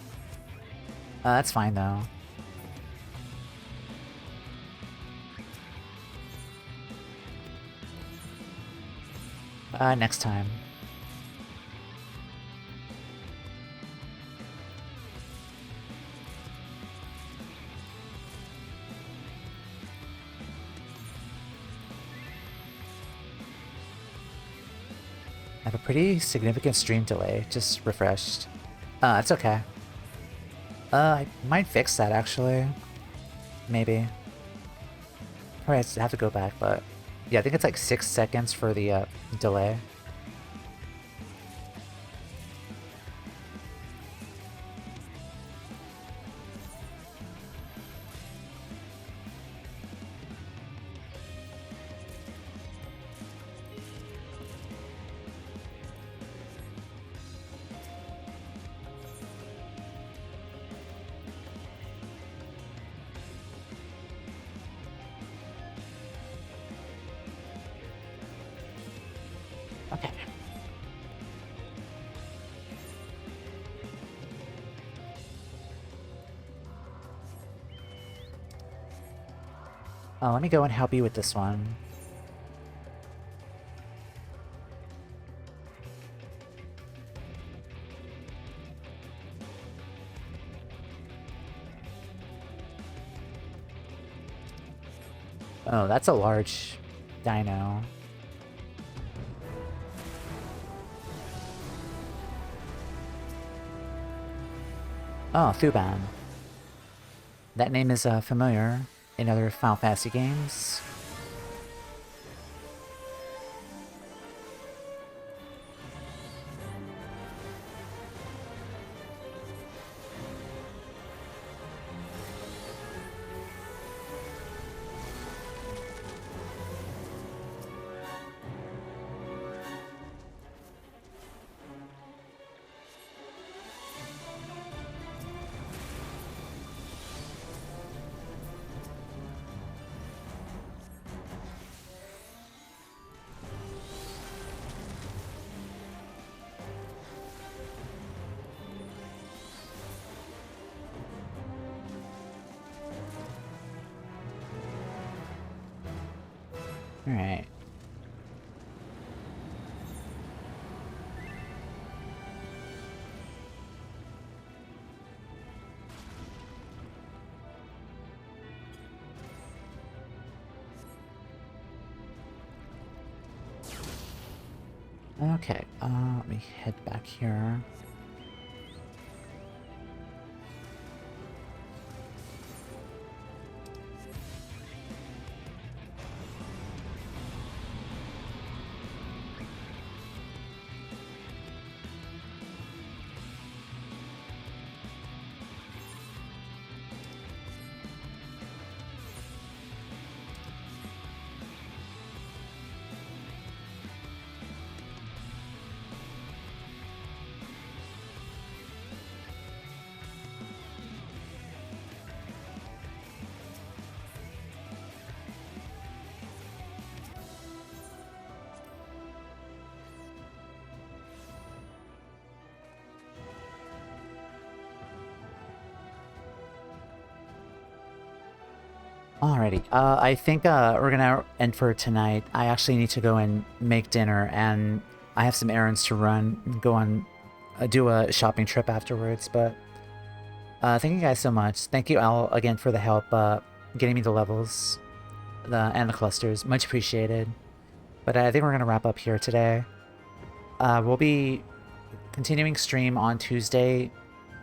Speaker 1: That's fine, though. Next time. I have a pretty significant stream delay, just refreshed. It's okay. I might fix that, actually. Maybe. Probably have to go back, but... Yeah, I think it's like 6 seconds for the, delay. Okay. Let me go and help you with this one. Oh, that's a large dino. Oh, Thuban. That name is familiar in other Final Fantasy games. Alright. Okay, let me head back here. Alrighty, I think we're gonna end for tonight. I actually need to go and make dinner, and I have some errands to run and go on, do a shopping trip afterwards, but thank you guys so much. Thank you, Al, again for the help getting me the levels and the clusters. Much appreciated. But I think we're gonna wrap up here today. We'll be continuing stream on Tuesday,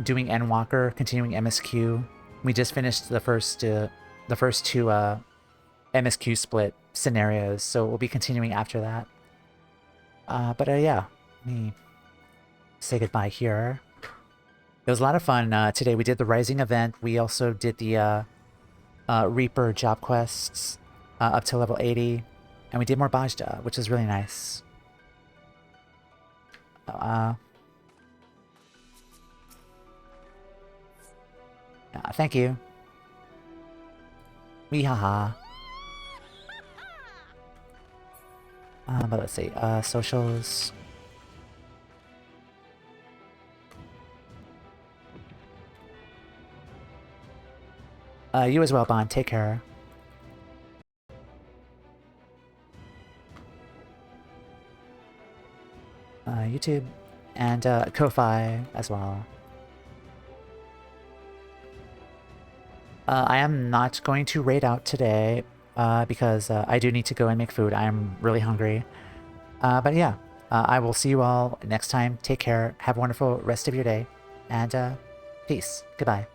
Speaker 1: doing Endwalker, continuing MSQ. We just finished the first two MSQ split scenarios, so we'll be continuing after that. But yeah, let me say goodbye here. It was a lot of fun today. We did the Rising event. We also did the Reaper job quests up to level 80, and we did more Bozja, which was really nice. Thank you. Weehaha. But let's see. Socials. You as well, Bond. Take care. YouTube and Ko-Fi as well. I am not going to raid out today because I do need to go and make food. I am really hungry. But yeah, I will see you all next time. Take care. Have a wonderful rest of your day. And peace. Goodbye.